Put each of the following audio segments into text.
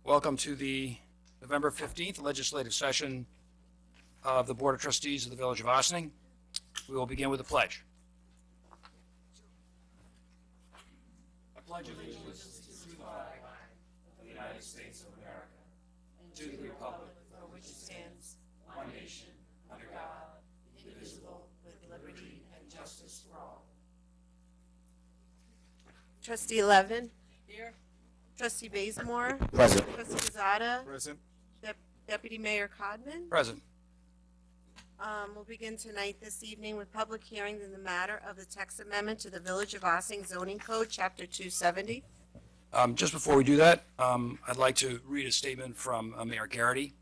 Welcome to the November 15th legislative session of the Board of Trustees of the Village of Ossining. We will begin with the pledge. I pledge allegiance to the flag of the United States of America, and to the republic for which it stands, one nation, under God, indivisible, with liberty and justice for all. Trustee Levin. Here. Trustee Bazemore. Present. Trustee Quezada. Present. Deputy Mayor Codman. Present. We'll begin tonight this evening with public hearings in the matter of the text amendment to the Village of Ossining Zoning Code, Chapter 270. Just before we do that, I'd like to read a statement from Mayor Garrity.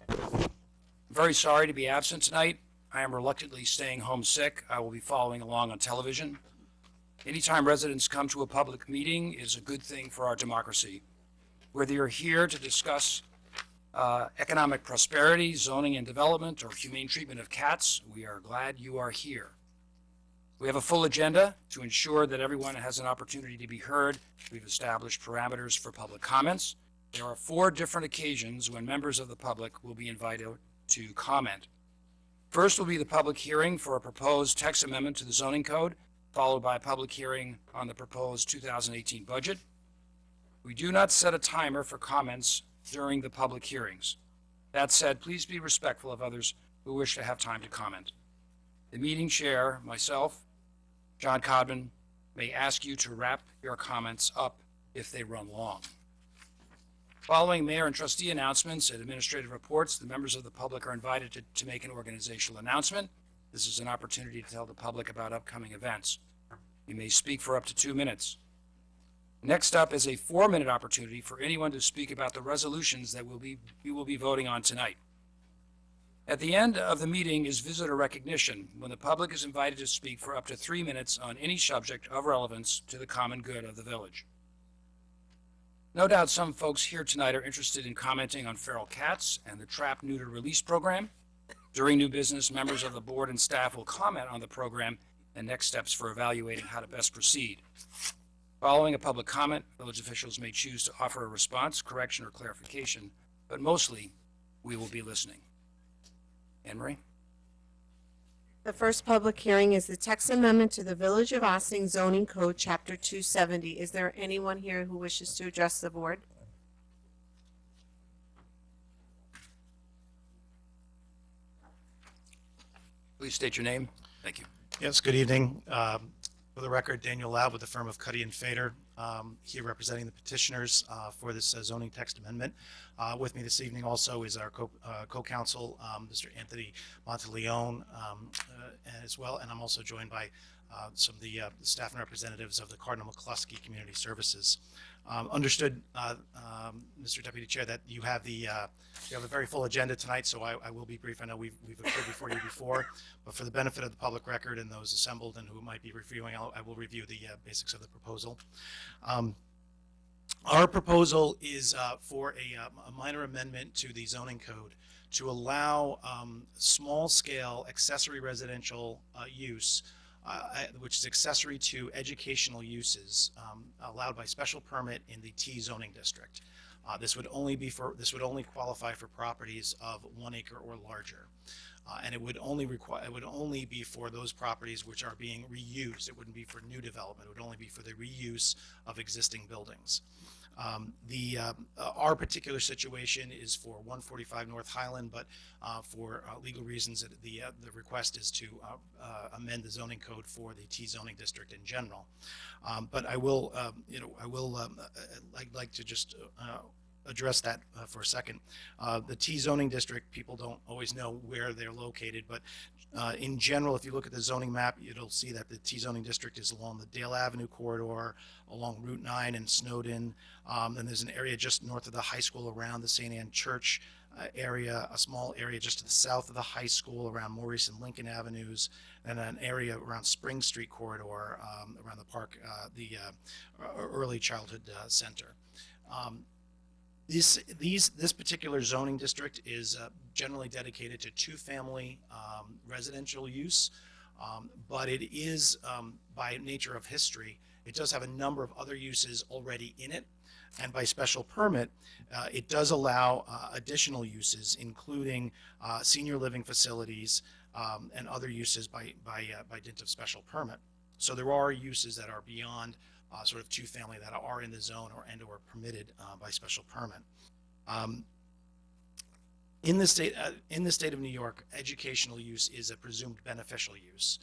I'm very sorry to be absent tonight. I am reluctantly staying home sick. I will be following along on television. Anytime residents come to a public meeting is a good thing for our democracy. Whether you're here to discuss economic prosperity, zoning and development, or humane treatment of cats, we are glad you are here. We have a full agenda to ensure that everyone has an opportunity to be heard. We've established parameters for public comments. There are 4 different occasions when members of the public will be invited to comment. First will be the public hearing for a proposed text amendment to the zoning code, followed by a public hearing on the proposed 2018 budget. We do not set a timer for comments during the public hearings. That said, please be respectful of others who wish to have time to comment. The meeting chair, myself, John Codman, may ask you to wrap your comments up if they run long. Following mayor and trustee announcements and administrative reports, the members of the public are invited to make an organizational announcement. This is an opportunity to tell the public about upcoming events. You may speak for up to 2 minutes. Next up is a 4-minute opportunity for anyone to speak about the resolutions that we will be voting on tonight. At the end of the meeting is visitor recognition, when the public is invited to speak for up to 3 minutes on any subject of relevance to the common good of the village. No doubt some folks here tonight are interested in commenting on feral cats and the trap neuter release program. During new business, members of the board and staff will comment on the program and next steps for evaluating how to best proceed. Following a public comment, village officials may choose to offer a response, correction, or clarification, but mostly we will be listening. Anne Marie? The first public hearing is the text amendment to the Village of Ossining Zoning Code, Chapter 270. Is there anyone here who wishes to address the board? Please state your name. Thank you. Yes, good evening. For the record, Daniel Loud with the firm of Cuddy and Fader, here representing the petitioners for this zoning text amendment. With me this evening also is our co-counsel, Mr. Anthony Monteleone, as well, and I'm also joined by some of the staff and representatives of the Cardinal McCluskey Community Services. Understood, Mr. Deputy Chair, that you have a very full agenda tonight, so I will be brief. I know we've appeared before you before, but for the benefit of the public record and those assembled and who might be reviewing, I will review the basics of the proposal. Our proposal is for a minor amendment to the zoning code to allow small-scale accessory residential use, which is accessory to educational uses allowed by special permit in the T zoning district. This would only qualify for properties of 1 acre or larger, and it would only be for those properties which are being reused. It wouldn't be for new development. It would only be for the reuse of existing buildings. Our particular situation is for 145 North Highland, but for legal reasons, the request is to amend the zoning code for the T zoning district in general. But I will, I'd like to just address that for a second. The T zoning district, people don't always know where they're located, but in general, if you look at the zoning map, you'll see that the T zoning district is along the Dale Avenue corridor, along Route 9 and Snowden. Then there's an area just north of the high school around the St. Anne Church area, a small area just to the south of the high school around Maurice and Lincoln Avenues, and an area around Spring Street corridor around the park, the early childhood center. This particular zoning district is generally dedicated to 2-family residential use. But it is, by nature of history, it does have a number of other uses already in it. And by special permit, it does allow additional uses, including senior living facilities and other uses by dint of special permit. So there are uses that are beyond sort of two-family that are in the zone or permitted by special permit. In the state of New York, educational use is a presumed beneficial use.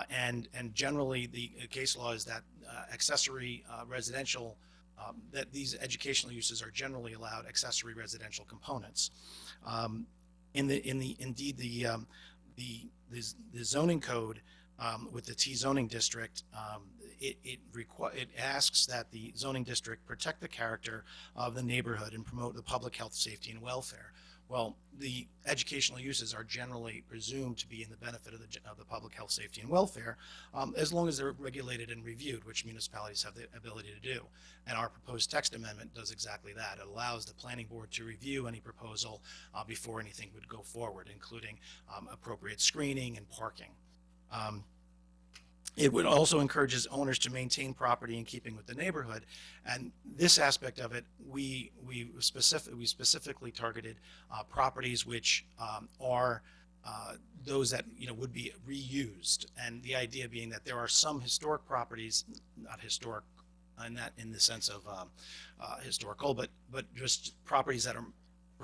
And generally the case law is that accessory residential, that these educational uses are generally allowed accessory residential components. Indeed the zoning code with the T zoning district, it asks that the zoning district protect the character of the neighborhood and promote the public health, safety, and welfare. Well, the educational uses are generally presumed to be in the benefit of the public health, safety, and welfare, as long as they're regulated and reviewed, which municipalities have the ability to do. And our proposed text amendment does exactly that. It allows the planning board to review any proposal before anything would go forward, including appropriate screening and parking. It would also encourages owners to maintain property in keeping with the neighborhood, and this aspect of it, we specifically targeted properties which are those that would be reused, and the idea being that there are some historic properties, not historic in the sense of historical, but just properties that are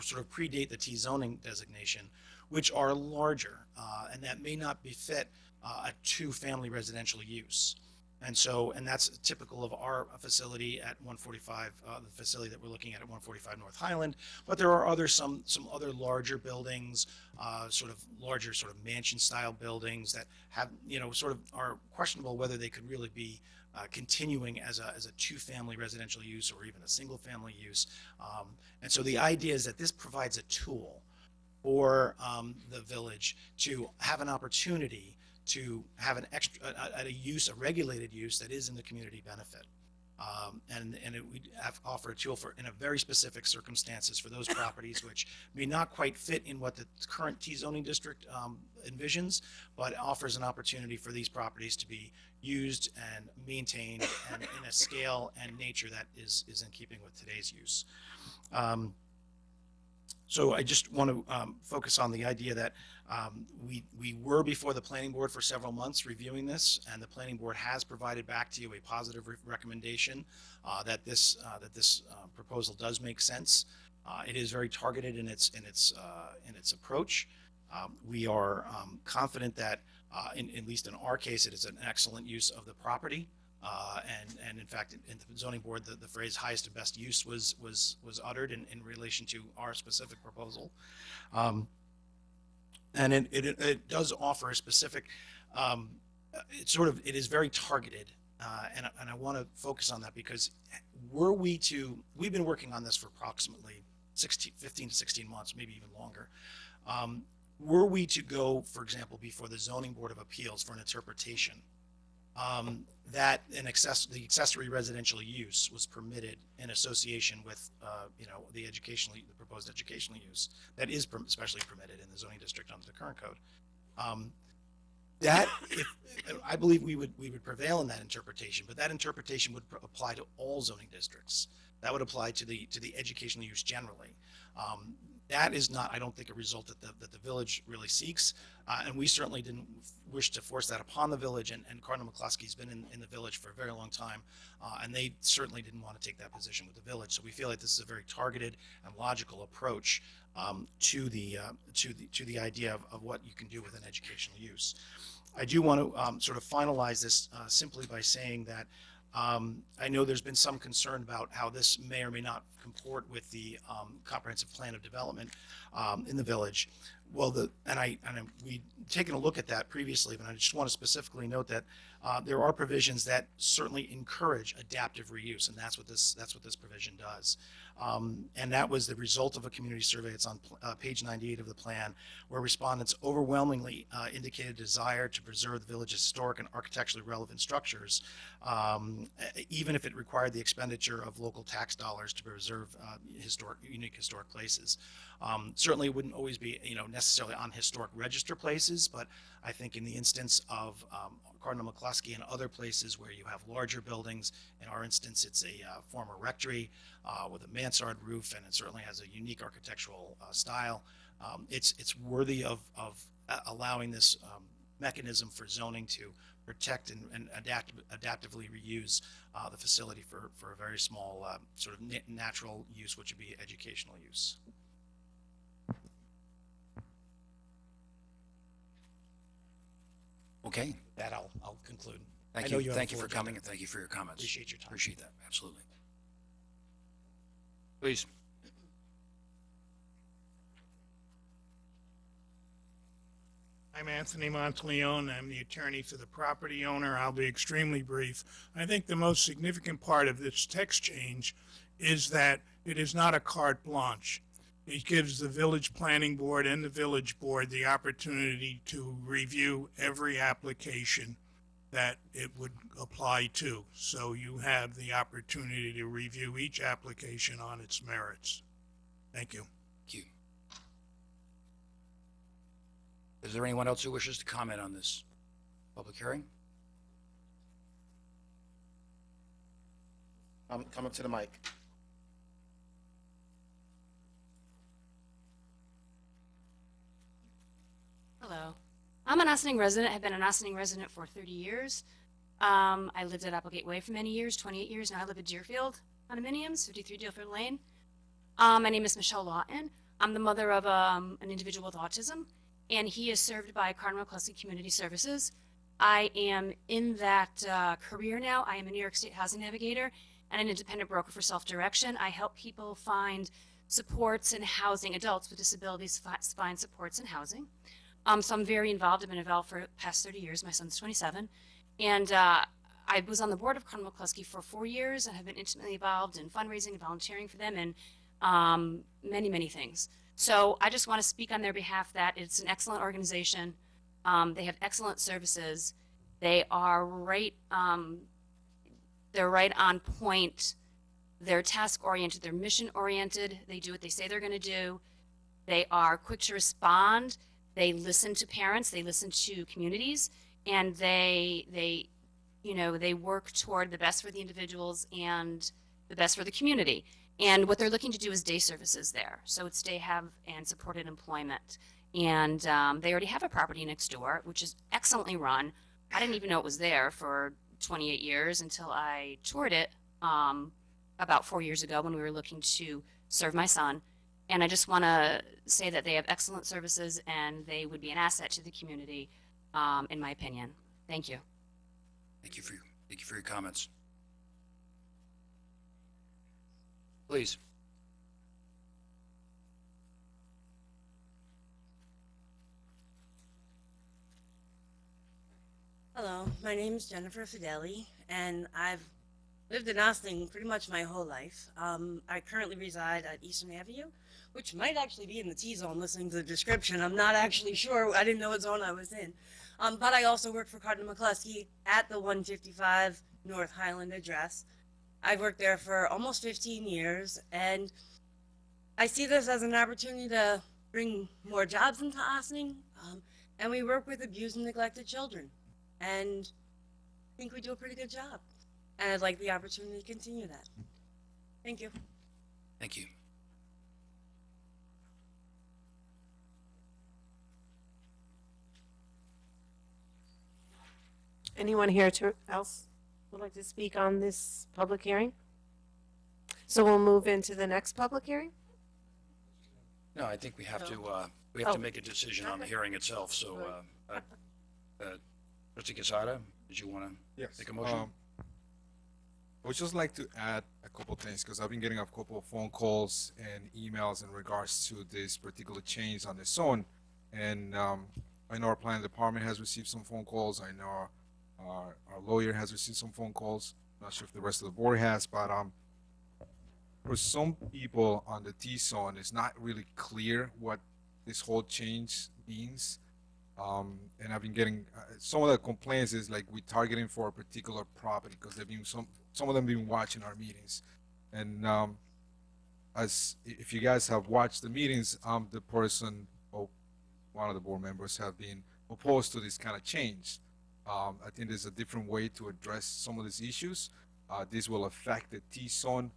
sort of predate the T zoning designation, which are larger and that may not befit a two-family residential use. And that's typical of our facility at 145, the facility that we're looking at 145 North Highland. But there are some other larger buildings, sort of larger sort of mansion-style buildings that have, sort of are questionable whether they could really be continuing as a two-family residential use or even a single-family use. And so the idea is that this provides a tool for the village to have an opportunity to have an a regulated use that is in the community benefit. And it would offer a tool in a very specific circumstances for those properties which may not quite fit in what the current T zoning district envisions, but offers an opportunity for these properties to be used and maintained and in a scale and nature that is in keeping with today's use. So I just want to focus on the idea that we were before the planning board for several months reviewing this, and the planning board has provided back to you a positive recommendation that this proposal does make sense. It is very targeted in its approach. We are confident that at least in our case, it is an excellent use of the property. And in fact, in the zoning board, the phrase highest and best use was uttered in relation to our specific proposal. And it does offer a specific, it is very targeted. And I want to focus on that because we've been working on this for approximately 15 to 16 months, maybe even longer. Were we to go, for example, before the Zoning Board of Appeals for an interpretation, that the accessory residential use was permitted in association with, the proposed educational use that is especially permitted in the zoning district under the current code. I believe we would prevail in that interpretation, but that interpretation would apply to all zoning districts. That would apply to the educational use generally. That is not, I don't think, a result that the village really seeks, and we certainly didn't wish to force that upon the village, and Cardinal McCluskey's been in the village for a very long time, and they certainly didn't want to take that position with the village. So we feel like this is a very targeted and logical approach to the idea of what you can do with an educational use. I do want to sort of finalize this simply by saying that I know there's been some concern about how this may or may not comport with the comprehensive plan of development in the village. Well, we've taken a look at that previously, but I just want to specifically note that there are provisions that certainly encourage adaptive reuse, and that's what this provision does. And that was the result of a community survey. It's on page 98 of the plan, where respondents overwhelmingly indicated a desire to preserve the village's historic and architecturally relevant structures, even if it required the expenditure of local tax dollars to preserve unique historic places. Certainly, it wouldn't always be necessarily on historic register places, but I think in the instance of Cardinal McCluskey and other places where you have larger buildings, in our instance, it's a former rectory with a mansard roof, and it certainly has a unique architectural style. It's worthy of allowing this mechanism for zoning to protect and adaptively reuse the facility for a very small sort of natural use, which would be educational use. Okay, That I'll conclude. thank I know you. have Thank a you full for coming agenda. and thank you for your comments. Appreciate your time. Appreciate that, absolutely. Please. I'm Anthony Monteleone. I'm the attorney for the property owner. I'll be extremely brief. I think the most significant part of this text change is that it is not a carte blanche. It gives the village planning board and the village board the opportunity to review every application that it would apply to. So you have the opportunity to review each application on its merits. Thank you. Thank you. Is there anyone else who wishes to comment on this public hearing? Come up to the mic. Hello. I'm an Ossining resident. I've been an Ossining resident for 30 years. I lived at Applegate Way for many years, 28 years. Now I live at Deerfield condominiums, 53 Deerfield Lane. My name is Michelle Lawton. I'm the mother of an individual with autism, and he is served by Cardinal McCluskey Community Services. I am in that career now. I am a New York State housing navigator and an independent broker for self-direction. I help people find supports in housing, adults with disabilities find supports in housing. So I'm very involved. I've been involved for the past 30 years. My son's 27. And I was on the board of Cardinal McCluskey for 4 years and have been intimately involved in fundraising and volunteering for them and many, many things. So I just want to speak on their behalf that it's an excellent organization. They have excellent services. They are they're right on point. They're task oriented. They're mission oriented. They do what they say they're going to do. They are quick to respond. They listen to parents. They listen to communities, and they work toward the best for the individuals and the best for the community. And what they're looking to do is day services there. So it's day have and supported employment. And they already have a property next door, which is excellently run. I didn't even know it was there for 28 years until I toured it about 4 years ago when we were looking to serve my son. And I just want to say that they have excellent services and they would be an asset to the community, in my opinion. Thank you. Thank you for your comments. Please. Hello, my name is Jennifer Fideli, and I've lived in Ossining pretty much my whole life. I currently reside at Eastern Avenue, which might actually be in the T-zone listening to the description. I'm not actually sure. I didn't know what zone I was in. But I also work for Cardinal McCluskey at the 155 North Highland address. I've worked there for almost 15 years, and I see this as an opportunity to bring more jobs into Ossining, and we work with abused and neglected children. And I think we do a pretty good job. And I'd like the opportunity to continue that. Thank you. Thank you. Anyone here else would like to speak on this public hearing? So we'll move into the next public hearing? No, I think we have to Oh. make a decision on the hearing itself. So, Trustee Quesada, did you want to Yes. make a motion? I would just like to add a couple things because I've been getting a couple of phone calls and emails in regards to this particular change on the zone. And I know our planning department has received some phone calls. I know our lawyer has received some phone calls. Not sure if the rest of the board has, but for some people on the T zone, it's not really clear what this whole change means. And I've been getting some of the complaints is like we targeting for a particular property because they've been some of them been watching our meetings, and as if you guys have watched the meetings, I'm the person, or one of the board members have been opposed to this kind of change. I think there's a different way to address some of these issues. This will affect the T-zone,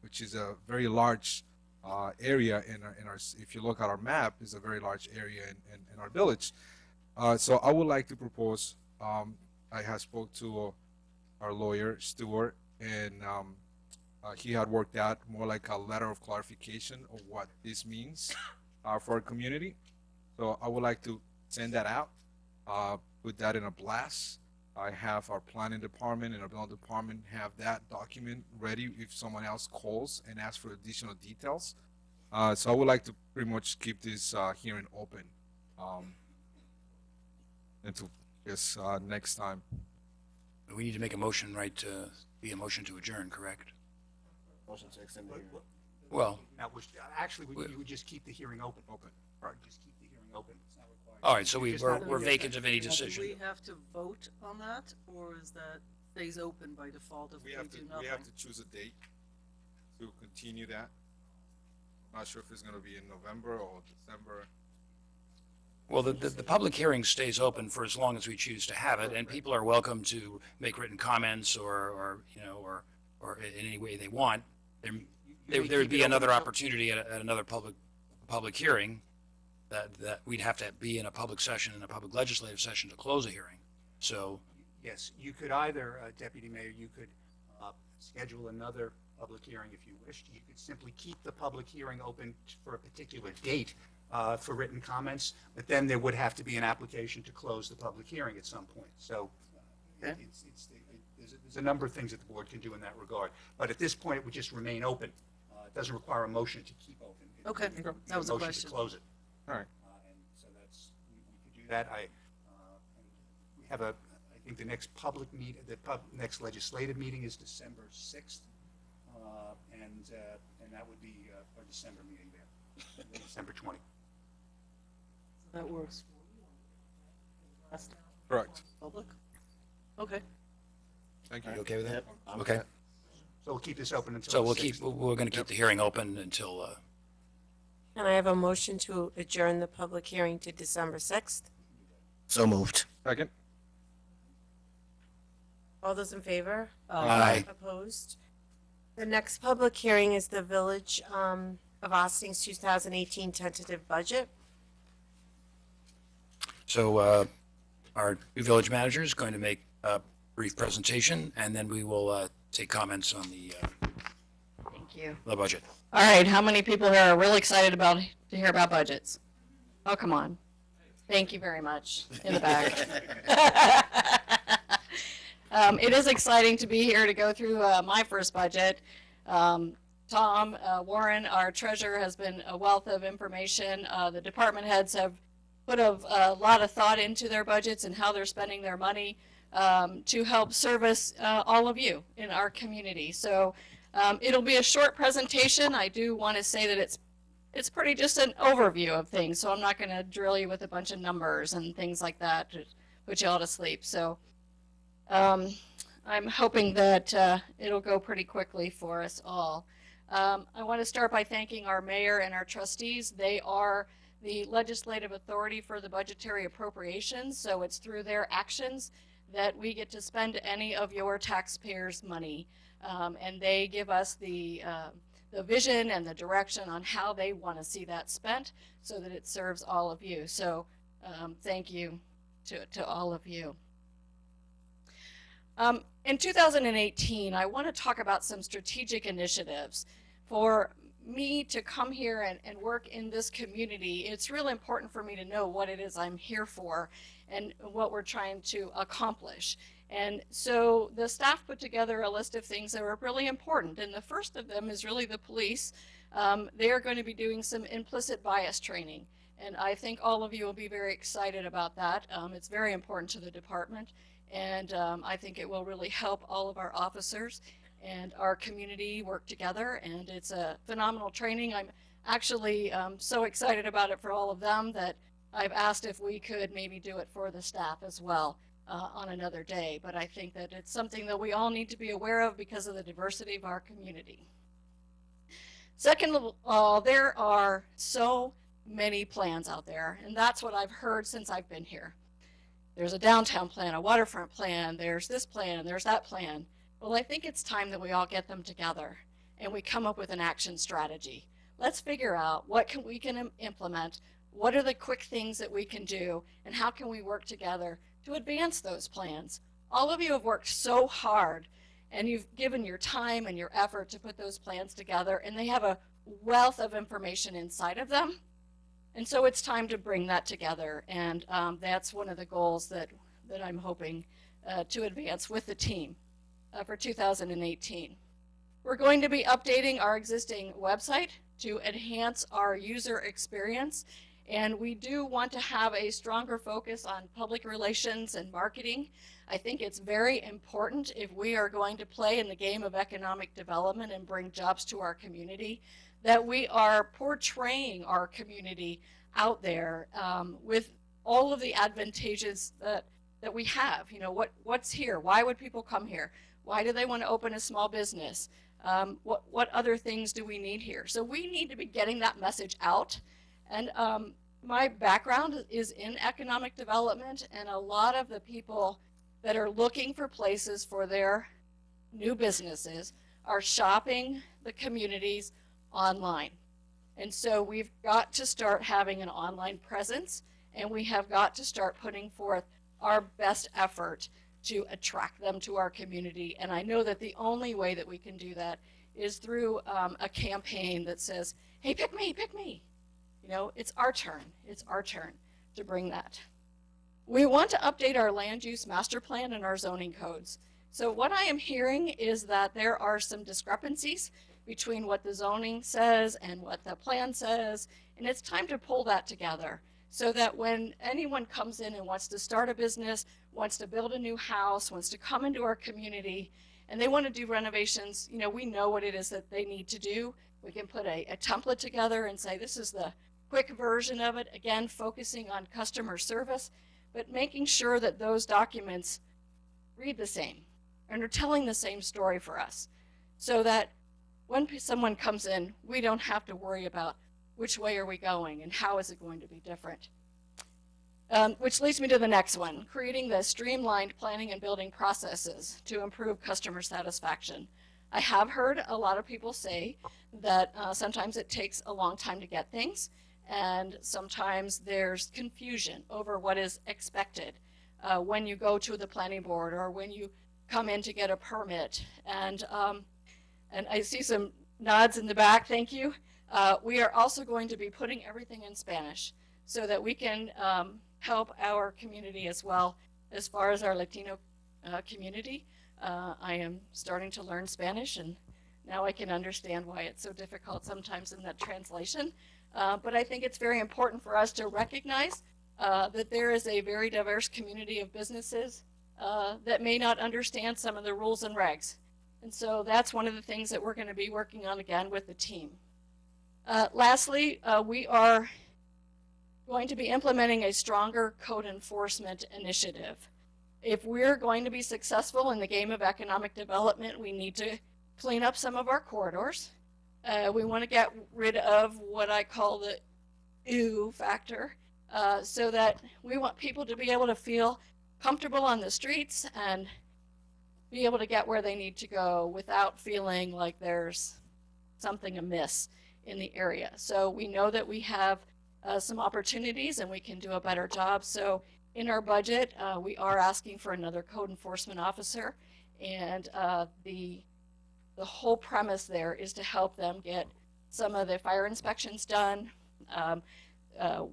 which is a very large area in our, if you look at our map, is a very large area in our village. So I would like to propose, I have spoke to our lawyer, Stuart, and he had worked out more like a letter of clarification of what this means for our community. So I would like to send that out, put that in a blast. I have our planning department and our building department have that document ready if someone else calls and asks for additional details. So I would like to pretty much keep this hearing open until next time. We need to make a motion, right, to be a motion to adjourn, correct? Motion to extend the hearing. Well, That was, actually, you would just keep the hearing open. Right, just keep the hearing open. It's not required. all right, so It's just we're not- we're vacant of any Do decision. we have to vote on that, or is that stays open by default if we do nothing? We have to choose a date to continue that. I'm not sure if it's gonna be in November or December. Well, the public hearing stays open for as long as we choose to have it, and people are welcome to make written comments or in any way they want. There would be another opportunity at another public hearing that we'd have to be in a public session, in a public legislative session to close a hearing. So, Yes, you could either, Deputy Mayor, you could schedule another public hearing if you wished. You could simply keep the public hearing open for a particular date for written comments, but then there would have to be an application to close the public hearing at some point. So Okay. there's a number of things that the board can do in that regard. But at this point, it would just remain open. It doesn't require a motion to keep open. It Okay, would be that was a motion question. to close it. All right. And so we could do that. We have I think the next public next legislative meeting is December 6th. And that would be our December meeting there, December 20th. That works. Last Correct. public? Okay. Thank are you you. okay with that? I'm Okay, So we'll keep this open until so the we'll 6th. we're going to keep the hearing open until, And I have a motion to adjourn the public hearing to December 6th. So moved. Second. All those in favor? Aye. Opposed? The next public hearing is the Village of Austin's 2018 tentative budget. So our new village manager is going to make a brief presentation, and then we will take comments on Thank you. the budget. All right, how many people here are really excited to hear about budgets? Oh, come on. Thank you very much in the back. It is exciting to be here to go through my first budget. Tom Warren, our treasurer, has been a wealth of information. The department heads have put a lot of thought into their budgets and how they're spending their money to help service all of you in our community. So it'll be a short presentation. I do want to say that it's pretty just an overview of things, so I'm not going to drill you with a bunch of numbers and things like that to put you all to sleep. So I'm hoping that it'll go pretty quickly for us all. I want to start by thanking our mayor and our trustees. They are the legislative authority for the budgetary appropriations, so it's through their actions that we get to spend any of your taxpayers' money. And they give us the vision and the direction on how they want to see that spent so that it serves all of you. So thank you to all of you. In 2018, I want to talk about some strategic initiatives. For me to come here and work in this community, it's really important for me to know what it is I'm here for and what we're trying to accomplish. And so the staff put together a list of things that were really important. And the first of them is really the police. They are going to be doing some implicit bias training. And I think all of you will be very excited about that. It's very important to the department. And I think it will really help all of our officers and our community work together. And it's a phenomenal training. I'm actually so excited about it for all of them that I've asked if we could maybe do it for the staff as well on another day. But I think that it's something that we all need to be aware of because of the diversity of our community. Second of all, there are so many plans out there, and that's what I've heard since I've been here. There's a downtown plan, a waterfront plan, there's this plan, there's that plan. Well, I think it's time that we all get them together and we come up with an action strategy. Let's figure out what we can implement, what are the quick things that we can do, and how can we work together to advance those plans. All of you have worked so hard, and you've given your time and your effort to put those plans together, and they have a wealth of information inside of them. And so it's time to bring that together, and that's one of the goals that I'm hoping to advance with the team for 2018. We're going to be updating our existing website to enhance our user experience, and we do want to have a stronger focus on public relations and marketing. I think it's very important if we are going to play in the game of economic development and bring jobs to our community, that we are portraying our community out there with all of the advantages that we have. You know, what's here? Why would people come here? Why do they want to open a small business? What other things do we need here? So we need to be getting that message out. And my background is in economic development, and a lot of the people that are looking for places for their new businesses are shopping the communities online. And so we've got to start having an online presence, and we have got to start putting forth our best effort to attract them to our community. And I know that the only way that we can do that is through a campaign that says, hey, pick me, pick me. You know, it's our turn to bring that. We want to update our land use master plan and our zoning codes. So what I am hearing is that there are some discrepancies between what the zoning says and what the plan says, and it's time to pull that together so that when anyone comes in and wants to start a business, wants to build a new house, wants to come into our community, and they want to do renovations, you know, we know what it is that they need to do. We can put a template together and say this is the quick version of it, again, focusing on customer service, but making sure that those documents read the same and are telling the same story for us, so that when someone comes in, we don't have to worry about which way are we going and how is it going to be different. Which leads me to the next one, creating the streamlined planning and building processes to improve customer satisfaction. I have heard a lot of people say that sometimes it takes a long time to get things, and sometimes there's confusion over what is expected when you go to the planning board or when you come in to get a permit. And I see some nods in the back, thank you. We are also going to be putting everything in Spanish so that we can help our community as well. As far as our Latino community, I am starting to learn Spanish, and now I can understand why it's so difficult sometimes in that translation. But I think it's very important for us to recognize that there is a very diverse community of businesses that may not understand some of the rules and regs. And so that's one of the things that we're going to be working on again with the team. Lastly, we are going to be implementing a stronger code enforcement initiative. If we're going to be successful in the game of economic development, we need to clean up some of our corridors. We want to get rid of what I call the ew factor, so that we want people to be able to feel comfortable on the streets and be able to get where they need to go without feeling like there's something amiss in the area. So we know that we have some opportunities and we can do a better job. So in our budget, we are asking for another code enforcement officer, and the whole premise there is to help them get some of the fire inspections done.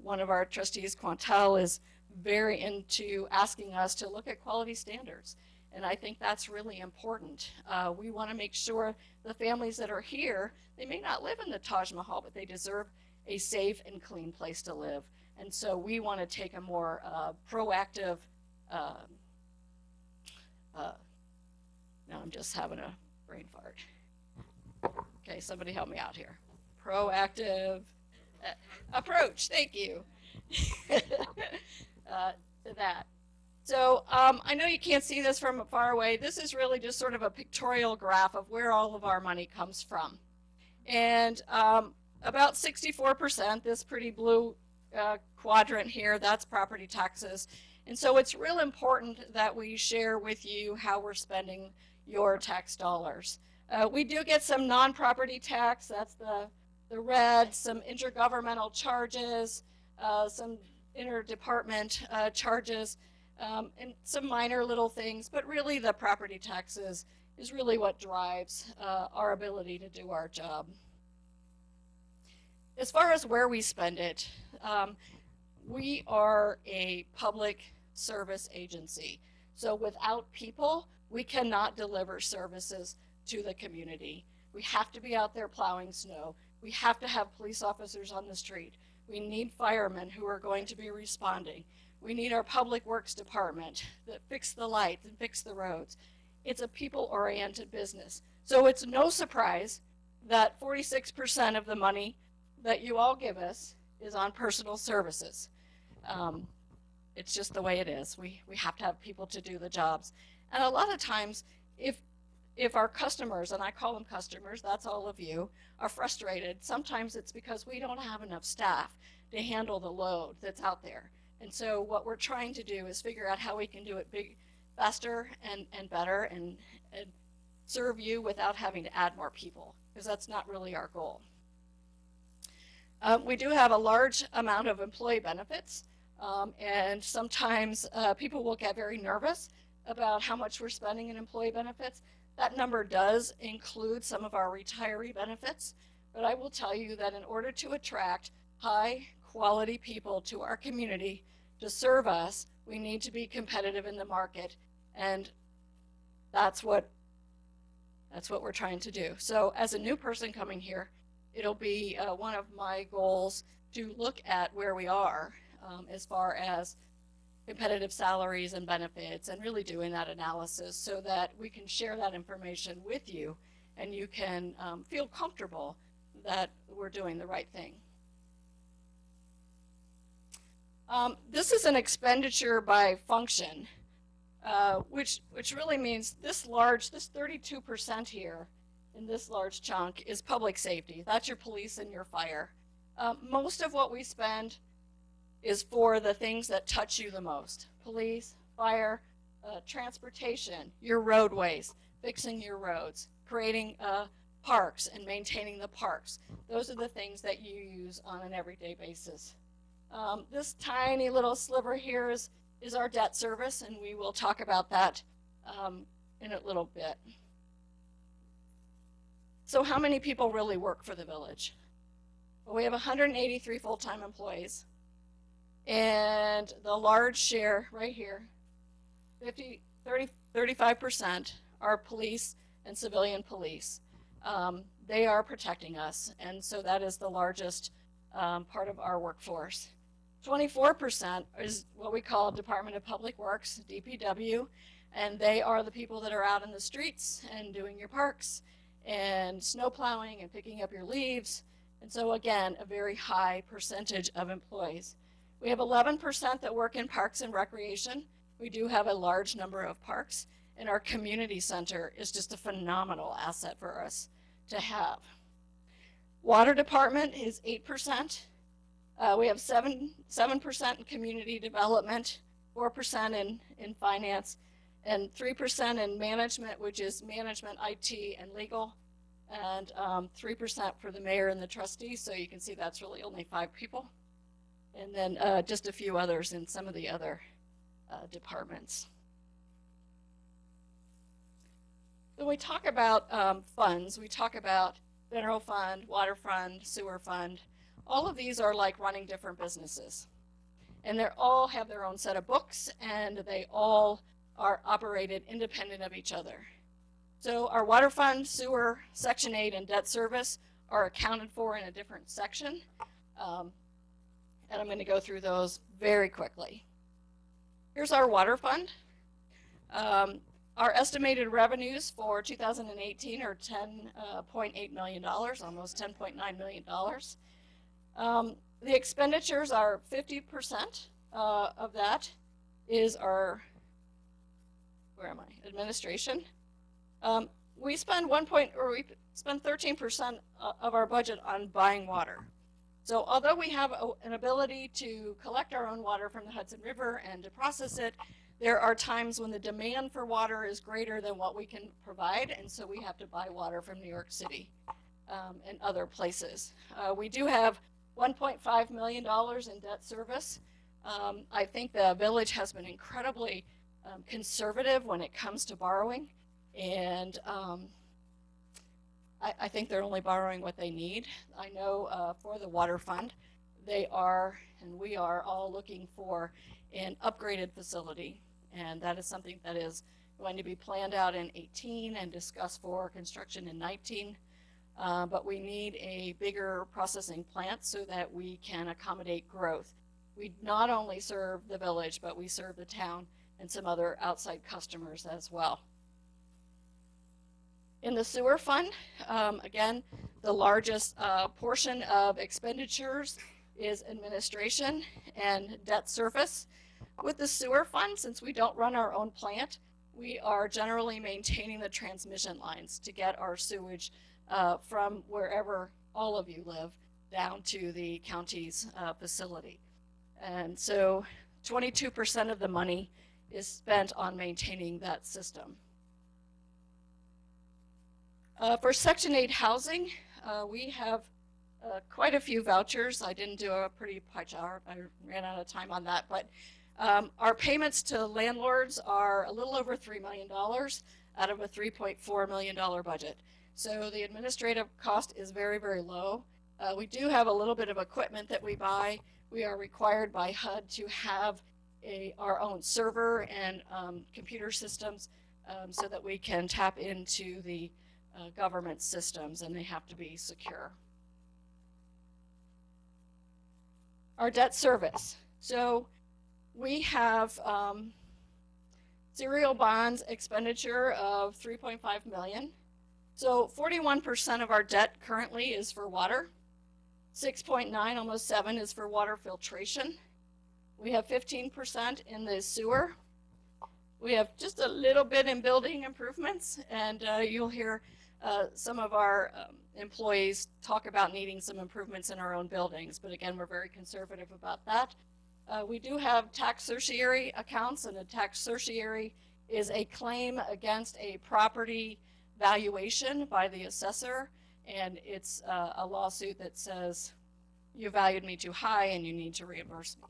One of our trustees, Quantel, is very into asking us to look at quality standards, and I think that's really important. We want to make sure the families that are here, they may not live in the Taj Mahal, but they deserve a safe and clean place to live. And so we want to take a more proactive, now I'm just having a brain fart. Okay, somebody help me out here. Proactive approach, thank you, to that. So I know you can't see this from far away. This is really just sort of a pictorial graph of where all of our money comes from. And about 64%, this pretty blue quadrant here, that's property taxes. And so it's real important that we share with you how we're spending your tax dollars. We do get some non-property tax, that's the red, some intergovernmental charges, some interdepartment charges, and some minor little things, but really the property taxes is really what drives our ability to do our job. As far as where we spend it, we are a public service agency. So without people, we cannot deliver services to the community. We have to be out there plowing snow. We have to have police officers on the street. We need firemen who are going to be responding. We need our public works department that fix the lights and fix the roads. It's a people-oriented business. So it's no surprise that 46% of the money that you all give us is on personal services. It's just the way it is. We have to have people to do the jobs. And a lot of times, if our customers, and I call them customers, that's all of you, are frustrated, sometimes it's because we don't have enough staff to handle the load that's out there. And so what we're trying to do is figure out how we can do it faster and better and serve you without having to add more people, because that's not really our goal. We do have a large amount of employee benefits, and sometimes people will get very nervous about how much we're spending in employee benefits. That number does include some of our retiree benefits, but I will tell you that in order to attract high quality people to our community to serve us, we need to be competitive in the market, and that's what we're trying to do. So as a new person coming here, it'll be one of my goals to look at where we are as far as competitive salaries and benefits, and really doing that analysis so that we can share that information with you and you can feel comfortable that we're doing the right thing. This is an expenditure by function, which really means this 32% here in this large chunk is public safety. That's your police and your fire. Most of what we spend is for the things that touch you the most. Police, fire, transportation, your roadways, fixing your roads, creating parks and maintaining the parks. Those are the things that you use on an everyday basis. This tiny little sliver here is our debt service, and we will talk about that in a little bit. So how many people really work for the village? Well, we have 183 full-time employees. And the large share right here, 35% are police and civilian police. They are protecting us, and so that is the largest part of our workforce. 24% is what we call Department of Public Works, DPW, and they are the people that are out in the streets and doing your parks and snow plowing and picking up your leaves. And so again, a very high percentage of employees. We have 11% that work in parks and recreation. We do have a large number of parks, and our community center is just a phenomenal asset for us to have. Water department is 8%. We have 7% in community development, 4% in finance, and 3% in management, which is management, IT, and legal, and 3% for the mayor and the trustees. So you can see that's really only 5 people. And then just a few others in some of the other departments. When we talk about funds, we talk about general fund, water fund, sewer fund. All of these are like running different businesses. And they all have their own set of books, and they all are operated independent of each other. So our water fund, sewer, Section 8, and debt service are accounted for in a different section. And I'm going to go through those very quickly. Here's our water fund. Our estimated revenues for 2018 are $10.8 million, almost $10.9 million. The expenditures are 50% of that is our, where am I, administration. we spend we spend 13% of our budget on buying water. So although we have an ability to collect our own water from the Hudson River and to process it, there are times when the demand for water is greater than what we can provide, and so we have to buy water from New York City and other places. We do have $1.5 million in debt service. I think the village has been incredibly conservative when it comes to borrowing, and I think they're only borrowing what they need. I know for the water fund, they are, and we are all looking for an upgraded facility, and that is something that is going to be planned out in 18 and discussed for construction in 19. But we need a bigger processing plant so that we can accommodate growth. We not only serve the village, but we serve the town and some other outside customers as well. In the sewer fund, again, the largest portion of expenditures is administration and debt service. With the sewer fund, since we don't run our own plant, we are generally maintaining the transmission lines to get our sewage from wherever all of you live down to the county's facility. And so 22% of the money is spent on maintaining that system. For Section 8 housing, we have quite a few vouchers. I didn't do a pretty pie chart. I ran out of time on that. But our payments to landlords are a little over $3 million out of a $3.4 million budget. So the administrative cost is very, very low. We do have a little bit of equipment that we buy. We are required by HUD to have our own server and computer systems so that we can tap into the government systems, and they have to be secure. Our debt service. So we have serial bonds expenditure of $3.5 million. So 41% of our debt currently is for water. 6.9, almost 7, is for water filtration. We have 15% in the sewer. We have just a little bit in building improvements, and you'll hear some of our employees talk about needing some improvements in our own buildings, but again, we're very conservative about that. We do have tax certiorari accounts, and a tax certiorari is a claim against a property valuation by the assessor, and it's a lawsuit that says you valued me too high and you need to reimburse me.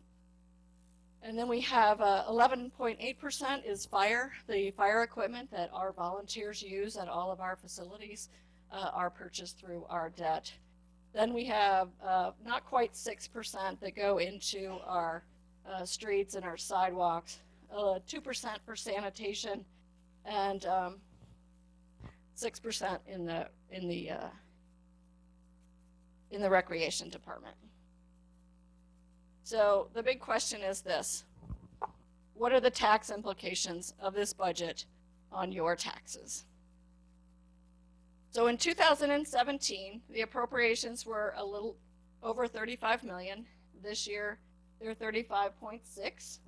And then we have 11.8% is fire. The fire equipment that our volunteers use at all of our facilities are purchased through our debt. Then we have not quite 6% that go into our streets and our sidewalks, 2% for sanitation, and 6% in the recreation department. So the big question is this: what are the tax implications of this budget on your taxes? So in 2017, the appropriations were a little over 35 million. This year, they're 35.6.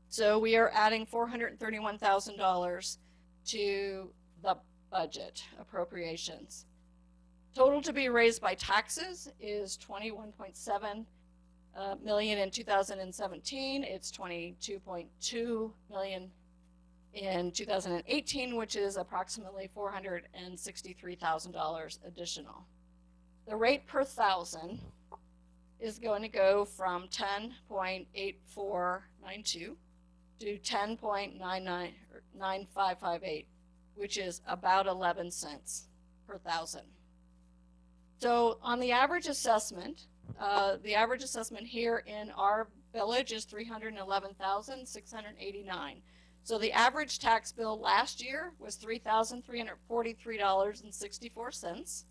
So we are adding $431,000 to the budget appropriations. Total to be raised by taxes is 21.7 million in 2017. It's 22.2 million in 2018, which is approximately $463,000 additional. The rate per thousand is going to go from 10.8492 to 10.9558, which is about 11 cents per thousand. So on the average assessment here in our village is $311,689. So the average tax bill last year was $3,343.64,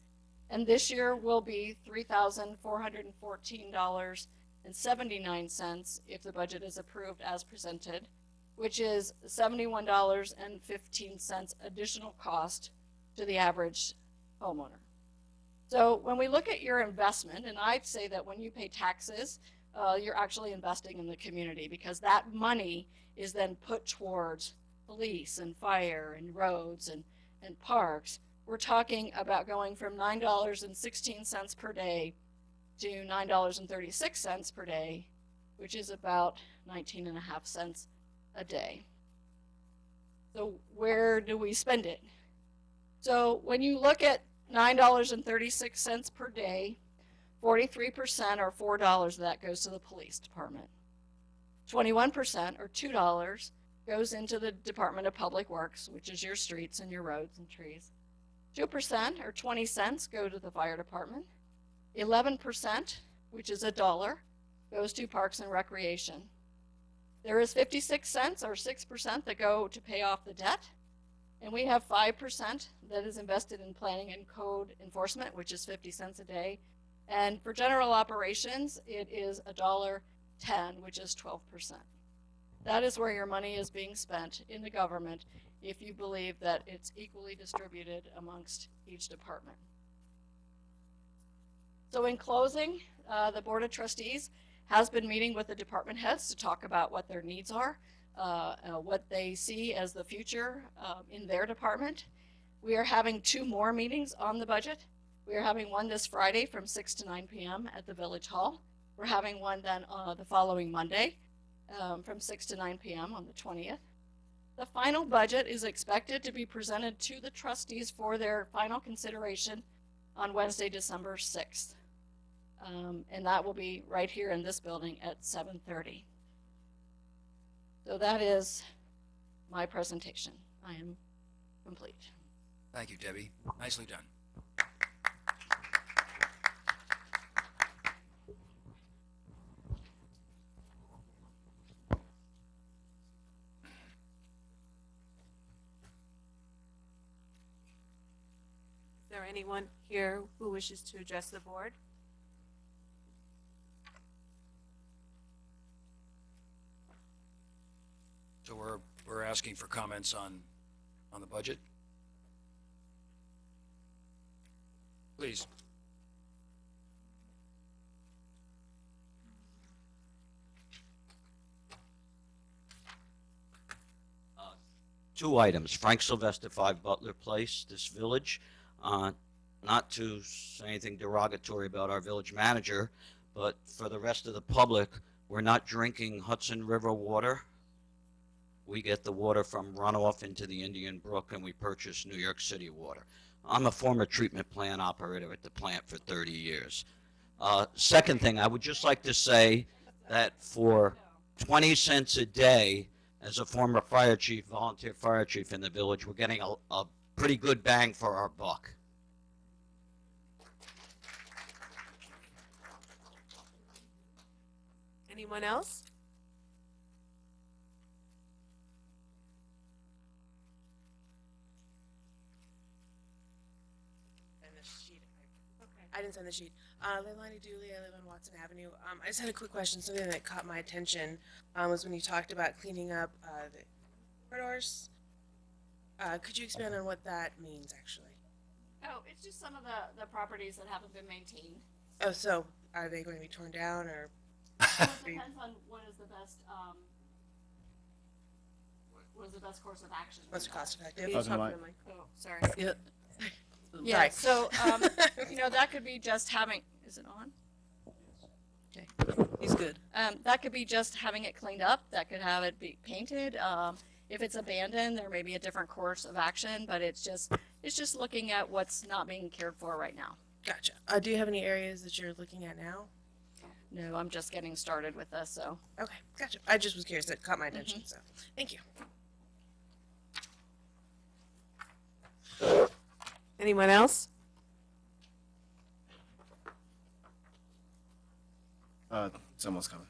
and this year will be $3,414.79 if the budget is approved as presented, which is $71.15 additional cost to the average homeowner. So when we look at your investment, and I'd say that when you pay taxes, you're actually investing in the community, because that money is then put towards police and fire and roads and parks. we're talking about going from $9.16 per day to $9.36 per day, which is about 19.5 cents a day. So where do we spend it? So when you look at $9.36 per day, 43% or $4 of that goes to the police department. 21% or $2 goes into the Department of Public Works, which is your streets and your roads and trees. 2% or 20 cents go to the fire department. 11%, which is $1, goes to Parks and Recreation. There is 56 cents or 6% that go to pay off the debt. And we have 5% that is invested in planning and code enforcement, which is 50 cents a day. And for general operations, it is $1.10, which is 12%. That is where your money is being spent in the government if you believe that it's equally distributed amongst each department. So in closing, the Board of Trustees has been meeting with the department heads to talk about what their needs are, what they see as the future in their department. We are having 2 more meetings on the budget. We are having one this Friday from 6 to 9 p.m. at the Village Hall. We're having one then the following Monday from 6 to 9 p.m. on the 20th. The final budget is expected to be presented to the trustees for their final consideration on Wednesday, December 6th. And that will be right here in this building at 7:30. So that is my presentation. I am complete. Thank you, Debbie. Nicely done. Is there anyone here who wishes to address the board? So we're asking for comments on the budget. Please. Two items. Frank Sylvester, 5 Butler Place, this village. Not to say anything derogatory about our village manager, but for the rest of the public, we're not drinking Hudson River water. We get the water from runoff into the Indian Brook, and we purchase New York City water. I'm a former treatment plant operator at the plant for 30 years. Second thing, I would just like to say that for 20 cents a day, as a former fire chief, volunteer fire chief in the village, we're getting a pretty good bang for our buck. Anyone else? I didn't send the sheet. Leilani Dooley, I live on Watson Avenue. I just had a quick question. Something that caught my attention was when you talked about cleaning up the corridors. Could you expand on what that means, actually? Oh, it's just some of the properties that haven't been maintained. Oh, so are they going to be torn down, or? Well, it depends on what is the best course of action. Most cost effective? Oh, sorry. Yeah. Yeah, so, you know, that could be just having, is it on? Okay, he's good. That could be just having it cleaned up. That could have it be painted. If it's abandoned, there may be a different course of action, but it's just looking at what's not being cared for right now. Gotcha. Do you have any areas that you're looking at now? No, I'm just getting started with this, so. Okay, gotcha. I just was curious. That caught my attention, so thank you. Anyone else? Someone's coming.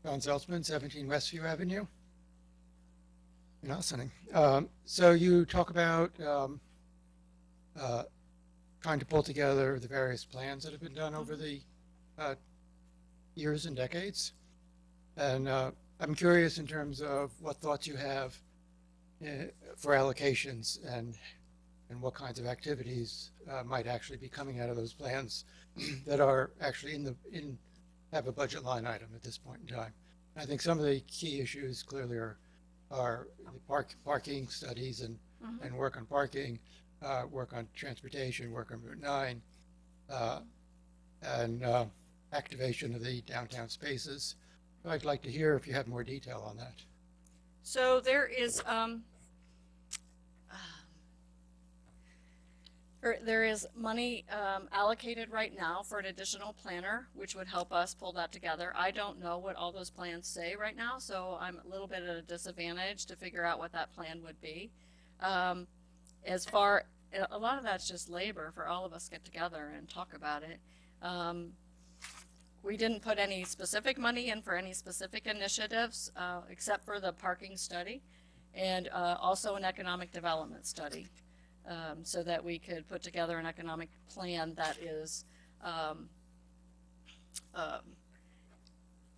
John Zeltzman, 17 Westview Avenue in Ossining. So you talk about trying to pull together the various plans that have been done over the years and decades. And I'm curious in terms of what thoughts you have for allocations and what kinds of activities might actually be coming out of those plans that are actually have a budget line item at this point in time. I think some of the key issues clearly are the parking studies and work on parking, work on transportation, work on Route 9, and activation of the downtown spaces. So I'd like to hear if you have more detail on that. So there is there is money allocated right now for an additional planner, which would help us pull that together. I don't know what all those plans say right now, so I'm a little bit at a disadvantage to figure out what that plan would be. As far, a lot of that's just labor for all of us to get together and talk about it. We didn't put any specific money in for any specific initiatives, except for the parking study and also an economic development study, so that we could put together an economic plan that is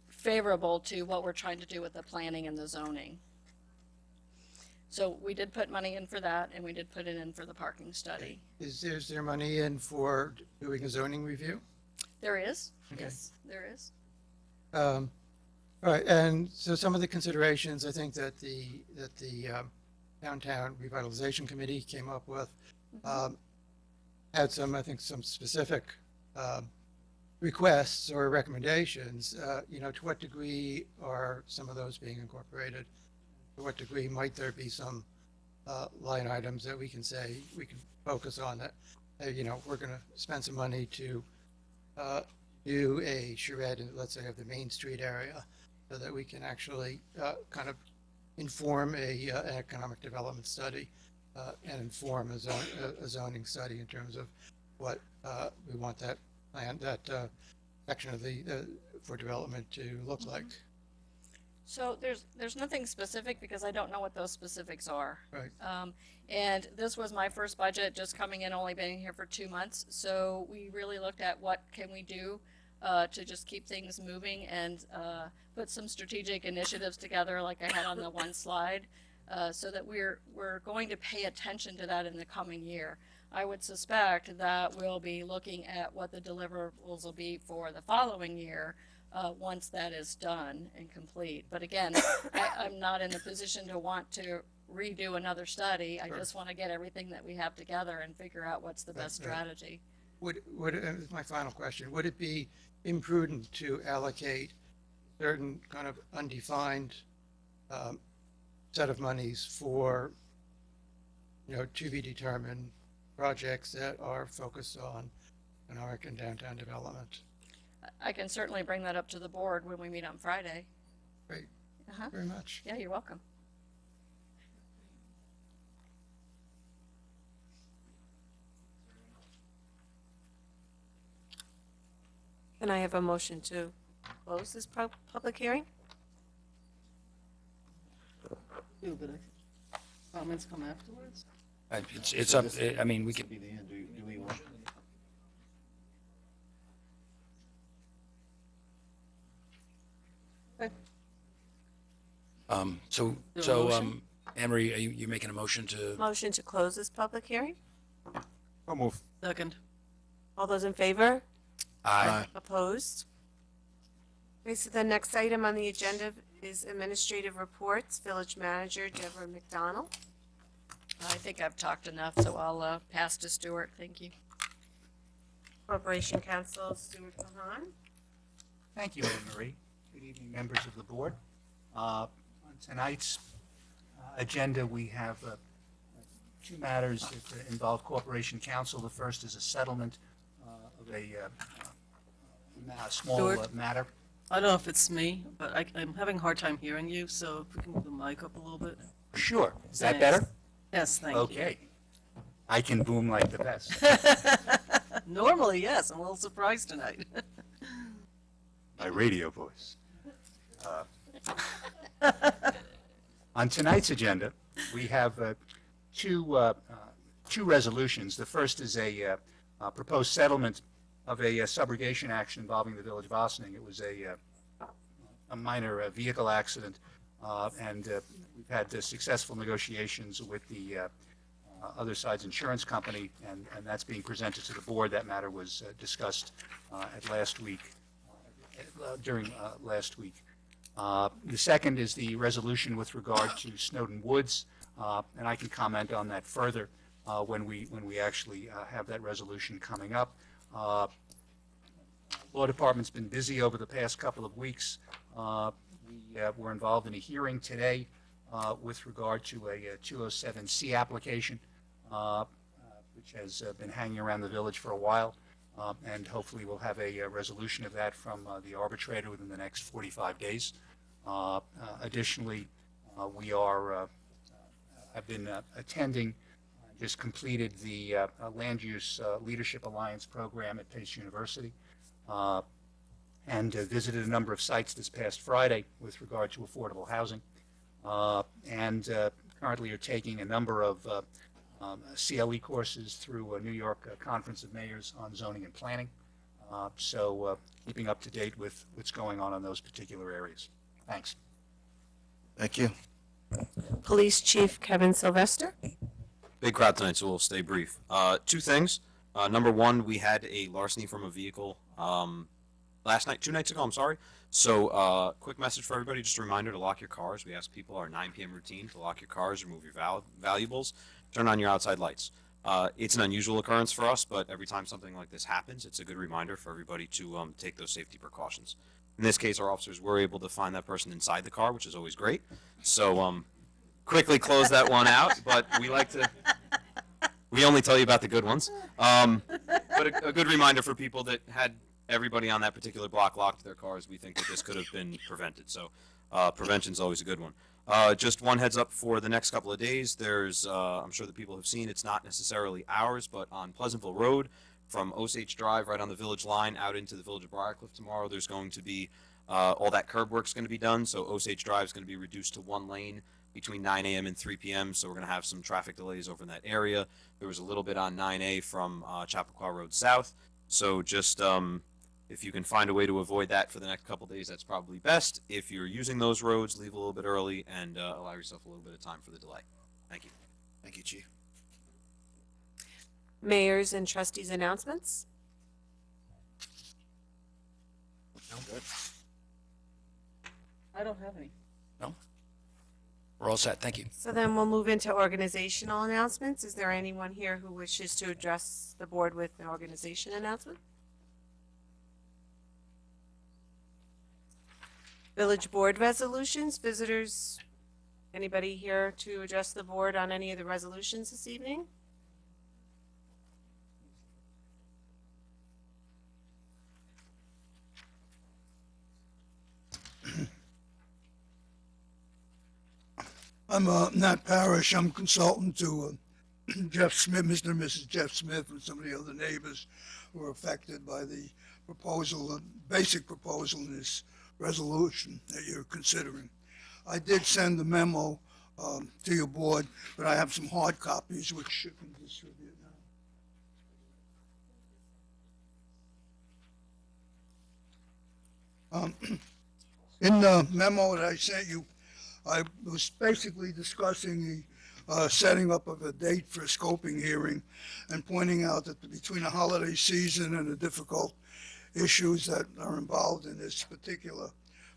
favorable to what we're trying to do with the planning and the zoning. So we did put money in for that, and we did put it in for the parking study. Is there money in for doing a zoning review? There is. Okay. Yes, there is. All right, and so some of the considerations I think that the Downtown Revitalization Committee came up with had some, I think, some specific requests or recommendations. You know, to what degree are some of those being incorporated? To what degree might there be some line items that we can say we can focus on that, you know, we're going to spend some money to do a charrette in, let's say, of the Main Street area, so that we can actually kind of inform an economic development study and inform a zoning study in terms of what we want that plan, that section of the for development to look like. So there's nothing specific because I don't know what those specifics are. Right. And this was my first budget, just coming in, only been here for 2 months. So we really looked at what can we do to just keep things moving and put some strategic initiatives together, like I had on the one slide, so that we're going to pay attention to that in the coming year. I would suspect that we'll be looking at what the deliverables will be for the following year once that is done and complete. But again, I'm not in a position to want to redo another study. I just want to get everything that we have together and figure out what's the best strategy. Would my final question, would it be imprudent to allocate certain kind of undefined set of monies for, you know, to be determined projects that are focused on economic and downtown development? I can certainly bring that up to the board when we meet on Friday. Great. Thank you very much. Yeah, you're welcome. Can I have a motion to close this public hearing? Do, but comments come afterwards? It's up, I mean, we could, so, Anne Marie, are you making a motion to? Motion to close this public hearing? I'll move. Second. All those in favor? Aye. Opposed? Okay, so the next item on the agenda is administrative reports. Village Manager Deborah McDonald. I think I've talked enough, so I'll pass to Stuart. Thank you. Corporation Counsel Stuart Kahan. Thank you, Anne Marie. Good evening, members of the board. On tonight's agenda, we have two matters that involve Corporation Counsel. The first is a settlement of a small Stuart? matter. I don't know if it's me, but I'm having a hard time hearing you, so if we can move the mic up a little bit. Sure. Is that Thanks. better? Yes, thank you. Okay. I can boom like the best. Normally, yes. I'm a little surprised tonight. My radio voice. On tonight's agenda, we have two resolutions. The first is a proposed settlement of a subrogation action involving the Village of Ossining. It was a minor vehicle accident, and we've had successful negotiations with the other side's insurance company, and that's being presented to the board. That matter was discussed during last week. The second is the resolution with regard to Snowden Woods, and I can comment on that further when we actually have that resolution coming up. Law Department's been busy over the past couple of weeks. We were involved in a hearing today with regard to a 207C application, which has been hanging around the village for a while, and hopefully we'll have a resolution of that from the arbitrator within the next 45 days. Additionally, we are have been attending, just completed the Land Use Leadership Alliance program at Pace University, and visited a number of sites this past Friday with regard to affordable housing, and currently are taking a number of CLE courses through a New York Conference of Mayors on zoning and planning. So keeping up to date with what's going on in those particular areas. Thanks. Thank you. Police Chief Kevin Sylvester. Big crowd tonight, so we'll stay brief. Two things. Number one, we had a larceny from a vehicle last night, 2 nights ago, I'm sorry. So quick message for everybody, just a reminder to lock your cars. We ask people our 9 p.m. routine to lock your cars, remove your valuables, turn on your outside lights. It's an unusual occurrence for us, but every time something like this happens, it's a good reminder for everybody to take those safety precautions. In this case, our officers were able to find that person inside the car, which is always great. So quickly close that one out, but we only tell you about the good ones. But a good reminder for people that had everybody on that particular block locked their cars. We think that this could have been prevented. So prevention is always a good one. Just one heads up for the next couple of days. There's, I'm sure that people have seen, it's not necessarily ours, but on Pleasantville Road from Osage Drive right on the village line out into the village of Briarcliff tomorrow, there's going to be all that curb work's going to be done. So Osage Drive is going to be reduced to 1 lane between 9 a.m. and 3 p.m. So we're going to have some traffic delays over in that area. There was a little bit on 9A from Chappaqua Road South. So just if you can find a way to avoid that for the next couple days, that's probably best. If you're using those roads, leave a little bit early and allow yourself a little bit of time for the delay. Thank you. Thank you, Chief. Mayors and trustees announcements. Good. I don't have any. No? We're all set. Thank you. So then we'll move into organizational announcements. Is there anyone here who wishes to address the board with an organization announcement? Village board resolutions, visitors, anybody here to address the board on any of the resolutions this evening? I'm Nat Parrish. I'm consultant to Jeff Smith, Mr. and Mrs. Jeff Smith, and some of the other neighbors who are affected by the proposal, the basic proposal in this resolution that you're considering. I did send the memo to your board, but I have some hard copies which you can distribute now. In the memo that I sent you, I was basically discussing the setting up of a date for a scoping hearing and pointing out that between the holiday season and the difficult issues that are involved in this particular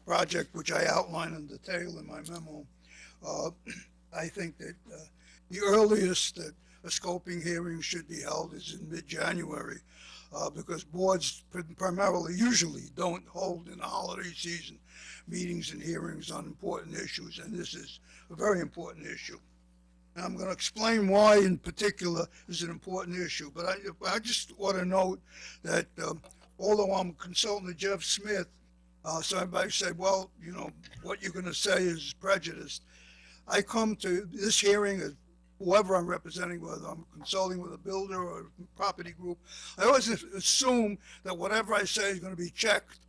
project, which I outline in detail in my memo, I think that the earliest that a scoping hearing should be held is in mid-January, because boards primarily usually don't hold in the holiday season meetings and hearings on important issues, and this is a very important issue. And I'm going to explain why in particular is an important issue, but I just want to note that although I'm consultant to Jeff Smith, so everybody said, well, you know, what you're going to say is prejudiced. I come to this hearing as whoever I'm representing, whether I'm consulting with a builder or a property group, I always assume that whatever I say is going to be checked.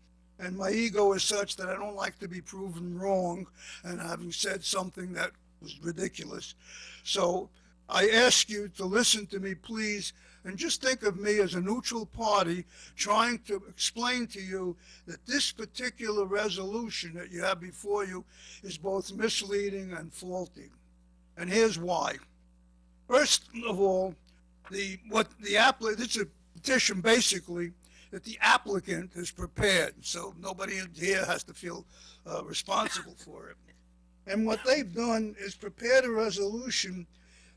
And my ego is such that I don't like to be proven wrong and having said something that was ridiculous. So I ask you to listen to me, please, and just think of me as a neutral party trying to explain to you that this particular resolution that you have before you is both misleading and faulty. And here's why. First of all, this petition basically that the applicant has prepared, so nobody here has to feel responsible for it. And what they've done is prepared a resolution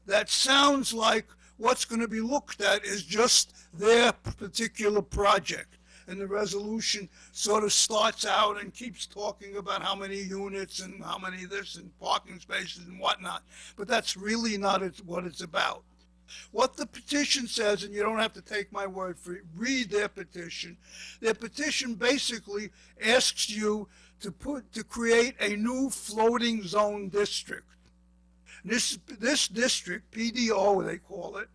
that sounds like what's going to be looked at is just their particular project. And the resolution sort of starts out and keeps talking about how many units and how many this and parking spaces and whatnot. But that's really not what it's about. What the petition says, and you don't have to take my word for it, read their petition. Their petition basically asks you to create a new floating zone district. This district, PDO they call it,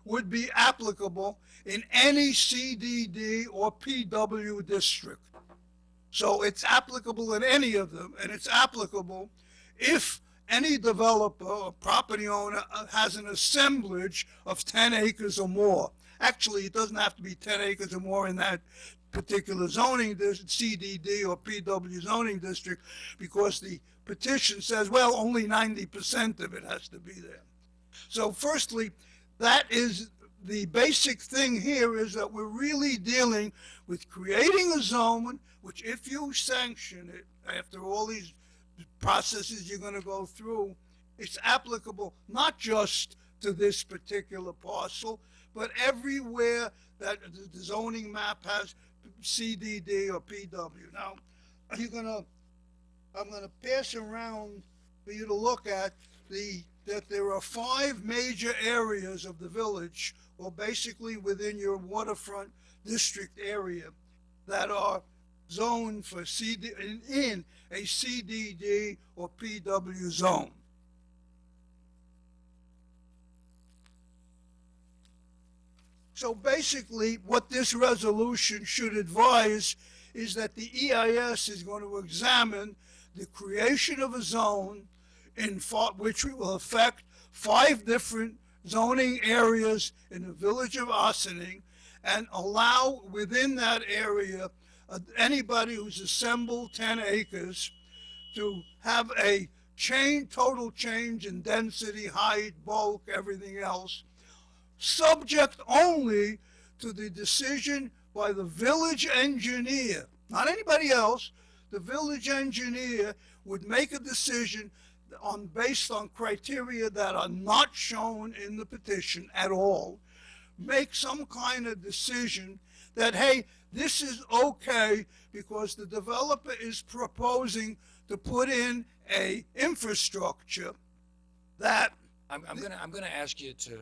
would be applicable in any CDD or PW district. So it's applicable in any of them, and it's applicable if any developer or property owner has an assemblage of 10 acres or more. Actually, it doesn't have to be 10 acres or more in that particular zoning district, CDD or PW zoning district, because the petition says, well, only 90% of it has to be there. So firstly, that is the basic thing here, is that we're really dealing with creating a zone, which if you sanction it, after all these processes you're going to go through, it's applicable not just to this particular parcel, but everywhere that the zoning map has CDD or PW. Now, I'm going to pass around for you to look at that there are 5 major areas of the village, or basically within your waterfront district area, that are zoned for in a CDD or PW zone. So basically, what this resolution should advise is that the EIS is going to examine the creation of a zone which will affect 5 different zoning areas in the village of Ossining, and allow within that area anybody who's assembled 10 acres to have a total change in density, height, bulk, everything else, subject only to the decision by the village engineer, not anybody else. The village engineer would make a decision based on criteria that are not shown in the petition at all, make some kind of decision that, hey, this is okay because the developer is proposing to put in a infrastructure that... I'm gonna ask you to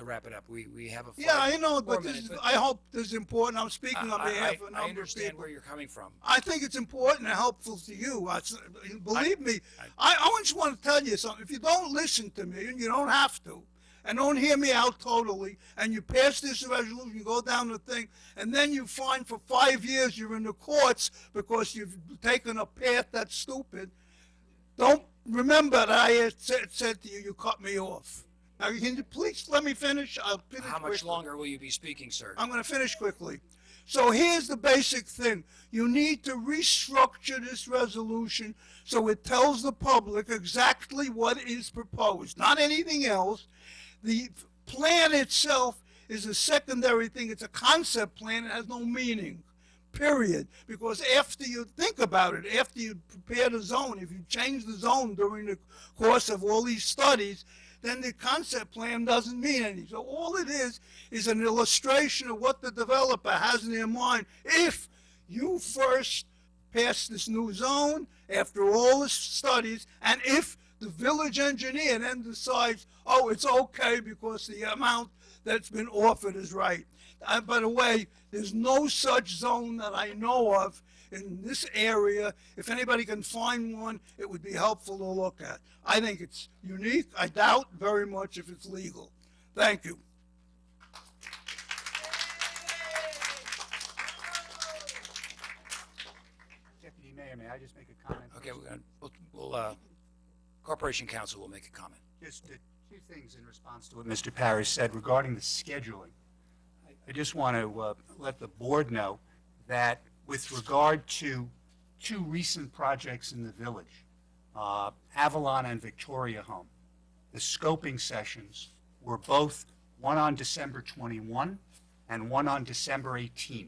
wrap it up. We have a Yeah, I know, but I hope this is important. I'm speaking on behalf of a number of people. I understand where you're coming from. I think it's important and helpful to you. Believe me, I just want to tell you something. If you don't listen to me, and you don't have to, and don't hear me out totally, and you pass this resolution, you go down the thing, and then you find for 5 years you're in the courts because you've taken a path that's stupid, don't remember that I had said to you, you cut me off. Now, can you please let me finish? I'll finish How much quickly. longer will you be speaking, sir? I'm going to finish quickly. So here's the basic thing. You need to restructure this resolution so it tells the public exactly what is proposed, not anything else. The plan itself is a secondary thing. It's a concept plan. It has no meaning, period. Because after you think about it, after you prepare the zone, if you change the zone during the course of all these studies, then the concept plan doesn't mean anything. So all it is an illustration of what the developer has in their mind. If you first pass this new zone after all the studies, and if the village engineer then decides, oh, it's okay because the amount that's been offered is right. By the way, there's no such zone that I know of in this area. If anybody can find one, it would be helpful to look at. I think it's unique. I doubt very much if it's legal. Thank you. Deputy Mayor, may I just make a comment? Okay, we'll Corporation Counsel will make a comment. Just 2 things in response to what Mr. Parrish said regarding the scheduling. I just want to let the board know that with regard to 2 recent projects in the village, Avalon and Victoria Home, the scoping sessions were both one on December 21 and one on December 18.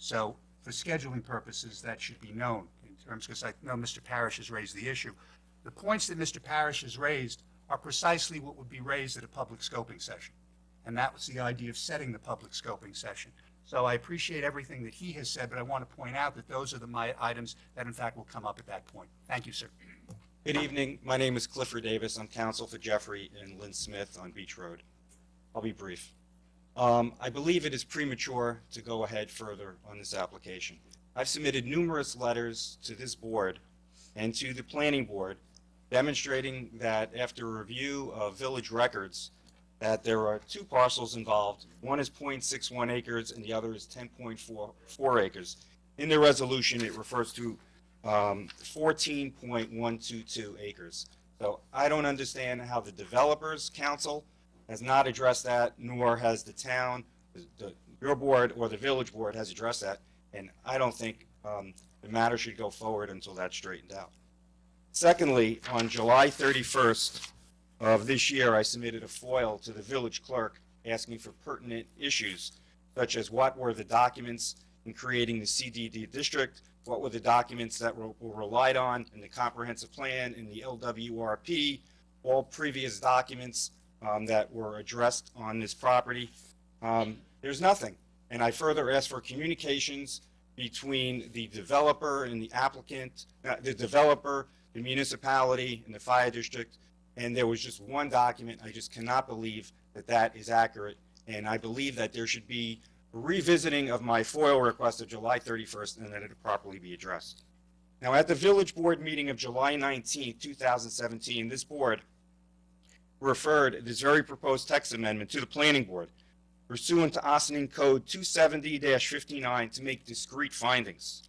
So for scheduling purposes, that should be known in terms, because I know Mr. Parrish has raised the issue. The points that Mr. Parrish has raised are precisely what would be raised at a public scoping session. And that was the idea of setting the public scoping session. So I appreciate everything that he has said, but I want to point out that those are my items that in fact will come up at that point. Thank you, sir. Good evening. My name is Clifford Davis. I'm counsel for Jeffrey and Lynn Smith on Beach Road. I'll be brief. I believe it is premature to go ahead further on this application. I've submitted numerous letters to this board and to the planning board demonstrating that after a review of village records that there are two parcels involved. One is 0.61 acres and the other is 10.44 acres. In the resolution, it refers to 14.122 acres. So I don't understand how the developers council has not addressed that, nor has the town, your board or the village board has addressed that. And I don't think the matter should go forward until that's straightened out. Secondly, on July 31st of this year, I submitted a FOIL to the village clerk asking for pertinent issues, such as what were the documents in creating the CDD district, what were the documents that were relied on in the comprehensive plan, in the LWRP, all previous documents that were addressed on this property. There's nothing. And I further asked for communications between the developer and the applicant, the developer, the municipality, and the fire district. And there was just one document. I just cannot believe that that is accurate. And I believe that there should be a revisiting of my FOIL request of July 31st and that it properly be addressed. Now, at the village board meeting of July 19, 2017, this board referred this very proposed text amendment to the planning board pursuant to Ossining Code 270-59 to make discrete findings.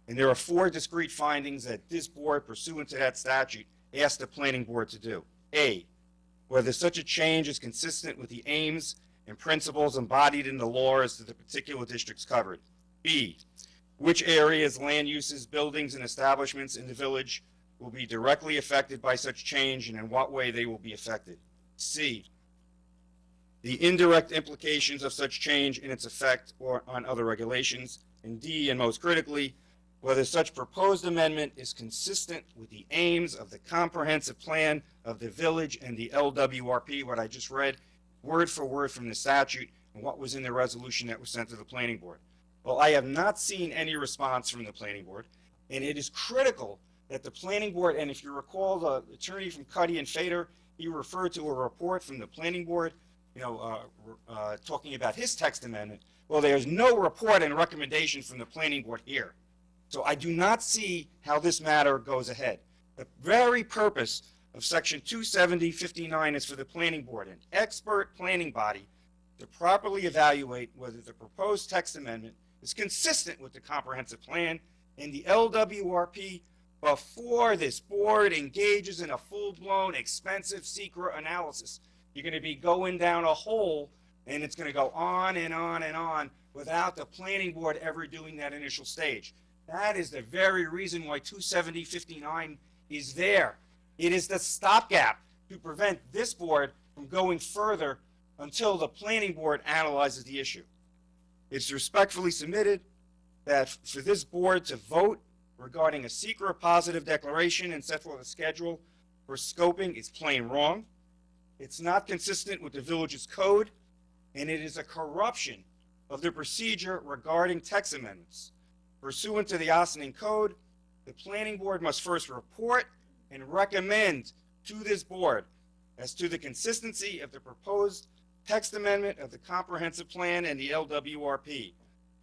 And there are 4 discrete findings that this board, pursuant to that statute, asked the planning board to do. A, whether such a change is consistent with the aims and principles embodied in the law as to the particular districts covered. B, which areas, land uses, buildings, and establishments in the village will be directly affected by such change and in what way they will be affected. C, the indirect implications of such change in its effect or on other regulations. And D, and most critically, whether such proposed amendment is consistent with the aims of the comprehensive plan of the village and the LWRP, what I just read, word for word from the statute, and what was in the resolution that was sent to the planning board. Well, I have not seen any response from the planning board, and it is critical that the planning board, and if you recall the attorney from Cuddy and Fader, he referred to a report from the planning board, talking about his text amendment. Well, there's no report and recommendation from the planning board here. So I do not see how this matter goes ahead. The very purpose of Section 270-59 is for the planning board, an expert planning body, to properly evaluate whether the proposed text amendment is consistent with the comprehensive plan and the LWRP before this board engages in a full-blown, expensive, secret analysis. You're going to be going down a hole, and it's going to go on and on and on without the planning board ever doing that initial stage. That is the very reason why 270-59 is there. It is the stopgap to prevent this board from going further until the planning board analyzes the issue. It's respectfully submitted that for this board to vote regarding a secret positive declaration and set forth a schedule for scoping is plain wrong. It's not consistent with the village's code, and it is a corruption of the procedure regarding text amendments. Pursuant to the Ossining Code, the planning board must first report and recommend to this board as to the consistency of the proposed text amendment of the comprehensive plan and the LWRP.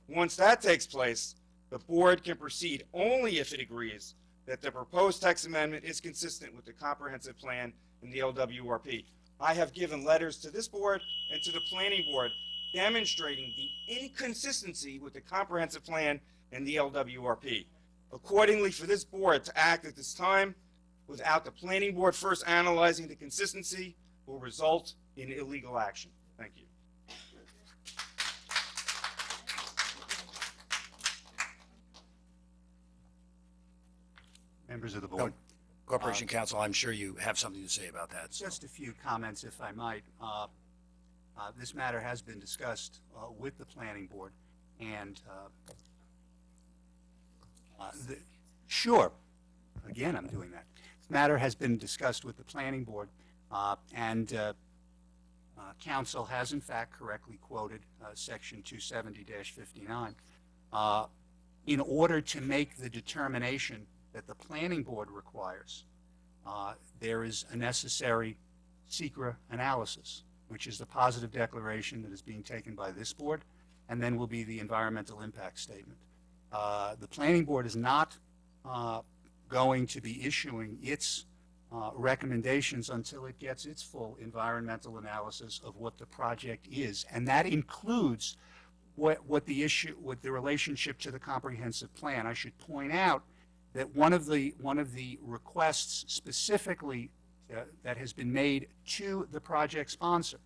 Once that takes place, the board can proceed only if it agrees that the proposed text amendment is consistent with the comprehensive plan and the LWRP. I have given letters to this board and to the planning board demonstrating the inconsistency with the comprehensive plan and the LWRP. Accordingly, for this board to act at this time without the planning board first analyzing the consistency will result in illegal action. Thank you. Members of the board. Corporation Counsel, I'm sure you have something to say about that. So. Just a few comments, if I might. This matter has been discussed with the planning board, And sure, again, I'm doing that. This matter has been discussed with the planning board, and council has in fact correctly quoted section 270-59. In order to make the determination that the planning board requires, there is a necessary SECRA analysis, which is the positive declaration that is being taken by this board, and then will be the environmental impact statement. The planning board is not going to be issuing its recommendations until it gets its full environmental analysis of what the project is, and that includes what the issue, with the relationship to the comprehensive plan. I should point out that one of the requests specifically that has been made to the project sponsor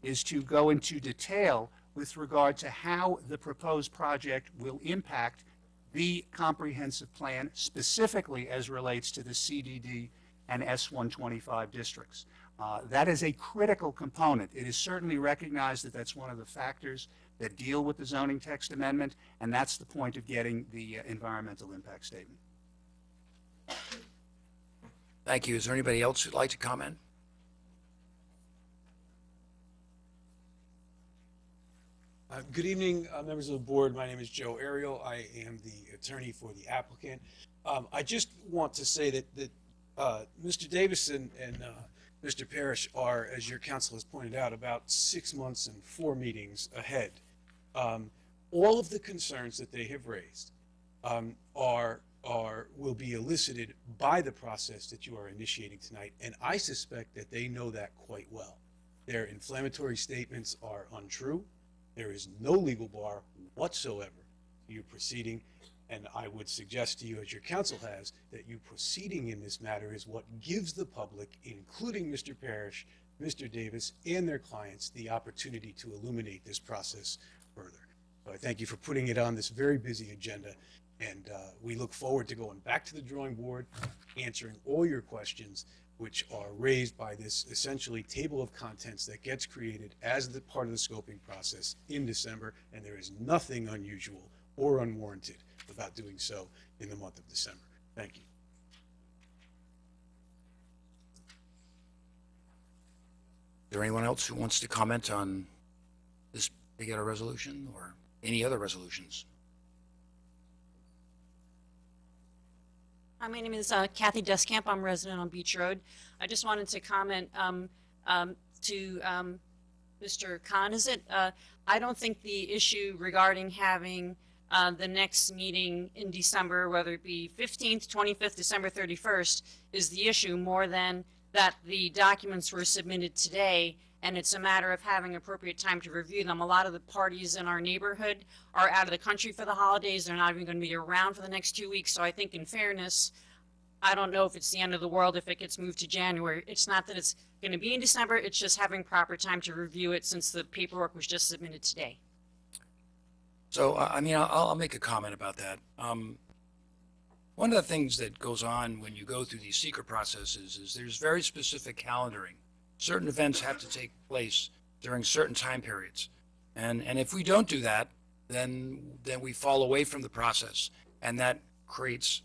is to go into detail with regard to how the proposed project will impact the comprehensive plan, specifically as relates to the CDD and S125 districts. That is a critical component. It is certainly recognized that that's one of the factors that deal with the zoning text amendment, and that's the point of getting the environmental impact statement. Thank you. Is there anybody else who'd like to comment? Good evening, members of the board. My name is Joe Ariel. I am the attorney for the applicant. I just want to say that Mr. Davis and Mr. Parrish are, as your counsel has pointed out, about 6 months and 4 meetings ahead. All of the concerns that they have raised will be elicited by the process that you are initiating tonight, and I suspect that they know that quite well. Their inflammatory statements are untrue. There is no legal bar whatsoever to you proceeding, and I would suggest to you, as your counsel has, that you proceeding in this matter is what gives the public, including Mr. Parrish, Mr. Davis, and their clients, the opportunity to illuminate this process further. So I thank you for putting it on this very busy agenda, and we look forward to going back to the drawing board, answering all your questions, which are raised by this essentially table of contents that gets created as the part of the scoping process in December, and there is nothing unusual or unwarranted about doing so in the month of December. Thank you. Is there anyone else who wants to comment on this particular resolution or any other resolutions? Hi, my name is Kathy Deskamp. I'm a resident on Beach Road. I just wanted to comment to Mr. Khan. I don't think the issue regarding having the next meeting in December, whether it be 15th, 25th, December 31st, is the issue, more than that the documents were submitted today, and it's a matter of having appropriate time to review them. A lot of the parties in our neighborhood are out of the country for the holidays. They're not even going to be around for the next 2 weeks. So I think in fairness, I don't know if it's the end of the world if it gets moved to January. It's not that it's going to be in December. It's just having proper time to review it since the paperwork was just submitted today. So, I mean, I'll make a comment about that. One of the things that goes on when you go through these secret processes is there's very specific calendaring. Certain events have to take place during certain time periods. And if we don't do that, then we fall away from the process. And that creates,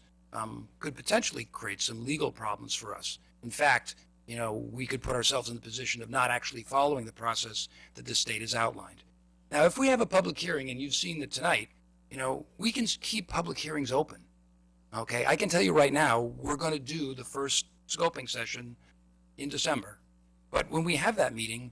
could potentially create some legal problems for us. In fact, you know, we could put ourselves in the position of not actually following the process that the state has outlined. Now, if we have a public hearing, and you've seen it tonight, you know, we can keep public hearings open. Okay, I can tell you right now, we're going to do the first scoping session in December. But when we have that meeting,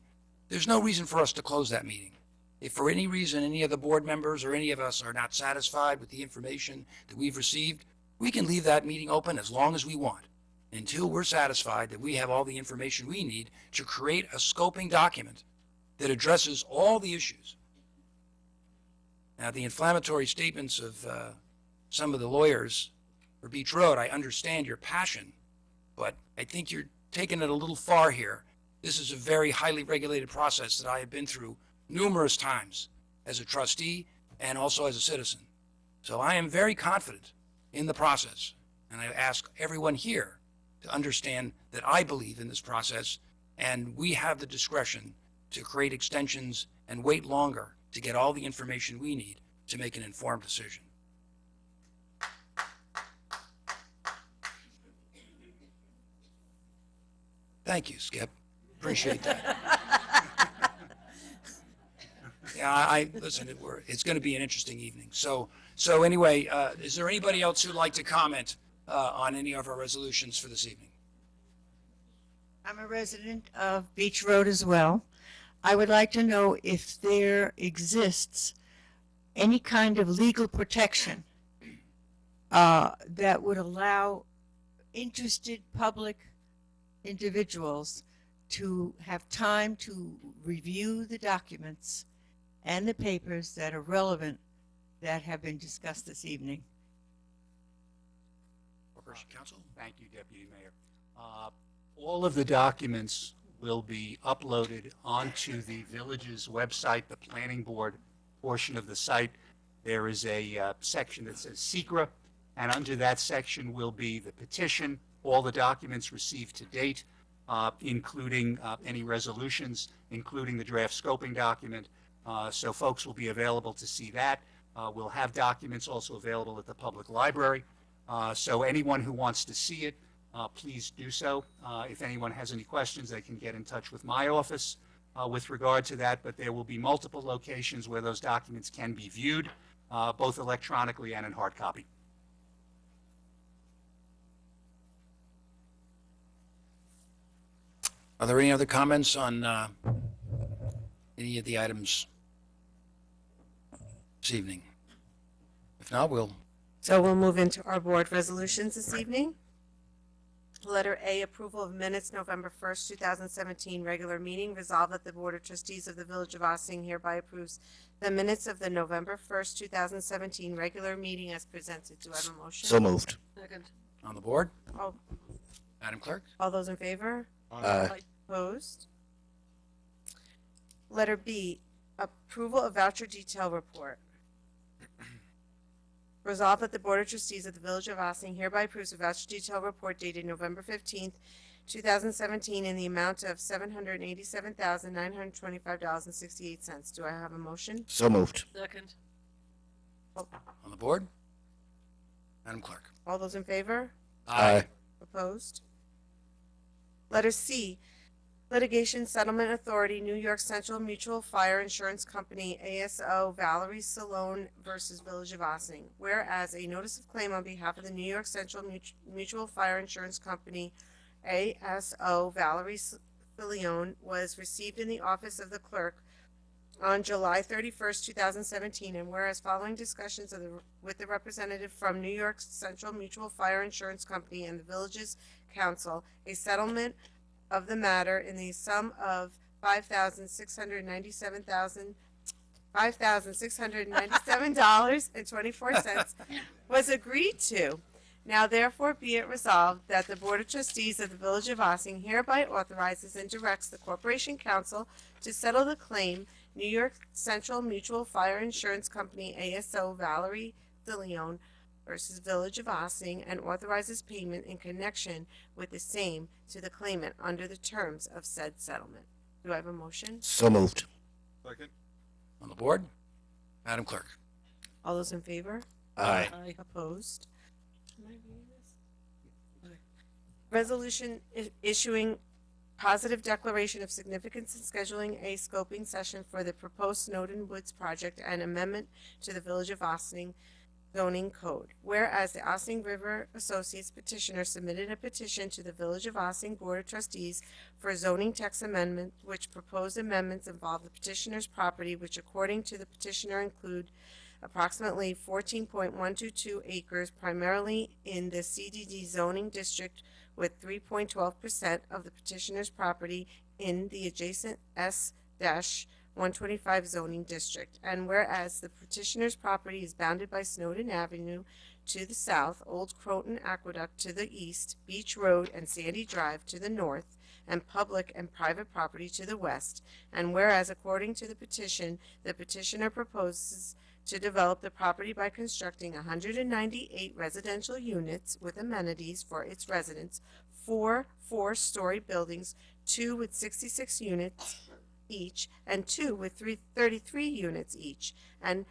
there's no reason for us to close that meeting. If for any reason any of the board members or any of us are not satisfied with the information that we've received, we can leave that meeting open as long as we want, until we're satisfied that we have all the information we need to create a scoping document that addresses all the issues. Now, the inflammatory statements of some of the lawyers for Beach Road, I understand your passion, but I think you're taking it a little far here. This is a very highly regulated process that I have been through numerous times as a trustee and also as a citizen. So I am very confident in the process, and I ask everyone here to understand that I believe in this process, and we have the discretion to create extensions and wait longer to get all the information we need to make an informed decision. Thank you, Skip. Appreciate that. Yeah, I listen. It's going to be an interesting evening. So anyway, is there anybody else who'd like to comment on any of our resolutions for this evening? I'm a resident of Beach Road as well. I would like to know if there exists any kind of legal protection that would allow interested public individuals to have time to review the documents and the papers that are relevant that have been discussed this evening. Corporation Counsel. Thank you, Deputy Mayor. All of the documents will be uploaded onto the village's website, the planning board portion of the site. There is a section that says SECRA, and under that section will be the petition, all the documents received to date, including any resolutions, including the draft scoping document. So folks will be available to see that. We'll have documents also available at the public library. So anyone who wants to see it, please do so. If anyone has any questions, they can get in touch with my office with regard to that. But there will be multiple locations where those documents can be viewed, both electronically and in hard copy. Are there any other comments on any of the items this evening? If not, we'll. So we'll move into our board resolutions this evening. Letter A, approval of minutes, November 1st, 2017, regular meeting. Resolved that the Board of Trustees of the Village of Ossining hereby approves the minutes of the November 1st, 2017, regular meeting as presented. Do I have a motion? So moved. Second. On the board? All, Madam Clerk? all those in favor? Aye. Opposed? Letter B, approval of voucher detail report. Resolved that the Board of Trustees of the Village of Ossining hereby approves a voucher detail report dated November 15th, 2017 in the amount of $787,925.68. Do I have a motion? So moved. Second. On the board? Madam Clerk? All those in favor? Aye. Opposed? Letter C, Litigation Settlement Authority, New York Central Mutual Fire Insurance Company, ASO Valerie Salone versus Village of Ossining. Whereas a notice of claim on behalf of the New York Central Mutual Fire Insurance Company, ASO Valerie Salone, was received in the office of the clerk on July 31st, 2017, and whereas following discussions with the representative from New York Central Mutual Fire Insurance Company and the Village's Council, a settlement of the matter in the sum of $5,697.24 was agreed to. Now therefore be it resolved that the Board of Trustees of the Village of Ossining hereby authorizes and directs the Corporation Council to settle the claim New York Central Mutual Fire Insurance Company, ASO Valerie DeLeon versus Village of Ossining, and authorizes payment in connection with the same to the claimant under the terms of said settlement. Do I have a motion? So moved. Second. On the board? Madam Clerk? All those in favor? Aye. Opposed? Am I reading this? Okay. Resolution issuing positive declaration of significance in scheduling a scoping session for the proposed Snowden Woods project and amendment to the Village of Ossining zoning code. Whereas the Ossining River Associates petitioner submitted a petition to the Village of Ossining Board of Trustees for a zoning text amendment, which proposed amendments involve the petitioner's property, which according to the petitioner include approximately 14.122 acres, primarily in the CDD zoning district, with 3.12% of the petitioner's property in the adjacent S-125 zoning district. And whereas the petitioner's property is bounded by Snowden Avenue to the south, Old Croton Aqueduct to the east, Beach Road and Sandy Drive to the north, and public and private property to the west. And whereas according to the petition, the petitioner proposes to develop the property by constructing 198 residential units with amenities for its residents, 4 four-story buildings, 2 with 66 units each, and 2 with 33 units each, and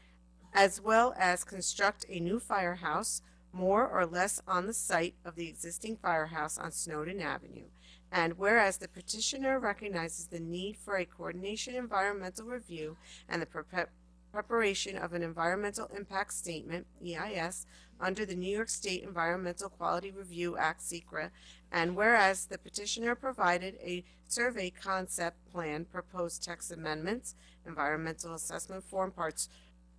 as well as construct a new firehouse more or less on the site of the existing firehouse on Snowden Avenue. And whereas the petitioner recognizes the need for a coordination environmental review and the preparation of an environmental impact statement, EIS, under the New York State Environmental Quality Review Act, SECRA, and whereas the petitioner provided a survey concept plan, proposed text amendments, environmental assessment form parts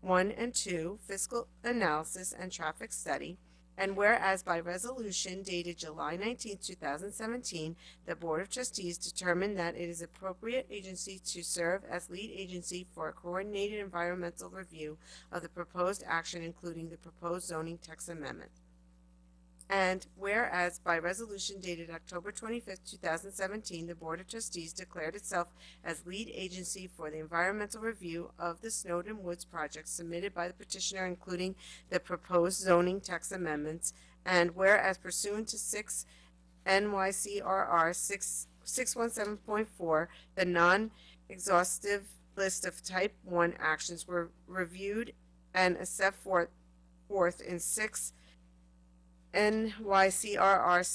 1 and 2, fiscal analysis and traffic study, and whereas by resolution dated July 19, 2017, the Board of Trustees determined that it is appropriate agency to serve as lead agency for a coordinated environmental review of the proposed action, including the proposed zoning text amendment. And whereas by resolution dated October 25, 2017, the Board of Trustees declared itself as lead agency for the environmental review of the Snowden Woods project submitted by the petitioner, including the proposed zoning text amendments, and whereas pursuant to 6 NYCRR 617.4, the non-exhaustive list of type 1 actions were reviewed and set forth in 6 NYCRR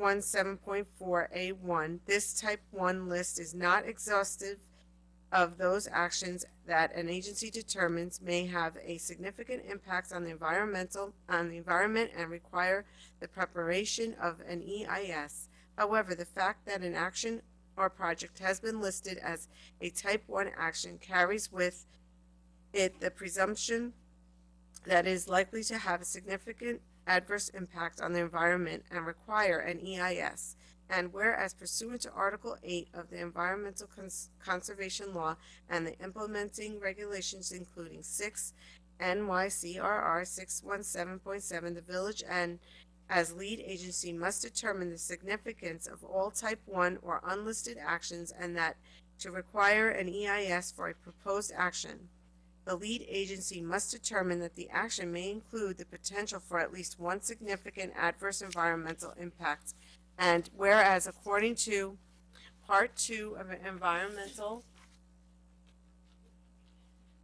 617.4A1. This type 1 list is not exhaustive of those actions that an agency determines may have a significant impact on the environment and require the preparation of an EIS. However, the fact that an action or project has been listed as a type 1 action carries with it the presumption that it is likely to have a significant adverse impact on the environment and require an EIS. And whereas pursuant to Article 8 of the Environmental Conservation Law and the implementing regulations, including 6 NYCRR 617.7, the village and as lead agency must determine the significance of all type 1 or unlisted actions, and that to require an EIS for a proposed action, the lead agency must determine that the action may include the potential for at least one significant adverse environmental impact. And whereas according to Part 2 of an environmental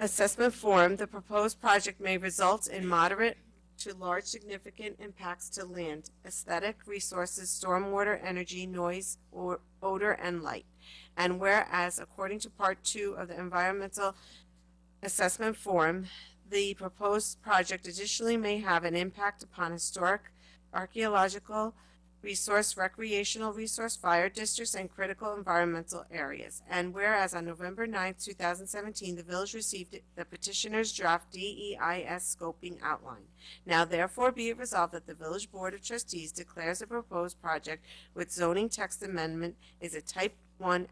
assessment form, the proposed project may result in moderate to large significant impacts to land, aesthetic, resources, stormwater, energy, noise, or odor, and light. And whereas according to Part 2 of the environmental assessment form, the proposed project additionally may have an impact upon historic, archaeological resource, recreational resource, fire districts, and critical environmental areas. And whereas on November 9, 2017, the village received the petitioner's draft DEIS scoping outline. Now therefore be it resolved that the Village Board of Trustees declares the proposed project with zoning text amendment is a type 1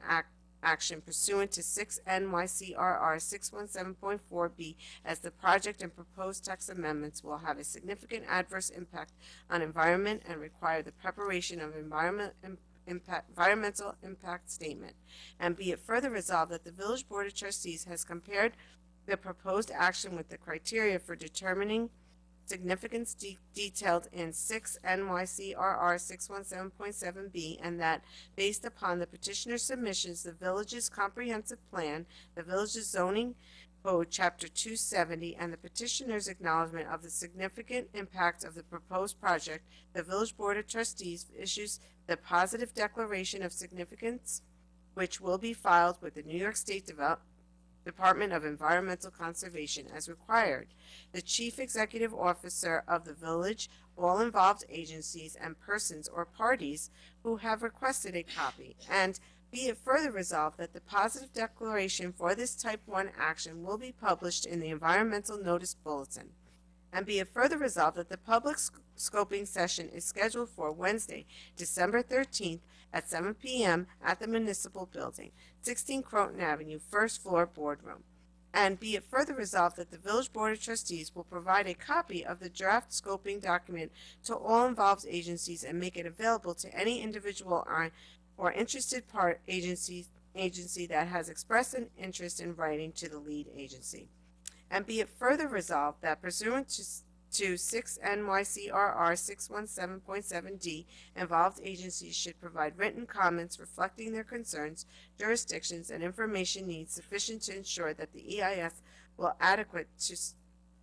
action pursuant to 6 NYCRR 617.4b, as the project and proposed text amendments will have a significant adverse impact on environment and require the preparation of environmental impact statement. And be it further resolved that the Village Board of Trustees has compared the proposed action with the criteria for determining significance detailed in 6 NYCRR 617.7b, and that based upon the petitioner's submissions, the village's comprehensive plan, the village's zoning code chapter 270, and the petitioner's acknowledgement of the significant impact of the proposed project, the Village Board of Trustees issues the positive declaration of significance, which will be filed with the New York State Department of Environmental Conservation as required. The Chief Executive Officer of the village, all involved agencies and persons or parties who have requested a copy, and be it further resolved that the positive declaration for this type 1 action will be published in the Environmental Notice Bulletin. And be it further resolved that the public scoping session is scheduled for Wednesday, December 13th at 7 p.m. at the Municipal Building, 16 Croton Avenue, first floor boardroom. And be it further resolved that the Village Board of Trustees will provide a copy of the draft scoping document to all involved agencies and make it available to any individual or interested agency that has expressed an interest in writing to the lead agency. And be it further resolved that pursuant to 6 NYCRR 617.7d, involved agencies should provide written comments reflecting their concerns, jurisdictions, and information needs sufficient to ensure that the EIS will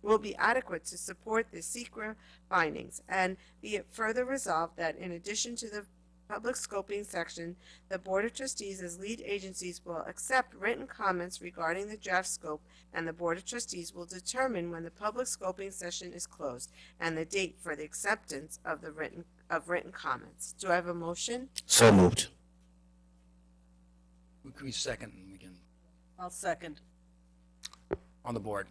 will be adequate to support the secra findings. And be it further resolved that in addition to the public scoping section, the Board of Trustees as lead agencies will accept written comments regarding the draft scope, and the Board of Trustees will determine when the public scoping session is closed and the date for the acceptance of the written comments. Do I have a motion? So moved. Can we second and we can, I'll second. on the board,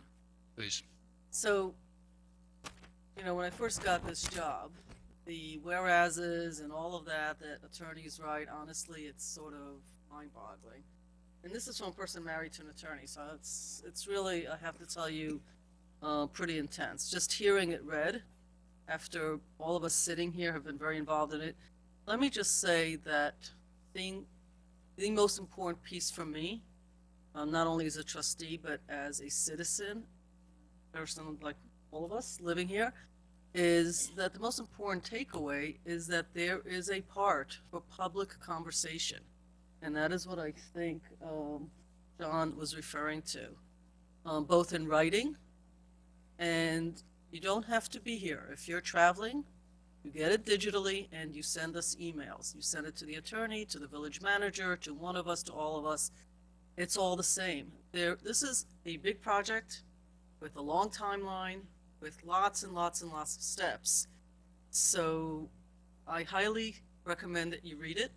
please? So, you know, when I first got this job, the whereases and all of that attorneys write, honestly, it's sort of mind-boggling. And this is from a person married to an attorney, so it's really, I have to tell you, pretty intense. Just hearing it read, after all of us sitting here have been very involved in it, let me just say that the most important piece for me, not only as a trustee, but as a citizen, person like all of us living here, is that the most important takeaway is that there is a part for public conversation. And that is what I think John was referring to, both in writing, and you don't have to be here. If you're traveling, you get it digitally and you send us emails. You send it to the attorney, to the village manager, to one of us, to all of us. It's all the same. This is a big project with a long timeline, with lots and lots and lots of steps. So I highly recommend that you read it,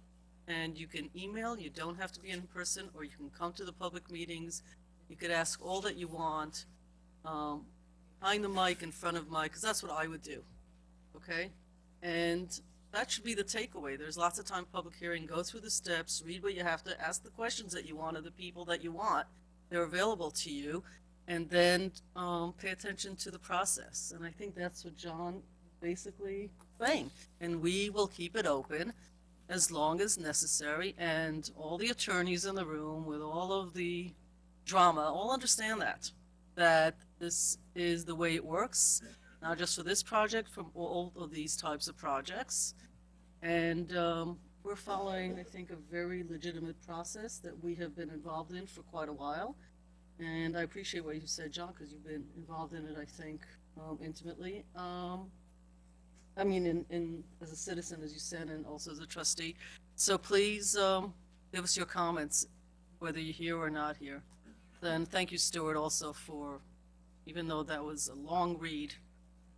and you can email. You don't have to be in person, or you can come to the public meetings. You could ask all that you want, behind the mic, in front of mic, because that's what I would do, okay? And that should be the takeaway. There's lots of time for public hearing. Go through the steps, read what you have to, ask the questions that you want of the people that you want. They're available to you. And then pay attention to the process. And I think that's what John basically saying. And we will keep it open as long as necessary. And all the attorneys in the room with all of the drama all understand that this is the way it works, not just for this project, from all of these types of projects. And we're following, I think, a very legitimate process that we have been involved in for quite a while. And I appreciate what you said, John, because you've been involved in it, I think, intimately. I mean, as a citizen, as you said, and also as a trustee. So please give us your comments, whether you're here or not here. Then thank you, Stuart, also for, even though that was a long read,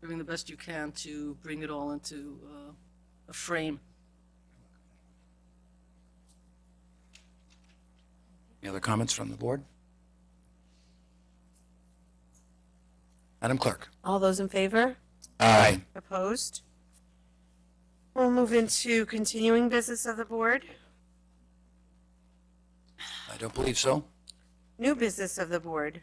doing the best you can to bring it all into a frame. Any other comments from the board? Madam Clerk? All those in favor? Aye. Opposed? We'll move into continuing business of the board. I don't believe so. New business of the board.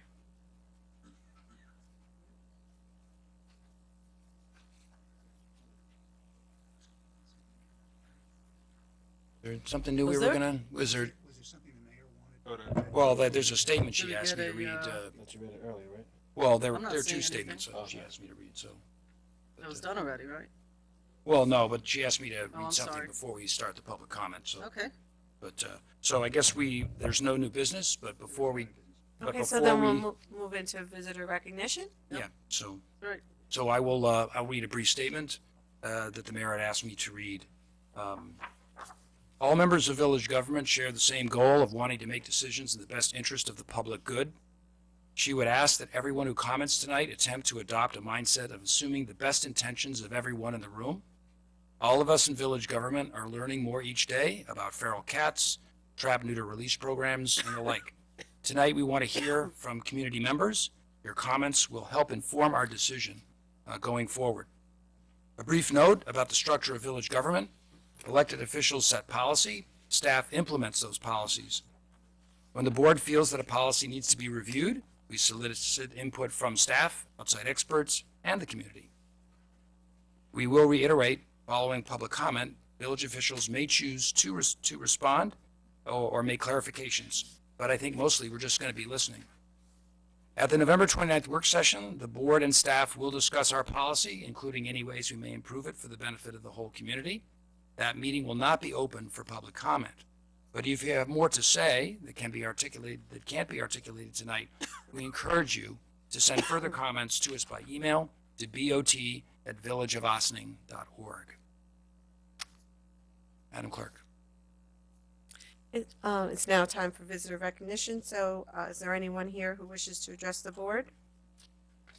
There's something new we Was were there? gonna, was there, Was there something the mayor wanted? well, there's a statement Did she we asked me get to a, read. That you read it earlier, right? Well, there I'm not are two seeing statements anything. she asked me to read, so. That was done already, right? Well, no, but she asked me to I'm read something sorry. before we start the public comment, so. Okay. But, so I guess there's no new business, but before we, Okay, so then we'll move into visitor recognition. yeah, so. Right. So I'll read a brief statement that the mayor had asked me to read. All members of village government share the same goal of wanting to make decisions in the best interest of the public good. She would ask that everyone who comments tonight attempt to adopt a mindset of assuming the best intentions of everyone in the room. All of us in village government are learning more each day about feral cats, trap neuter release programs, and the like. Tonight we want to hear from community members. Your comments will help inform our decision going forward. A brief note about the structure of village government. Elected officials set policy, staff implements those policies. When the board feels that a policy needs to be reviewed, we solicit input from staff, outside experts, and the community. We will reiterate, following public comment, village officials may choose to respond or make clarifications, but I think mostly we're just going to be listening. At the November 29th work session, the board and staff will discuss our policy, including any ways we may improve it for the benefit of the whole community. That meeting will not be open for public comment. But if you have more to say that can't be articulated tonight, we encourage you to send further comments to us by email to bot@villageofossining.org. Madam Clerk. It's now time for visitor recognition, so is there anyone here who wishes to address the board?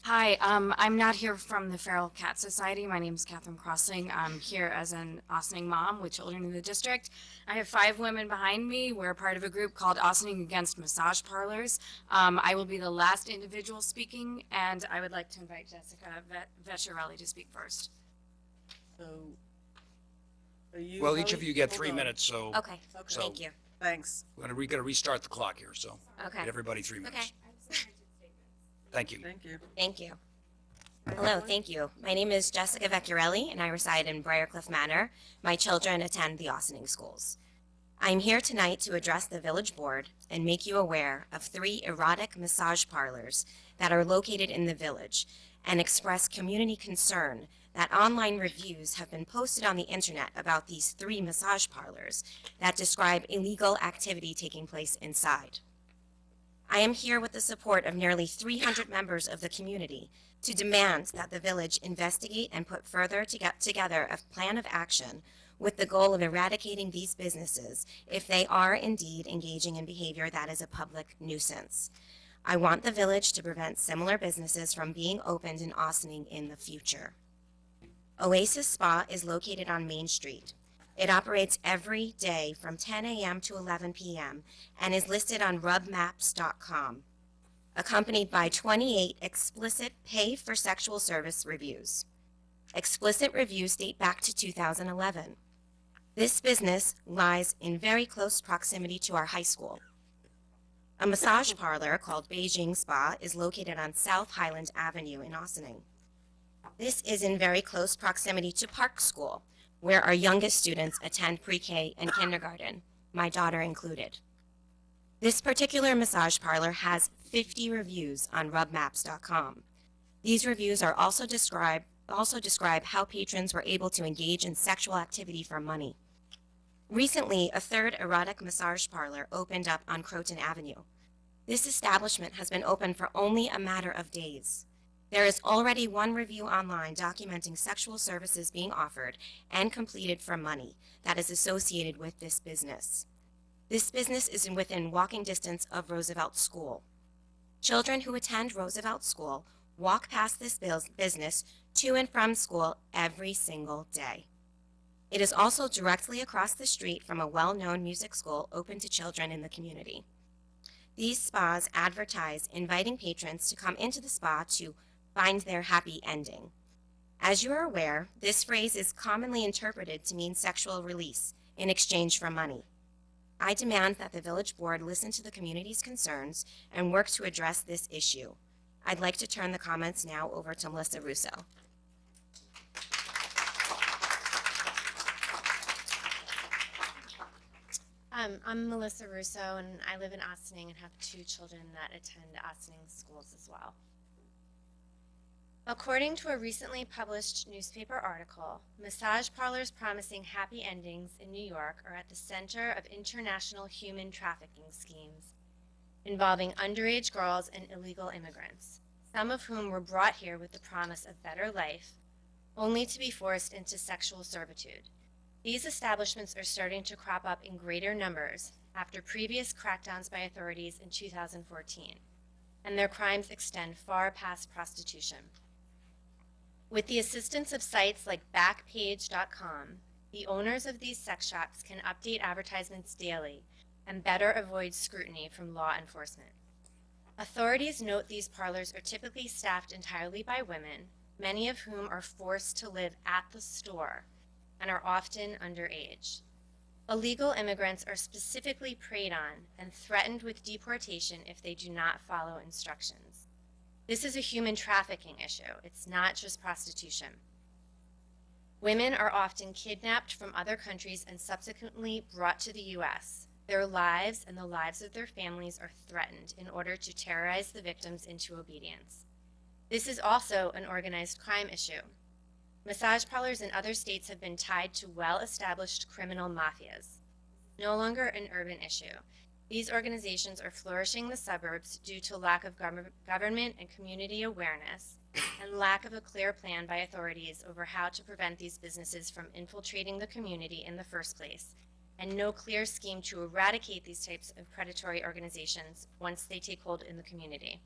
Hi, I'm not here from the Feral Cat Society. My name is Catherine Crossing. I'm here as an Ossining mom with children in the district. I have 5 women behind me. We're part of a group called Ossining Against Massage Parlors. I will be the last individual speaking, and I would like to invite Jessica Vecchiarelli to speak first. So, are you? Well, each of you get Hold 3 on. minutes, so. Okay, so thank you. Thanks. We're gonna restart the clock here, so. Okay. Get everybody 3 minutes. Okay. Thank you. Thank you. Thank you. Hello, thank you. My name is Jessica Vecchiarelli, and I reside in Briarcliff Manor. My children attend the Ossining schools. I'm here tonight to address the village board and make you aware of 3 erotic massage parlors that are located in the village and express community concern that online reviews have been posted on the internet about these 3 massage parlors that describe illegal activity taking place inside. I am here with the support of nearly 300 members of the community to demand that the village investigate and put further together a plan of action with the goal of eradicating these businesses if they are indeed engaging in behavior that is a public nuisance. I want the village to prevent similar businesses from being opened in Ossining in the future. Oasis Spa is located on Main Street. It operates every day from 10 a.m. to 11 p.m. and is listed on rubmaps.com, accompanied by 28 explicit pay-for-sexual service reviews. Explicit reviews date back to 2011. This business lies in very close proximity to our high school. A massage parlor called Beijing Spa is located on South Highland Avenue in Ossining. This is in very close proximity to Park School, where our youngest students attend pre-K and kindergarten, my daughter included. This particular massage parlor has 50 reviews on rubmaps.com. These reviews are also describe how patrons were able to engage in sexual activity for money. Recently, a 3rd erotic massage parlor opened up on Croton Avenue. This establishment has been open for only a matter of days. There is already 1 review online documenting sexual services being offered and completed for money that is associated with this business. This business is within walking distance of Roosevelt School. Children who attend Roosevelt School walk past this business to and from school every single day. It is also directly across the street from a well-known music school open to children in the community. These spas advertise inviting patrons to come into the spa to find their happy ending. As you are aware, this phrase is commonly interpreted to mean sexual release in exchange for money. I demand that the village board listen to the community's concerns and work to address this issue. I'd like to turn the comments now over to Melissa Russo. I'm Melissa Russo, and I live in Ossining and have 2 children that attend Ossining schools as well. According to a recently published newspaper article, massage parlors promising happy endings in New York are at the center of international human trafficking schemes involving underage girls and illegal immigrants, some of whom were brought here with the promise of better life, only to be forced into sexual servitude. These establishments are starting to crop up in greater numbers after previous crackdowns by authorities in 2014, and their crimes extend far past prostitution. With the assistance of sites like Backpage.com, the owners of these sex shops can update advertisements daily and better avoid scrutiny from law enforcement. Authorities note these parlors are typically staffed entirely by women, many of whom are forced to live at the store and are often underage. Illegal immigrants are specifically preyed on and threatened with deportation if they do not follow instructions. This is a human trafficking issue. It's not just prostitution. Women are often kidnapped from other countries and subsequently brought to the U.S. Their lives and the lives of their families are threatened in order to terrorize the victims into obedience. This is also an organized crime issue. Massage parlors in other states have been tied to well-established criminal mafias. No longer an urban issue. These organizations are flourishing in the suburbs due to lack of government and community awareness and lack of a clear plan by authorities over how to prevent these businesses from infiltrating the community in the first place, and no clear scheme to eradicate these types of predatory organizations once they take hold in the community.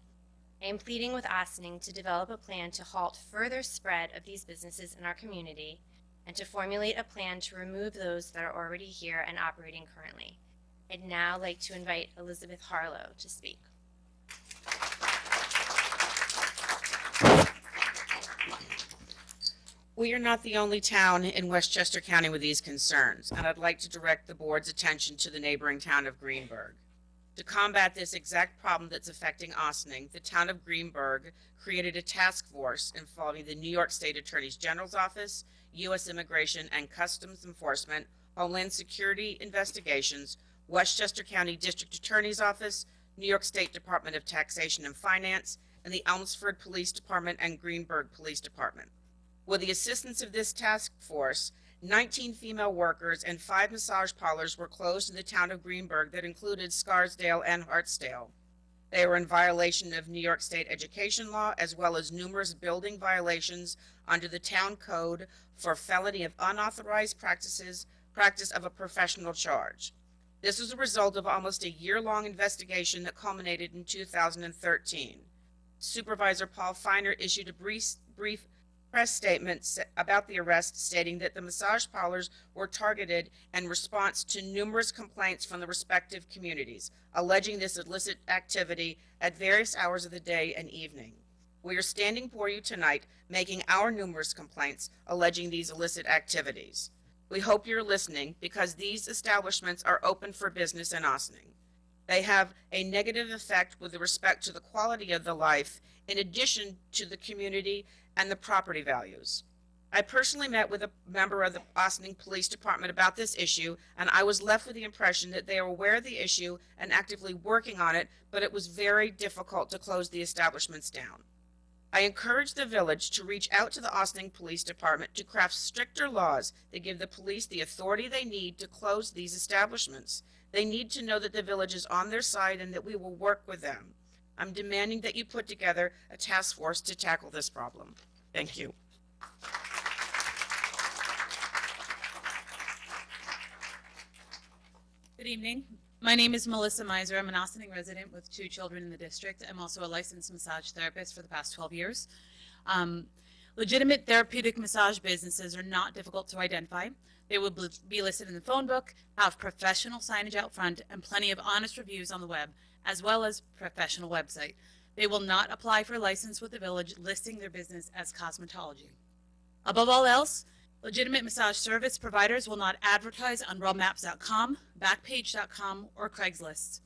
I am pleading with Ossining to develop a plan to halt further spread of these businesses in our community and to formulate a plan to remove those that are already here and operating currently. I'd now like to invite Elizabeth Harlow to speak. We are not the only town in Westchester County with these concerns, and I'd like to direct the board's attention to the neighboring town of Greenburgh. To combat this exact problem that's affecting Ossining, the town of Greenburgh created a task force involving the New York State Attorney General's Office, U.S. Immigration and Customs Enforcement, Homeland Security Investigations, Westchester County District Attorney's Office, New York State Department of Taxation and Finance, and the Elmsford Police Department and Greenburgh Police Department. With the assistance of this task force, 19 female workers and 5 massage parlors were closed in the town of Greenburgh that included Scarsdale and Hartsdale. They were in violation of New York State education law, as well as numerous building violations under the town code for felony of unauthorized practice of a professional charge. This was a result of almost a year-long investigation that culminated in 2013. Supervisor Paul Feiner issued a brief press statement about the arrest, stating that the massage parlors were targeted in response to numerous complaints from the respective communities, alleging this illicit activity at various hours of the day and evening. We are standing before you tonight, making our numerous complaints alleging these illicit activities. We hope you're listening, because these establishments are open for business in Ossining. They have a negative effect with respect to the quality of the life, in addition to the community and the property values. I personally met with a member of the Ossining Police Department about this issue, and I was left with the impression that they are aware of the issue and actively working on it, but it was very difficult to close the establishments down. I encourage the village to reach out to the Ossining Police Department to craft stricter laws that give the police the authority they need to close these establishments. They need to know that the village is on their side and that we will work with them. I'm demanding that you put together a task force to tackle this problem. Thank you. Good evening. My name is Melissa Miser. I'm an Ossining resident with 2 children in the district. I'm also a licensed massage therapist for the past 12 years. Legitimate therapeutic massage businesses are not difficult to identify. They will be listed in the phone book, have professional signage out front, and plenty of honest reviews on the web, as well as professional website. They will not apply for a license with the village, listing their business as cosmetology. Above all else, legitimate massage service providers will not advertise on rubmaps.com, backpage.com, or Craigslist.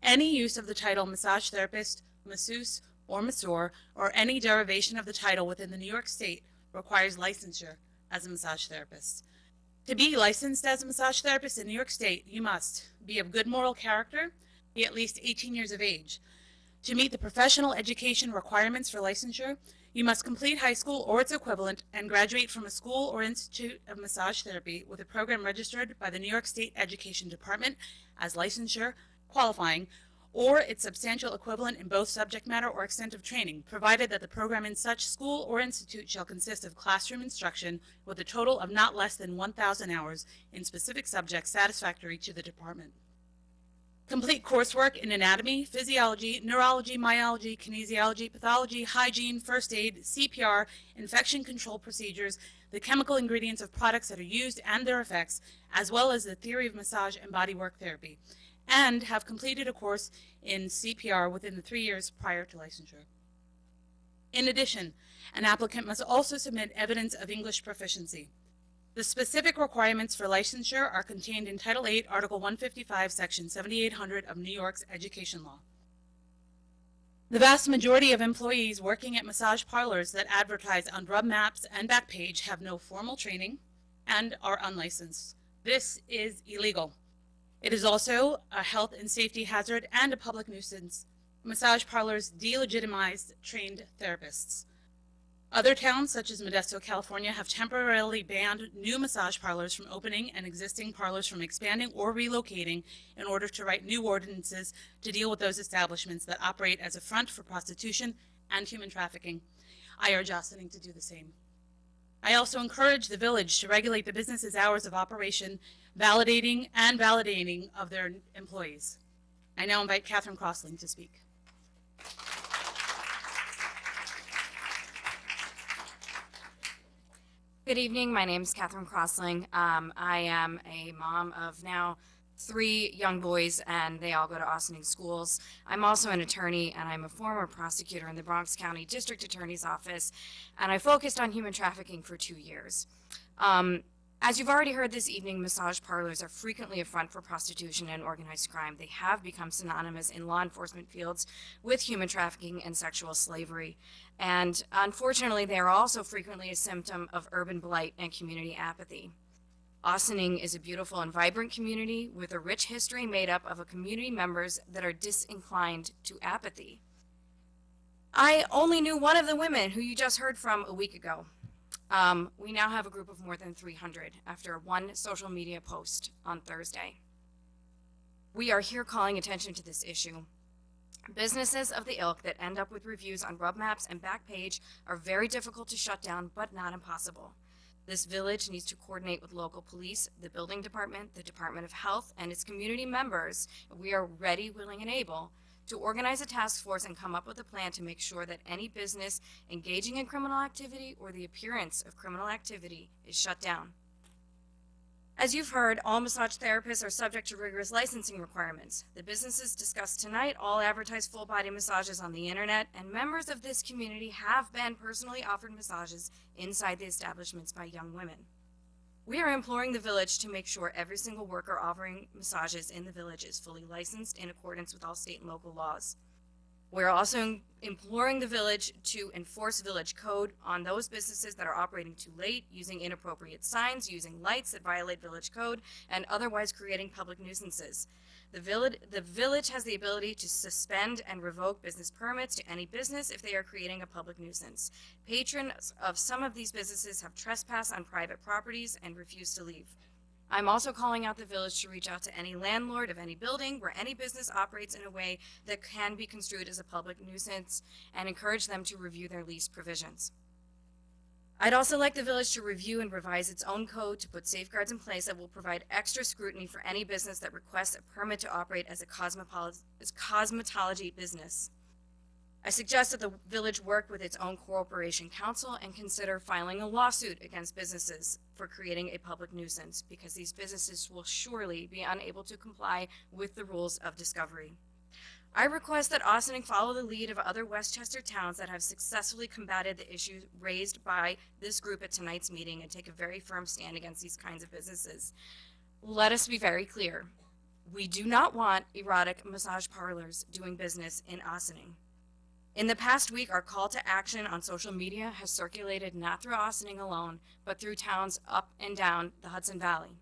Any use of the title massage therapist, masseuse, or masseur, or any derivation of the title within the New York State requires licensure as a massage therapist. To be licensed as a massage therapist in New York State, you must be of good moral character, be at least 18 years of age. To meet the professional education requirements for licensure, you must complete high school or its equivalent and graduate from a school or institute of massage therapy with a program registered by the New York State Education Department as licensure qualifying, or its substantial equivalent in both subject matter or extent of training, provided that the program in such school or institute shall consist of classroom instruction with a total of not less than 1,000 hours in specific subjects satisfactory to the department. Complete coursework in anatomy, physiology, neurology, myology, kinesiology, pathology, hygiene, first aid, CPR, infection control procedures, the chemical ingredients of products that are used and their effects, as well as the theory of massage and bodywork therapy, and have completed a course in CPR within the 3 years prior to licensure. In addition, an applicant must also submit evidence of English proficiency. The specific requirements for licensure are contained in Title 8, Article 155, Section 7800 of New York's Education Law. The vast majority of employees working at massage parlors that advertise on RubMaps and Backpage have no formal training and are unlicensed. This is illegal. It is also a health and safety hazard and a public nuisance. Massage parlors delegitimize trained therapists. Other towns, such as Modesto, California, have temporarily banned new massage parlors from opening and existing parlors from expanding or relocating in order to write new ordinances to deal with those establishments that operate as a front for prostitution and human trafficking. I urge Ossining to do the same. I also encourage the village to regulate the business's hours of operation, validating of their employees. I now invite Catherine Crossling to speak. Good evening. My name is Catherine Crossling. I am a mom of now 3 young boys, and they all go to Ossining schools. I'm also an attorney, and I'm a former prosecutor in the Bronx County District Attorney's Office, and I focused on human trafficking for 2 years. As you've already heard this evening, massage parlors are frequently a front for prostitution and organized crime. They have become synonymous in law enforcement fields with human trafficking and sexual slavery. And unfortunately, they are also frequently a symptom of urban blight and community apathy. Ossining is a beautiful and vibrant community with a rich history made up of community members that are disinclined to apathy. I only knew one of the women who you just heard from a week ago. We now have a group of more than 300 after one social media post on Thursday. We are here calling attention to this issue. Businesses of the ilk that end up with reviews on RubMaps and Backpage are very difficult to shut down, but not impossible. This village needs to coordinate with local police, the building department, the Department of Health, and its community members. We are ready, willing, and able to organize a task force and come up with a plan to make sure that any business engaging in criminal activity or the appearance of criminal activity is shut down. As you've heard, all massage therapists are subject to rigorous licensing requirements. The businesses discussed tonight all advertise full-body massages on the internet, and members of this community have been personally offered massages inside the establishments by young women. We are imploring the village to make sure every single worker offering massages in the village is fully licensed in accordance with all state and local laws. We're also imploring the village to enforce village code on those businesses that are operating too late, using inappropriate signs, using lights that violate village code, and otherwise creating public nuisances. The village has the ability to suspend and revoke business permits to any business if they are creating a public nuisance. Patrons of some of these businesses have trespassed on private properties and refused to leave. I'm also calling out the village to reach out to any landlord of any building where any business operates in a way that can be construed as a public nuisance and encourage them to review their lease provisions. I'd also like the village to review and revise its own code to put safeguards in place that will provide extra scrutiny for any business that requests a permit to operate as a cosmetology business. I suggest that the village work with its own corporation council and consider filing a lawsuit against businesses for creating a public nuisance, because these businesses will surely be unable to comply with the rules of discovery. I request that Ossining follow the lead of other Westchester towns that have successfully combated the issues raised by this group at tonight's meeting and take a very firm stand against these kinds of businesses. Let us be very clear. We do not want erotic massage parlors doing business in Ossining. In the past week, our call to action on social media has circulated not through Ossining alone, but through towns up and down the Hudson Valley.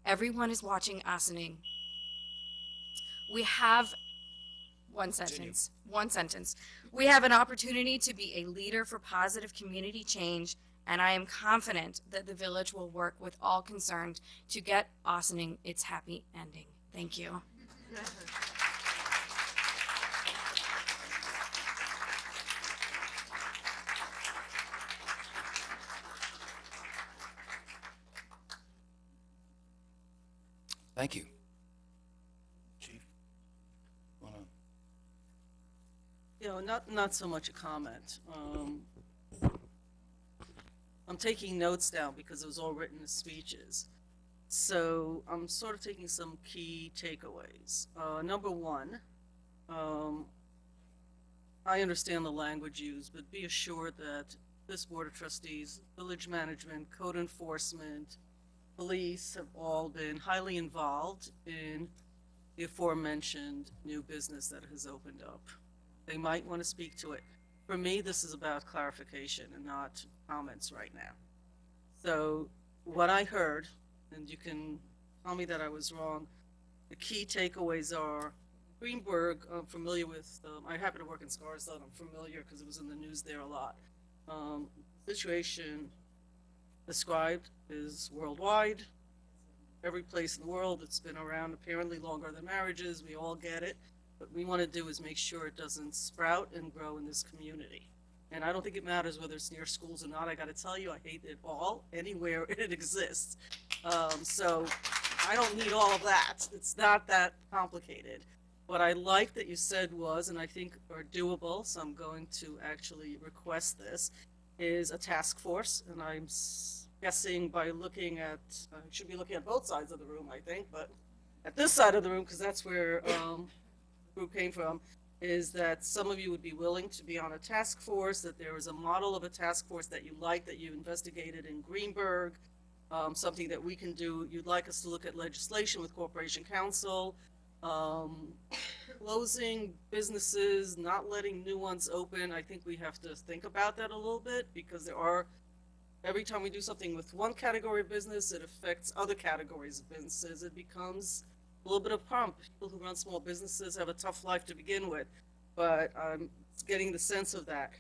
Everyone is watching Ossining. We have one sentence. We have an opportunity to be a leader for positive community change, and I am confident that the village will work with all concerned to get Ossining its happy ending. Thank you. Thank you. Chief? Wanna- You know, not so much a comment. I'm taking notes down because it was all written as speeches. So I'm sort of taking some key takeaways. Number one, I understand the language used, but be assured that this Board of Trustees, village management, code enforcement, police have all been highly involved in the aforementioned new business that has opened up. They might want to speak to it. For me, this is about clarification and not comments right now. So what I heard, and you can tell me that I was wrong, the key takeaways are Greenberg, I'm familiar with, I happen to work in Scarsdale, I'm familiar because it was in the news there a lot. Situation described is worldwide. Every place in the world, it's been around apparently longer than marriages. We all get it. What we want to do is make sure it doesn't sprout and grow in this community. And I don't think it matters whether it's near schools or not. I got to tell you, I hate it all, anywhere it exists. So I don't need all of that. It's not that complicated. What I like that you said was, and I think are doable, so I'm going to actually request this, is a task force. And I'm guessing by looking at, I should be looking at both sides of the room, I think, but at this side of the room, because that's where the group came from, is that some of you would be willing to be on a task force, that there is a model of a task force that you like, that you investigated in Greenberg, something that we can do. You'd like us to look at legislation with Corporation Counsel, closing businesses, not letting new ones open. I think we have to think about that a little bit, because there are, every time we do something with one category of business, it affects other categories of businesses. It becomes a little bit of pump. People who run small businesses have a tough life to begin with, but I'm getting the sense of that.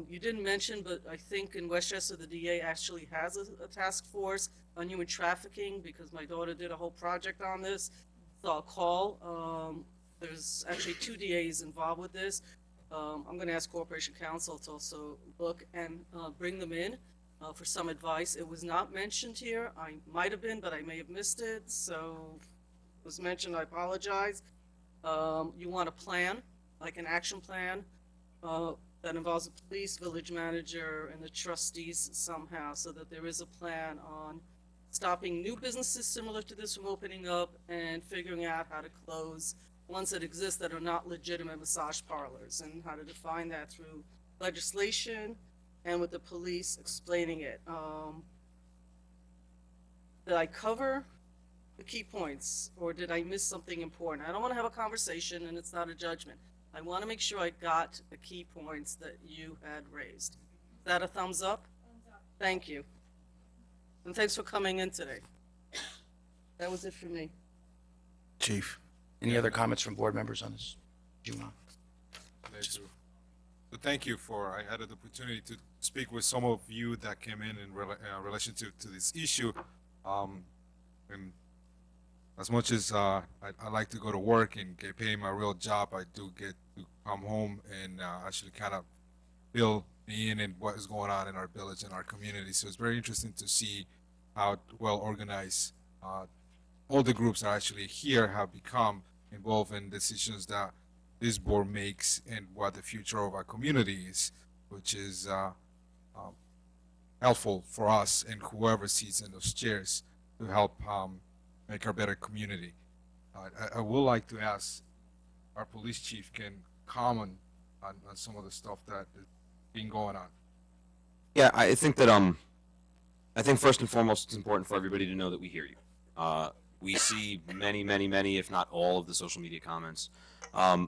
You didn't mention, but I think in Westchester, the DA actually has a task force on human trafficking, because my daughter did a whole project on this. So I'll call. There's actually 2 DAs involved with this. I'm going to ask Corporation Counsel to also look and bring them in for some advice. It was not mentioned here. I might have been, but I may have missed it. So if it was mentioned, I apologize. You want a plan, like an action plan, that involves the police, village manager, and the trustees somehow, so that there is a plan on stopping new businesses similar to this from opening up, and figuring out how to close ones that exist that are not legitimate massage parlors, and how to define that through legislation and with the police explaining it. Did I cover the key points, or did I miss something important? I don't want to have a conversation, and it's not a judgment. I want to make sure I got the key points that you had raised. Is that a thumbs up? Thumbs up. Thank you. And thanks for coming in today. That was it for me. Chief, any other comments from board members on this? Juma? So thank you for, I had an opportunity to speak with some of you that came in relation to this issue. And as much as I like to go to work and get paid my real job, I do get to come home and actually kind of fill me in what is going on in our village and our community. So it's very interesting to see how well organized all the groups that are actually here have become involved in decisions that this board makes and what the future of our community is, which is helpful for us and whoever sits in those chairs to help make our better community. I would like to ask our police chief can comment on some of the stuff that is being going on. Yeah, I think that I think first and foremost it's important for everybody to know that we hear you. We see many, if not all, of the social media comments.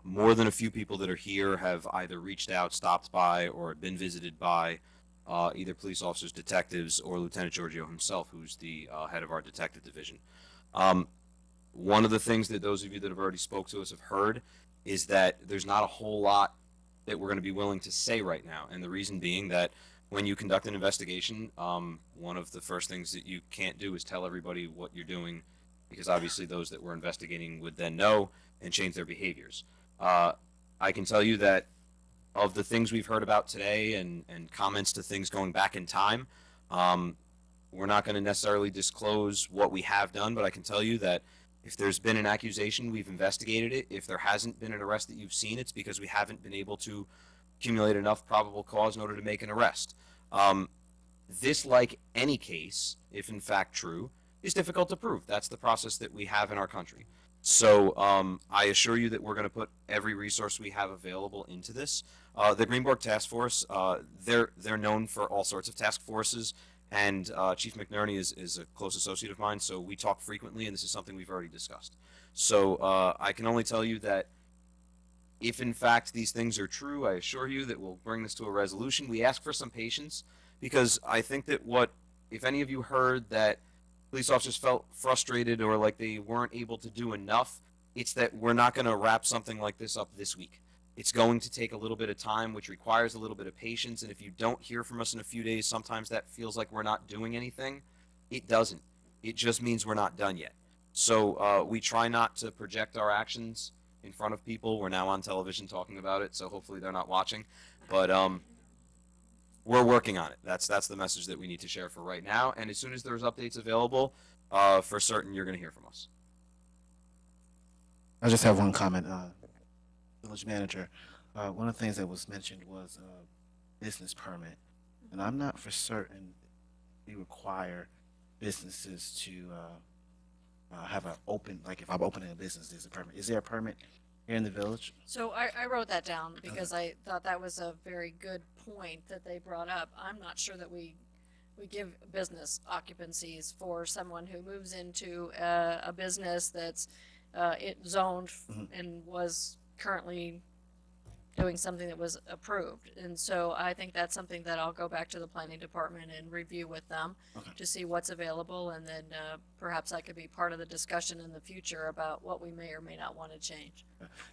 More than a few people that are here have either reached out, stopped by, or been visited by either police officers, detectives, or Lieutenant Giorgio himself, who's the head of our detective division. One of the things that those of you that have already spoke to us have heard is that there's not a whole lot that we're going to be willing to say right now. And the reason being that when you conduct an investigation, one of the first things that you can't do is tell everybody what you're doing, because obviously those that we're investigating would then know and change their behaviors. I can tell you that of the things we've heard about today and comments to things going back in time, we're not going to necessarily disclose what we have done, but I can tell you that if there's been an accusation, we've investigated it. If there hasn't been an arrest that you've seen, it's because we haven't been able to accumulate enough probable cause in order to make an arrest. This, like any case, if in fact true, is difficult to prove. That's the process that we have in our country. So I assure you that we're going to put every resource we have available into this. The Greenberg Task Force, they're known for all sorts of task forces, and Chief McNerney is a close associate of mine, so we talk frequently, and this is something we've already discussed. So I can only tell you that if in fact these things are true, I assure you that we'll bring this to a resolution. We ask for some patience, because I think that if any of you heard that police officers felt frustrated or like they weren't able to do enough, it's that we're not going to wrap something like this up this week. It's going to take a little bit of time, which requires a little bit of patience. And if you don't hear from us in a few days, sometimes that feels like we're not doing anything. It doesn't. It just means we're not done yet. So we try not to project our actions in front of people. We're now on television talking about it, so hopefully they're not watching. But we're working on it. That's the message that we need to share for right now. And as soon as there's updates available, for certain, you're going to hear from us. I just have one comment, village manager. One of the things that was mentioned was a business permit, and I'm not for certain we require businesses to have an open, like if I'm opening a business, there's a permit. Is there a permit here in the village? So I wrote that down because I thought that was a very good point that they brought up. I'm not sure that we give business occupancies for someone who moves into a business that's it zoned and was currently doing something that was approved. And so I think that's something that I'll go back to the planning department and review with them to see what's available, and then perhaps I could be part of the discussion in the future about what we may or may not want to change.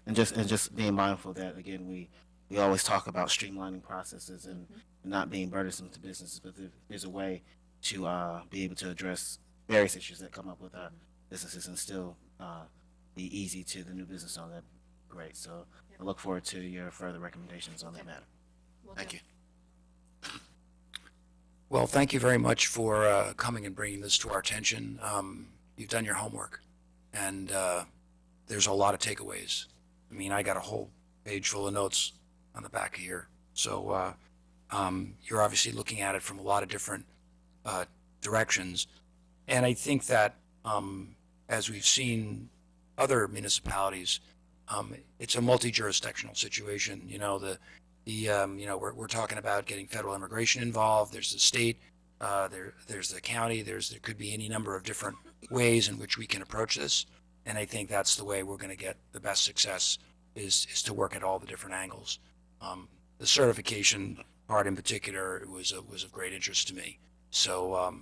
And just being mindful that, again, we always talk about streamlining processes and not being burdensome to businesses, but there's a way to be able to address various issues that come up with our businesses and still be easy to the new business owner. Great. So I look forward to your further recommendations on that matter. Thank you. Well, thank you very much for coming and bringing this to our attention. You've done your homework, and there's a lot of takeaways. I mean, I got a whole page full of notes on the back of here. So you're obviously looking at it from a lot of different directions. And I think that as we've seen other municipalities, it's a multi-jurisdictional situation. You know, we're talking about getting federal immigration involved. There's the state, there's the county, there could be any number of different ways in which we can approach this. And I think that's the way we're going to get the best success is to work at all the different angles. The certification part in particular was of great interest to me. So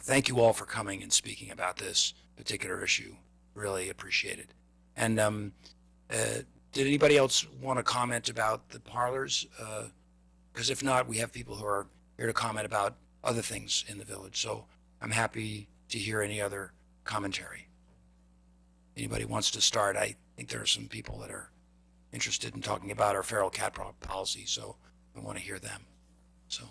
thank you all for coming and speaking about this particular issue. Really appreciate it. And did anybody else want to comment about the parlors? Because if not, we have people who are here to comment about other things in the village. So I'm happy to hear any other commentary. Anybody wants to start? I think there are some people that are interested in talking about our feral cat policy, so I want to hear them. So.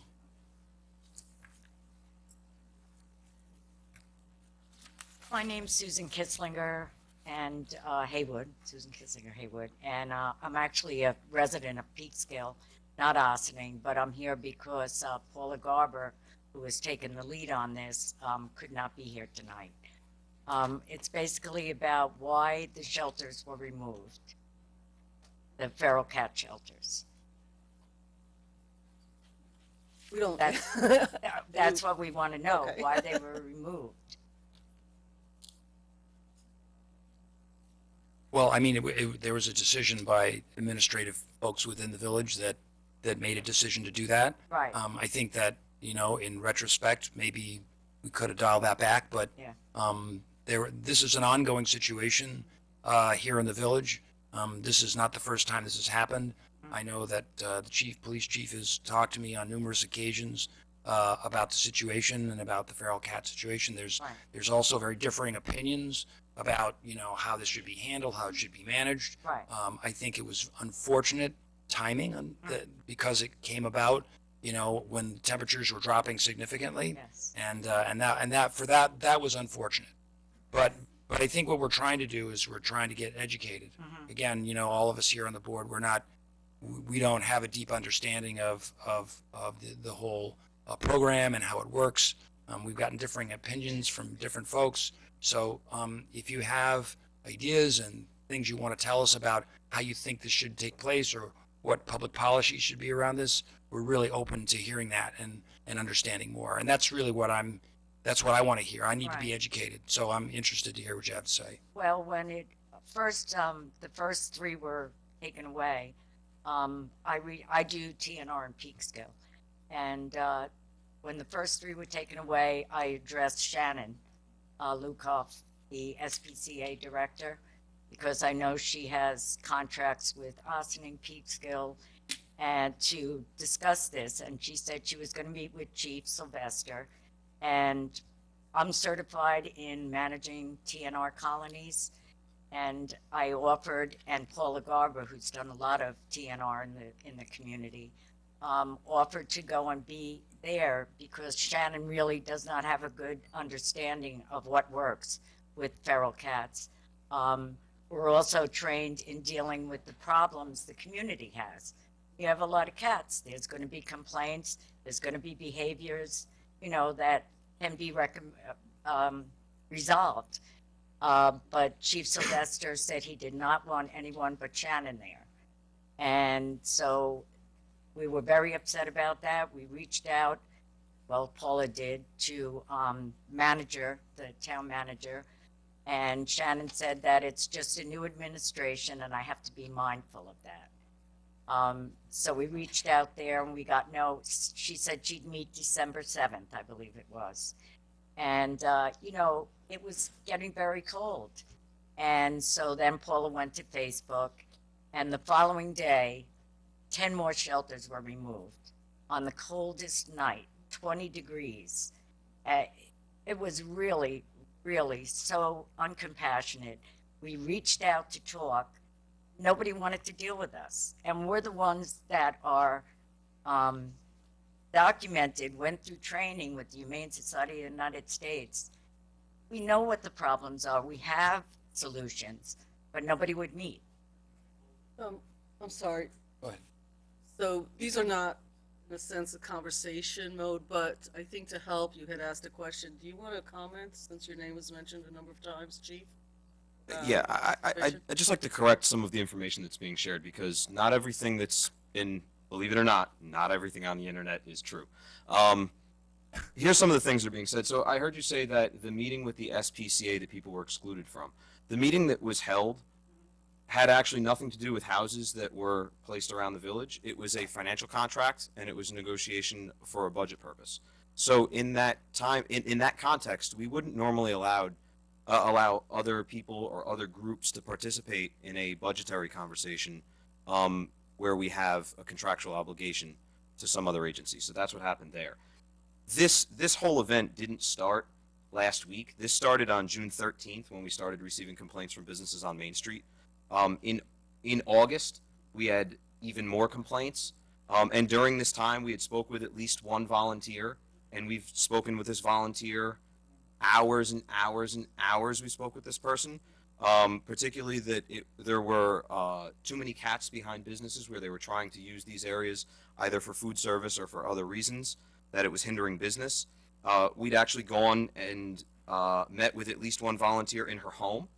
My name's Susan Kitzlinger and Haywood, Susan Kitzlinger Haywood, and I'm actually a resident of Peekskill, not Ossining, but I'm here because Paula Garber, who has taken the lead on this, could not be here tonight. It's basically about why the shelters were removed, the feral cat shelters. We don't. That's what we want to know, okay. Why they were removed. Well, I mean, there was a decision by administrative folks within the village that made a decision to do that. Right. I think that, you know, in retrospect, maybe we could have dialed that back, but yeah. This is an ongoing situation here in the village. This is not the first time this has happened. I know that the police chief has talked to me on numerous occasions about the situation and about the feral cat situation. There's also very differing opinions about, you know, how this should be handled, how it should be managed. Right. I think it was unfortunate timing because it came about, you know, when temperatures were dropping significantly. Yes. And that was unfortunate. But I think what we're trying to do is we're trying to get educated. Mm-hmm. Again, you know, all of us here on the board, we don't have a deep understanding of the whole program and how it works. We've gotten differing opinions from different folks. So if you have ideas and things you want to tell us about how you think this should take place or what public policy should be around this, we're really open to hearing that and understanding more. And that's really that's what I want to hear. I need to be educated. So I'm interested to hear what you have to say. Well, when the first three were taken away, I do TNR in Peekskill. And when the first three were taken away, I addressed Shannon Lukoff, the SPCA director, because I know she has contracts with Ossining, Peekskill, and to discuss this. And she said she was going to meet with Chief Sylvester. And I'm certified in managing TNR colonies. And I offered, and Paula Garber, who's done a lot of TNR in the community, offered to go and be there because Shannon really does not have a good understanding of what works with feral cats. We're also trained in dealing with the problems the community has. You have a lot of cats. There's going to be complaints. There's going to be behaviors, you know, that can be resolved. But Chief Sylvester said he did not want anyone but Shannon there. And so we were very upset about that. We reached out, well, Paula did, to manager, the town manager, and Shannon said that it's just a new administration and I have to be mindful of that. So we reached out there and we got no, she said she'd meet December 7th, I believe it was. And, you know, it was getting very cold. And so then Paula went to Facebook, and the following day, 10 more shelters were removed on the coldest night, 20 degrees. It was really, really so uncompassionate. We reached out to talk. Nobody wanted to deal with us. And we're the ones that are documented, went through training with the Humane Society of the United States. We know what the problems are. We have solutions, but nobody would meet. I'm sorry. Go ahead. So these are not, in a sense, a conversation mode, but I think to help, you had asked a question. Do you want to comment, since your name was mentioned a number of times, Chief? Yeah, I'd just like to correct some of the information that's being shared, because not everything that's in, believe it or not everything on the internet is true. Here's some of the things that are being said. So I heard you say that the meeting with the SPCA that people were excluded from. The meeting that was held had actually nothing to do with houses that were placed around the village. It was a financial contract, and it was a negotiation for a budget purpose. So in that time, in that context, we wouldn't normally allow other people or other groups to participate in a budgetary conversation where we have a contractual obligation to some other agency. So that's what happened there. This whole event didn't start last week. This started on June 13th when we started receiving complaints from businesses on Main Street. In August, we had even more complaints. And during this time, we had spoke with at least one volunteer, and we've spoken with this volunteer hours and hours and hours. We spoke with this person, particularly that there were too many cats behind businesses where they were trying to use these areas either for food service or for other reasons, that it was hindering business. We'd actually gone and met with at least one volunteer in her home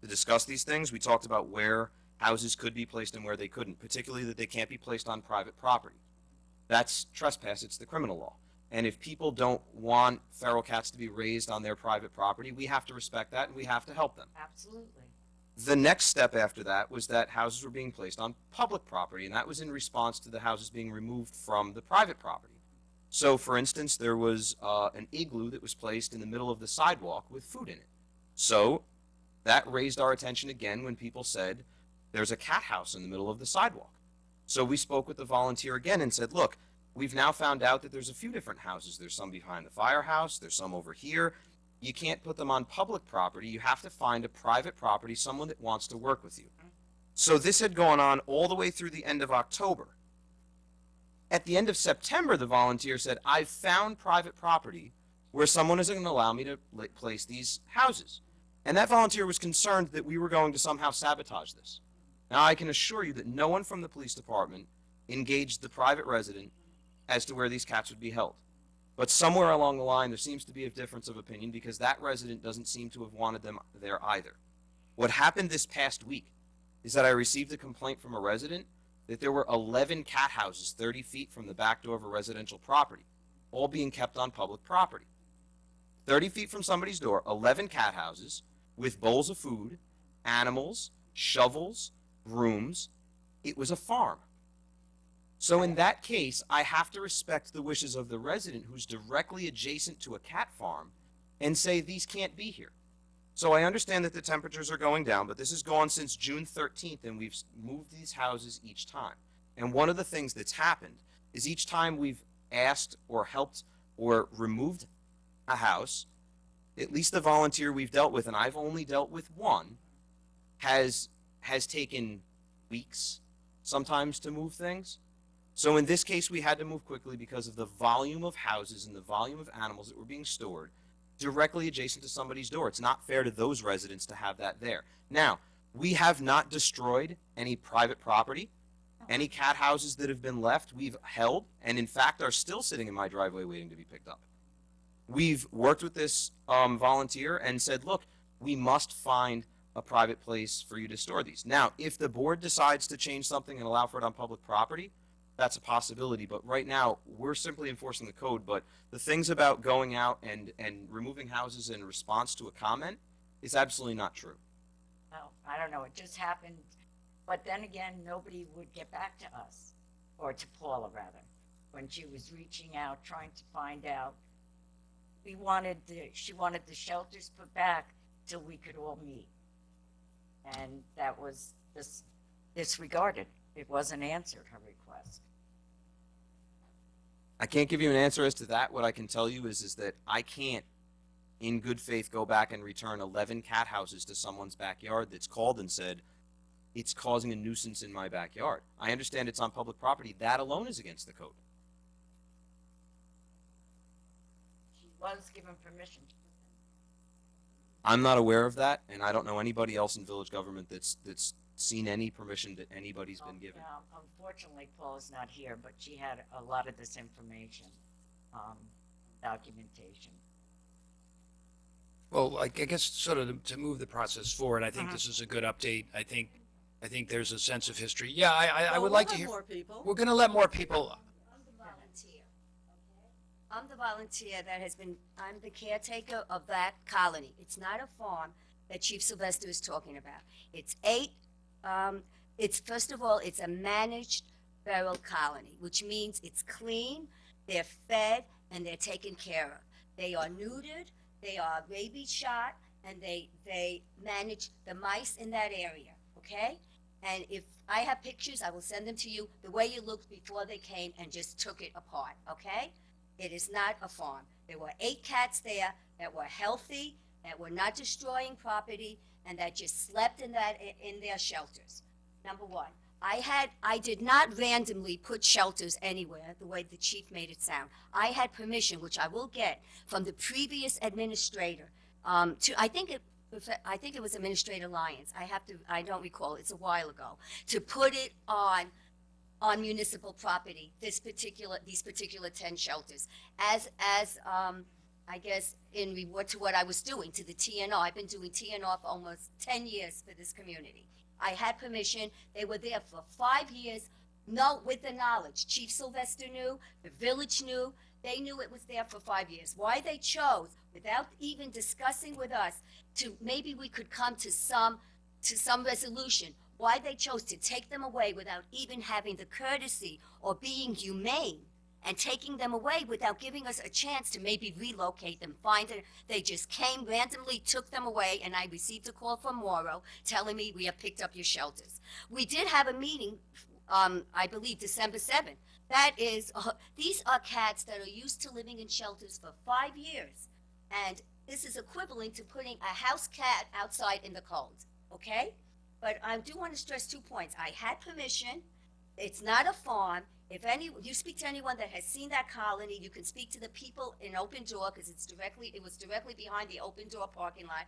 to discuss these things. We talked about where houses could be placed and where they couldn't, particularly that they can't be placed on private property. That's trespass. It's the criminal law. And if people don't want feral cats to be raised on their private property, we have to respect that and we have to help them. Absolutely. The next step after that was that houses were being placed on public property, and that was in response to the houses being removed from the private property. So, for instance, there was an igloo that was placed in the middle of the sidewalk with food in it. So that raised our attention again when people said, there's a cat house in the middle of the sidewalk. So we spoke with the volunteer again and said, look, we've now found out that there's a few different houses. There's some behind the firehouse. There's some over here. You can't put them on public property. You have to find a private property, someone that wants to work with you. So this had gone on all the way through the end of October. At the end of September, the volunteer said, I've found private property where someone is going to allow me to place these houses. And that volunteer was concerned that we were going to somehow sabotage this. Now, I can assure you that no one from the police department engaged the private resident as to where these cats would be held. But somewhere along the line, there seems to be a difference of opinion because that resident doesn't seem to have wanted them there either. What happened this past week is that I received a complaint from a resident that there were 11 cat houses 30 feet from the back door of a residential property, all being kept on public property. 30 feet from somebody's door, 11 cat houses with bowls of food, animals, shovels, brooms. It was a farm. So in that case, I have to respect the wishes of the resident who's directly adjacent to a cat farm and say these can't be here. So I understand that the temperatures are going down, but this has gone since June 13th, and we've moved these houses each time. And one of the things that's happened is each time we've asked or helped or removed a house, at least the volunteer we've dealt with, and I've only dealt with one, has taken weeks sometimes to move things. So in this case, we had to move quickly because of the volume of houses and the volume of animals that were being stored directly adjacent to somebody's door. It's not fair to those residents to have that there. Now, we have not destroyed any private property. Any cat houses that have been left, we've held, and in fact are still sitting in my driveway waiting to be picked up. We've worked with this volunteer and said, look, we must find a private place for you to store these. Now, if the board decides to change something and allow for it on public property, that's a possibility. But right now, we're simply enforcing the code. But the things about going out and removing houses in response to a comment is absolutely not true. Well, I don't know, it just happened, but then again, nobody would get back to us, or to Paula rather, when she was reaching out, trying to find out. She wanted the shelters put back till we could all meet. And that was disregarded. It wasn't answered, her request. I can't give you an answer as to that. What I can tell you is that I can't, in good faith, go back and return 11 cat houses to someone's backyard that's called and said, it's causing a nuisance in my backyard. I understand it's on public property. That alone is against the code. She was given permission. I'm not aware of that, and I don't know anybody else in village government that's seen any permission that anybody's been given. Unfortunately, Paula's not here, but she had a lot of this information, documentation. Well, I guess sort of to move the process forward, I think this is a good update. I think there's a sense of history. Yeah, I would like to hear. More people. We're going to let more people. I'm the volunteer, okay? I'm the volunteer that has been, I'm the caretaker of that colony. It's not a farm that Chief Sylvester is talking about. It's first of all, it's a managed feral colony, which means it's clean, they're fed, and they're taken care of. They are neutered, they are rabies shot, and they manage the mice in that area, okay? And if I have pictures, I will send them to you the way you looked before they came and just took it apart, okay? It is not a farm. There were 8 cats there that were healthy, that were not destroying property, and that just slept in their shelters. Number one, I did not randomly put shelters anywhere the way the chief made it sound. I had permission, which I will get from the previous administrator. I think it was Administrator Lyons. I don't recall. It's a while ago, to put it on municipal property. These particular 10 shelters, as I guess in reward to what I was doing to the TNR. I've been doing TNR for almost 10 years for this community. I had permission. They were there for 5 years, with the knowledge. Chief Sylvester knew, the village knew, they knew it was there for 5 years. Why they chose, without even discussing with us, to maybe we could come to some resolution, why they chose to take them away without even having the courtesy or being humane, and taking them away without giving us a chance to maybe relocate them, find it. They just came randomly, took them away, and I received a call from Morrow telling me we have picked up your shelters. We did have a meeting, I believe December 7th. That is, these are cats that are used to living in shelters for 5 years, and this is equivalent to putting a house cat outside in the cold, okay? But I do want to stress 2 points. I had permission. It's not a farm. If you speak to anyone that has seen that colony, you can speak to the people in Open Door, because it was directly behind the Open Door parking lot.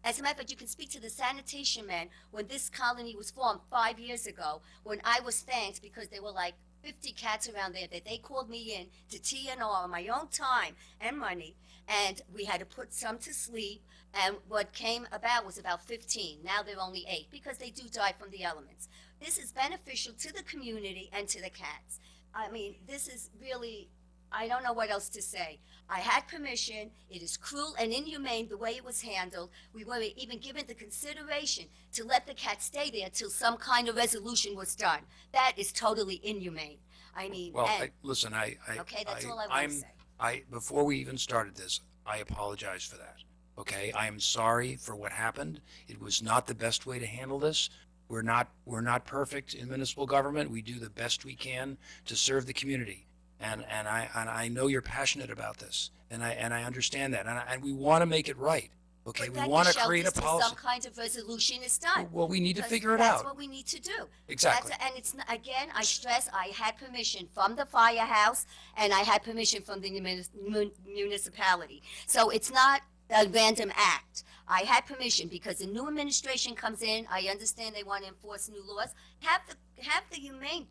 As a matter of fact, you can speak to the sanitation men when this colony was formed 5 years ago, when I was thanked because there were like 50 cats around there that they called me in to TNR on my own time and money, and we had to put some to sleep, and what came about was about 15. Now they're only 8 because they do die from the elements. This is beneficial to the community and to the cats. I mean, this is really, I don't know what else to say. I had permission. It is cruel and inhumane the way it was handled. We weren't even given the consideration to let the cat stay there till some kind of resolution was done. That is totally inhumane. I mean, Well, listen, okay, that's all I want to say. Before we even started this, I apologize for that. Okay, I am sorry for what happened. It was not the best way to handle this. We're not perfect in municipal government. We do the best we can to serve the community. And I know you're passionate about this, and I understand that, and we want to make it right. Okay, we But want then to the create a shelters till policy. some kind of resolution is done. Well, we need to Because figure it That's out. what we need to do. Exactly. And it's, again, I stress, I had permission from the firehouse, and I had permission from the municipality. So it's not a random act. I had permission because the new administration comes in, I understand they want to enforce new laws. Have the humane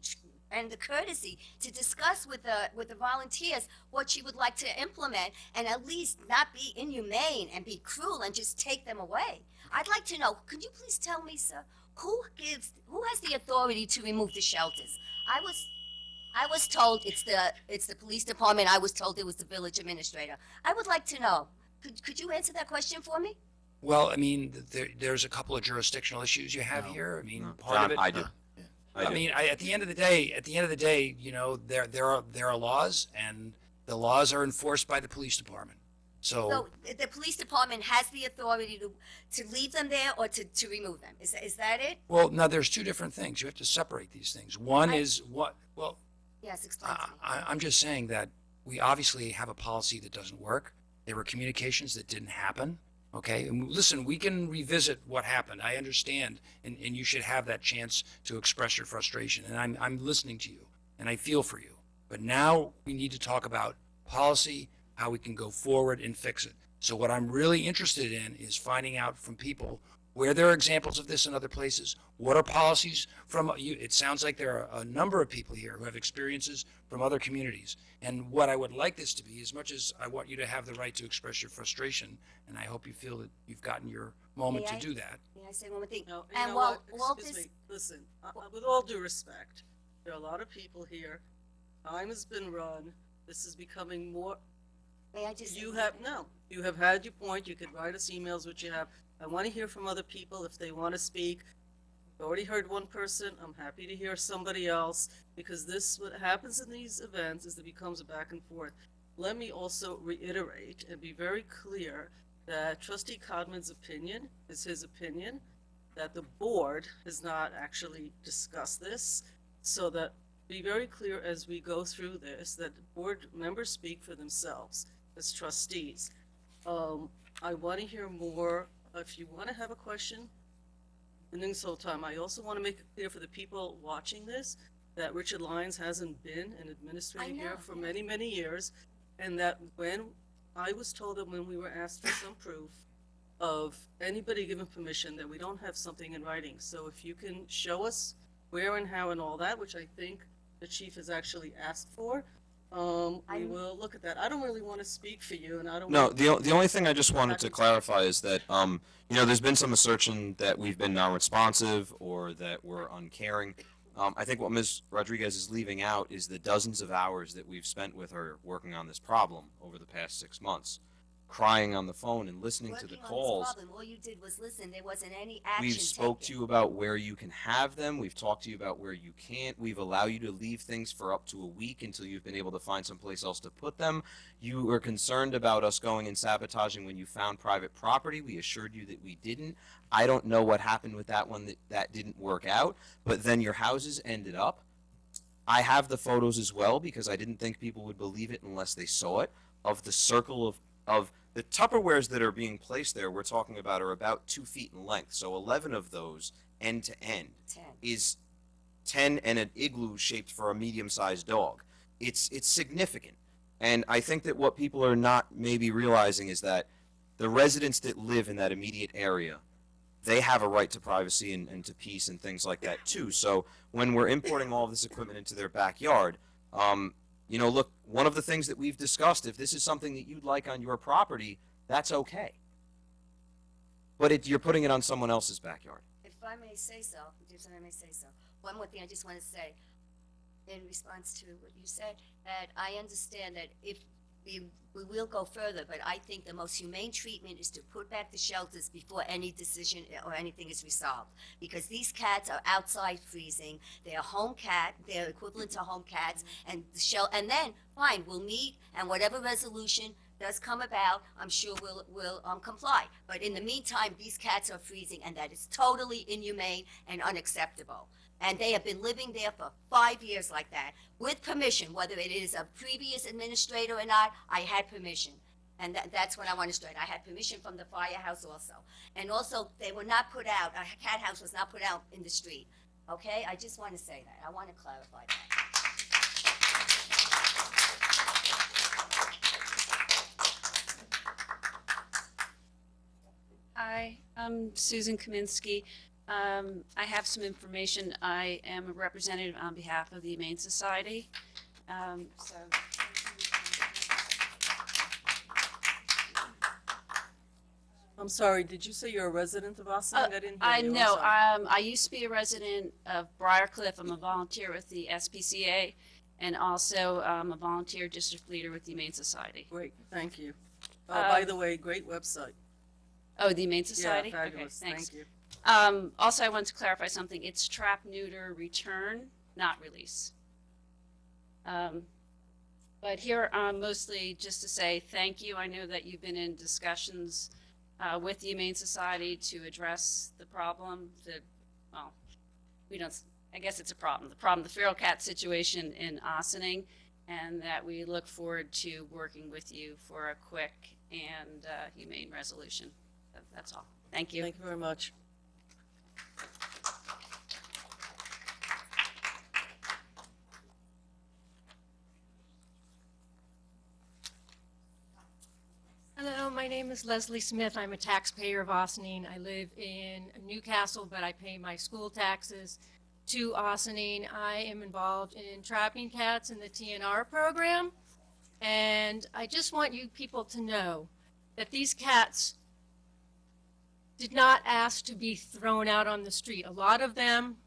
and the courtesy to discuss with the volunteers what you would like to implement, and at least not be inhumane and be cruel and just take them away. I'd like to know, could you please tell me, sir, who has the authority to remove the shelters? I was told it's the police department. I was told it was the village administrator. I would like to know. Could you answer that question for me? Well, I mean, there's a couple of jurisdictional issues you have here. I mean, part John, of it. I do. I mean, at the end of the day, you know, there are laws, and the laws are enforced by the police department. So the police department has the authority to leave them there or to remove them. Is that it? Well, now there's two different things. You have to separate these things. One is what? Well, Yes, explain to me. I'm just saying that we obviously have a policy that doesn't work. There were communications that didn't happen. Okay, and listen, we can revisit what happened. I understand, and you should have that chance to express your frustration. And I'm listening to you, and I feel for you. But now we need to talk about policy, how we can go forward and fix it. So what I'm really interested in is finding out from people where there are examples of this in other places. What are policies from you? It sounds like there are a number of people here who have experiences from other communities. And what I would like this to be, as much as I want you to have the right to express your frustration, and I hope you feel that you've gotten your moment to do that. May I say one more thing? No, you And know while what? this, Excuse me. Listen, with all due respect, there are a lot of people here. Time has been run. This is becoming more. May I just? You have had your point. You could write us emails, which you have. I want to hear from other people if they want to speak. I've already heard one person. I'm happy to hear somebody else, because what happens in these events is it becomes a back and forth. Let me also reiterate and be very clear that Trustee Codman's opinion is his opinion, that the board has not actually discussed this, so that be very clear as we go through this that board members speak for themselves as trustees. I want to hear more. If you want to have a question in this whole time, I also want to make it clear for the people watching this that Richard Lyons hasn't been an administrator here for many, many years, and that when I was told that when we were asked for some proof of anybody given permission, that we don't have something in writing. So if you can show us where and how and all that, which I think the chief has actually asked for, we will look at that. I don't really want to speak for you, and I don't. No, the only thing I just wanted to clarify is that, you know, there's been some assertion that we've been non-responsive or that we're uncaring. I think what Ms. Rodriguez is leaving out is the dozens of hours that we've spent with her working on this problem over the past 6 months, crying on the phone and listening to the calls. Problem. All you did was listen. There wasn't any action We've spoke to you about where you can have them. We've talked to you about where you can't. We've allowed you to leave things for up to a week until you've been able to find someplace else to put them. You were concerned about us going and sabotaging when you found private property. We assured you that we didn't. I don't know what happened with that one that didn't work out, but then your houses ended up. I have the photos as well because I didn't think people would believe it unless they saw it, of the circle of the Tupperwares that are being placed there, we're talking about, are about 2 feet in length. So 11 of those, end to end, is 10 and an igloo shaped for a medium-sized dog. It's significant. And I think that what people are not maybe realizing is that the residents that live in that immediate area, they have a right to privacy and to peace and things like that too. So when we're importing all of this equipment into their backyard, you know, look, one of the things that we've discussed, if this is something that you'd like on your property, that's okay. But you're putting it on someone else's backyard. If I may say so, one more thing I just want to say in response to what you said, that I understand that if we will go further, but I think the most humane treatment is to put back the shelters before any decision or anything is resolved. Because these cats are outside freezing. They're home cat. They're equivalent to home cats. And and then, fine, we'll meet and whatever resolution does come about, I'm sure we'll comply. But in the meantime, these cats are freezing, and that is totally inhumane and unacceptable. And they have been living there for 5 years like that, with permission, whether it is a previous administrator or not, I had permission. And that's what I want to straight. I had permission from the firehouse also. And also, they were not put out, a cat house was not put out in the street. Okay, I just want to say that. I want to clarify that. Hi, I'm Susan Kaminsky. I have some information. I am a representative on behalf of the Humane Society. I'm sorry, did you say you're a resident of Ossining? I didn't hear I you. I'm know. sorry. I used to be a resident of Briarcliff. I'm a volunteer with the SPCA, and also a volunteer district leader with the Humane Society. Great, thank you. By the way, great website. Oh, the Humane Society? Yeah, fabulous. Okay, thanks. Thank you. Also, I want to clarify something. It's trap, neuter, return, not release. But here, mostly just to say thank you. I know that you've been in discussions with the Humane Society to address the problem. Well, I guess it's a problem. The feral cat situation in Ossining, and that we look forward to working with you for a quick and humane resolution. That's all. Thank you. Thank you very much. Hello, my name is Leslie Smith. I'm a taxpayer of Ossining. I live in Newcastle, but I pay my school taxes to Ossining. I am involved in trapping cats in the TNR program, and I just want you people to know that these cats did not ask to be thrown out on the street. A lot of them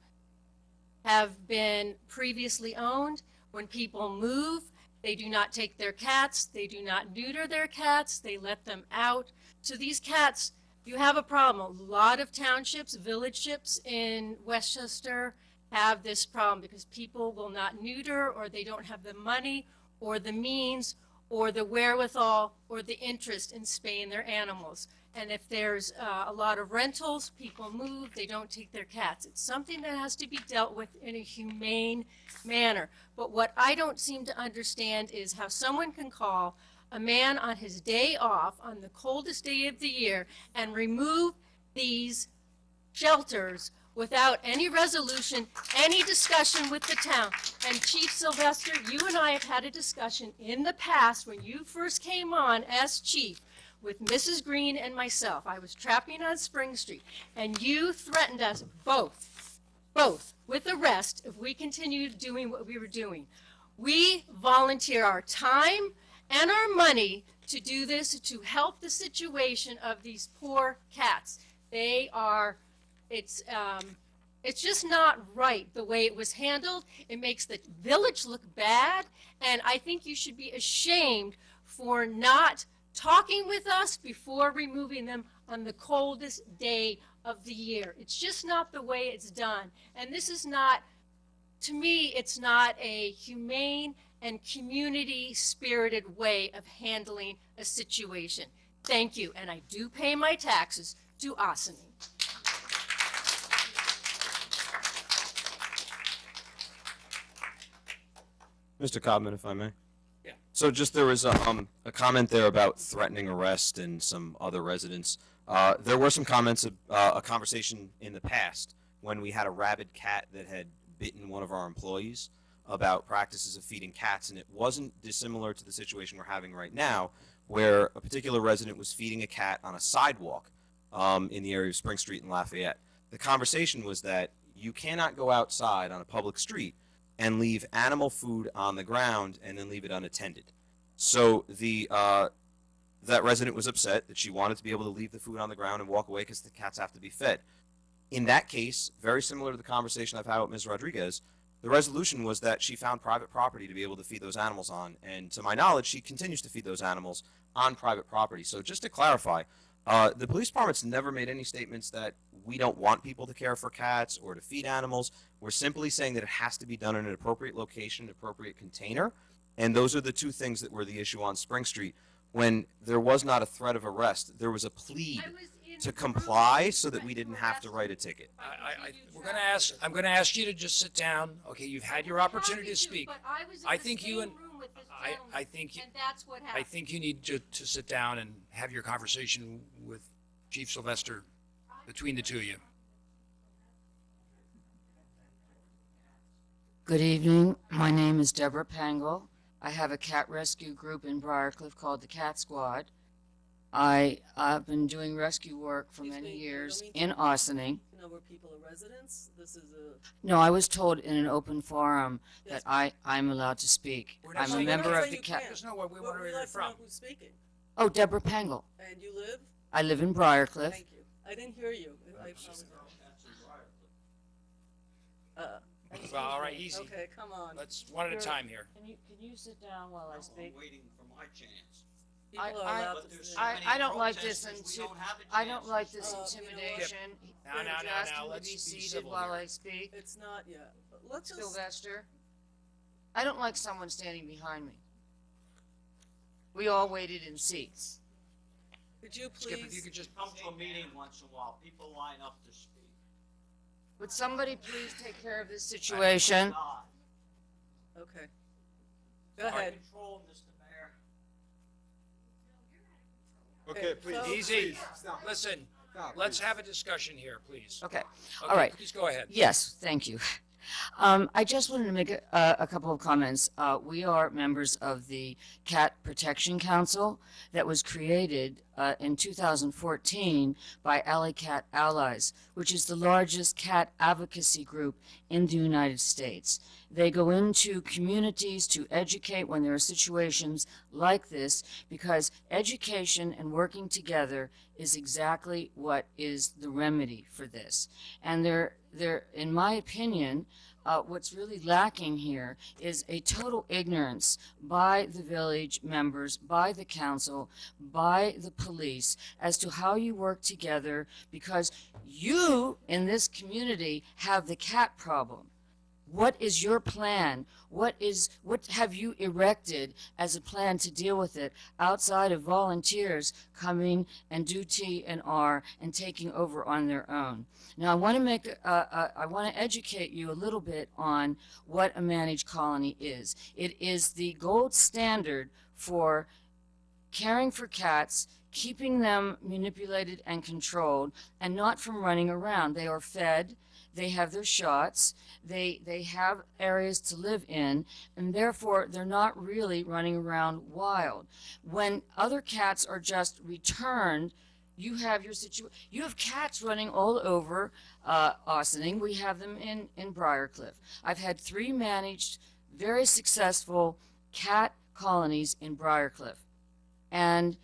have been previously owned. When people move, they do not take their cats, they do not neuter their cats, they let them out. So these cats, you have a problem. A lot of townships, villageships in Westchester have this problem because people will not neuter, or they don't have the money or the means or the wherewithal or the interest in spaying their animals. And if there's a lot of rentals, people move, they don't take their cats. It's something that has to be dealt with in a humane manner. But what I don't seem to understand is how someone can call a man on his day off, on the coldest day of the year, and remove these shelters without any resolution, any discussion with the town. And Chief Sylvester, you and I have had a discussion in the past when you first came on as chief with Mrs. Green and myself. I was trapping on Spring Street, and you threatened us both with arrest if we continued doing what we were doing. We volunteer our time and our money to do this, to help the situation of these poor cats. It's just not right the way it was handled. It makes the village look bad, and I think you should be ashamed for not talking with us before removing them on the coldest day of the year. It's just not the way it's done. And this is not, to me, it's not a humane and community-spirited way of handling a situation. Thank you, and I do pay my taxes to Ossining. Mr. Codman, if I may. Yeah. So just there was a comment there about threatening arrest and some other residents. There were some comments, a conversation in the past when we had a rabid cat that had bitten one of our employees about practices of feeding cats, and it wasn't dissimilar to the situation we're having right now, where a particular resident was feeding a cat on a sidewalk in the area of Spring Street and Lafayette. The conversation was that you cannot go outside on a public street and leave animal food on the ground and then leave it unattended. So that resident was upset that she wanted to be able to leave the food on the ground and walk away because the cats have to be fed. In that case, very similar to the conversation I've had with Ms. Rodriguez, the resolution was that she found private property to be able to feed those animals on, and to my knowledge, she continues to feed those animals on private property. So just to clarify, the police department's never made any statements that we don't want people to care for cats or to feed animals. We're simply saying that it has to be done in an appropriate location, an appropriate container, and those are the two things that were the issue on Spring Street. when there was not a threat of arrest. There was a plea to comply so that we didn't have to write a ticket. I'm gonna ask you to just sit down. Okay, you've had your opportunity to speak. But I was in I the think you same and room with this I gentleman, think and that's what I happened. think you need to sit down and have your conversation with Chief Sylvester between the two of you. Good evening. My name is Deborah Pangle. I have a cat rescue group in Briarcliff called the Cat Squad. I've been doing rescue work for many years in Ossining. You know where people are residents? This is a... No, I was told in an open forum that I'm allowed to speak. I'm a member of the cat. There's no way we want to We'd hear like it to know from. who's speaking. Oh, Deborah Pangle. And you live? I live in Briarcliff. Thank you. I didn't hear you. I apologize. Well, all right, easy. Okay, come on. Let's one at a time here. Can you sit down while I speak? Waiting for my chance. I don't like this I don't like this intimidation. Now, now, Would you now, ask now, him to let's be be seated civil while here. I speak? It's not yet. But let's just... Sylvester, I don't like someone standing behind me. We all waited in seats. Could you Skip, please... if you could just Come to a meeting once in a while. People line up to speak. Would somebody please take care of this situation? Okay. Go ahead. Control, Mr. Mayor. Okay, please. Easy. Stop. Listen, Stop, let's please. have a discussion here, please. Okay. All right. Please go ahead. Yes, thank you. I just wanted to make a couple of comments. We are members of the Cat Protection Council that was created in 2014 by Alley Cat Allies, which is the largest cat advocacy group in the United States. They go into communities to educate when there are situations like this, because education and working together is exactly what is the remedy for this. And in my opinion, what's really lacking here is a total ignorance by the village members, by the council, by the police as to how you work together, because you in this community have the cat problem. What is your plan? What have you erected as a plan to deal with it outside of volunteers coming and do T&R and taking over on their own? Now, I want to educate you a little bit on what a managed colony is. It is the gold standard for caring for cats, keeping them manipulated and controlled, and not from running around. They are fed. They have their shots, they have areas to live in, and therefore they're not really running around wild. When other cats are just returned, you have you have cats running all over Ossining. We have them in Briarcliff. I've had 3 managed, very successful cat colonies in Briarcliff, and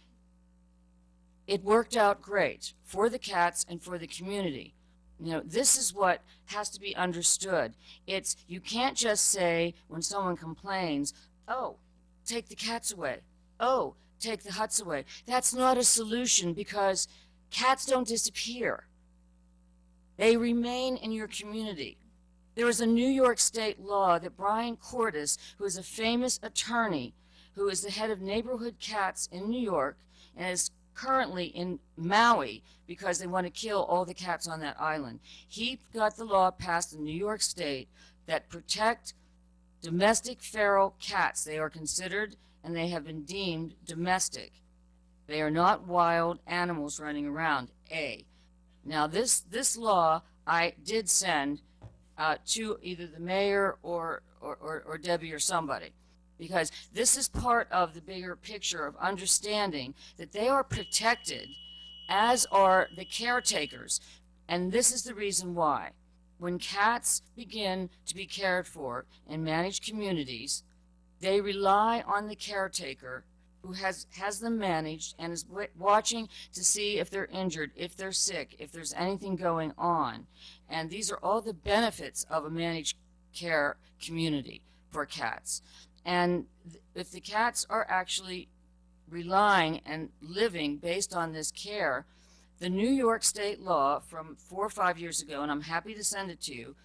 it worked out great for the cats and for the community. You know, this is what has to be understood. You can't just say when someone complains, oh, take the cats away. Oh, take the huts away. That's not a solution, because cats don't disappear. They remain in your community. There is a New York State law that Brian Cordes, who is a famous attorney, who is the head of Neighborhood Cats in New York, and is currently in Maui because they want to kill all the cats on that island. He got the law passed in New York State that protect domestic feral cats. They are considered and they have been deemed domestic. They are not wild animals running around. Now this law I did send to either the mayor or Debbie or somebody, because this is part of the bigger picture of understanding that they are protected, as are the caretakers. And this is the reason why. When cats begin to be cared for in managed communities, they rely on the caretaker who has them managed and is watching to see if they're injured, if they're sick, if there's anything going on. And these are all the benefits of a managed care community for cats. And if the cats are actually relying and living based on this care, the New York State law from 4 or 5 years ago, and I'm happy to send it to you,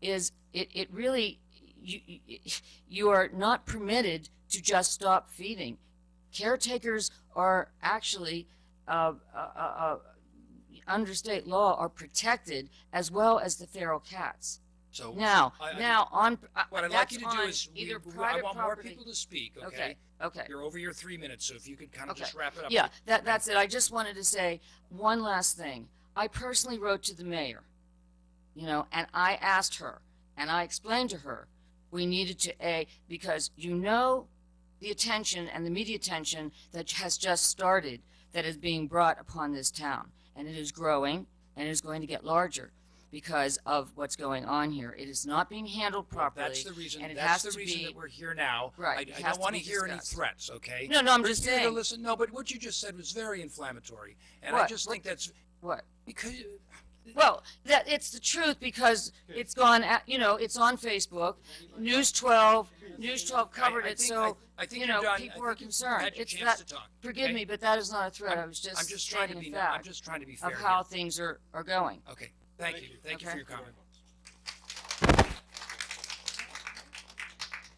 is it really, you are not permitted to just stop feeding. caretakers are actually, under state law, are protected as well as the feral cats. So Now, what I'd like that's you to on do is either I private want more property. people to speak. Okay. Okay. Okay. You're over your 3 minutes, so if you could kind of Okay. just wrap it up. Yeah, that's it. I just wanted to say one last thing. I personally wrote to the mayor, and I asked her, and I explained to her, we needed to, because the attention and the media attention that has just started that is being brought upon this town, and it is growing, and it is going to get larger because of what's going on here. It is not being handled properly. That's the reason. And it That's has the to reason be, that we're here now. Right, I it has don't want to to be hear any discussed. threats. Okay. No, I'm We're just here to saying. listen. No, but what you just said was very inflammatory, and I What? just think that's what? because. Well, it's the truth because it's gone. It's on Facebook. News 12 covered it, so I think you're done. people I are think you've concerned. had your It's chance that. to talk, Forgive okay? me, but that is not a threat. I was just I'm just trying to stating be. a fact. I'm just trying to be fair of how here. things are going. Okay. Thank you. Thank you for Okay. your comment.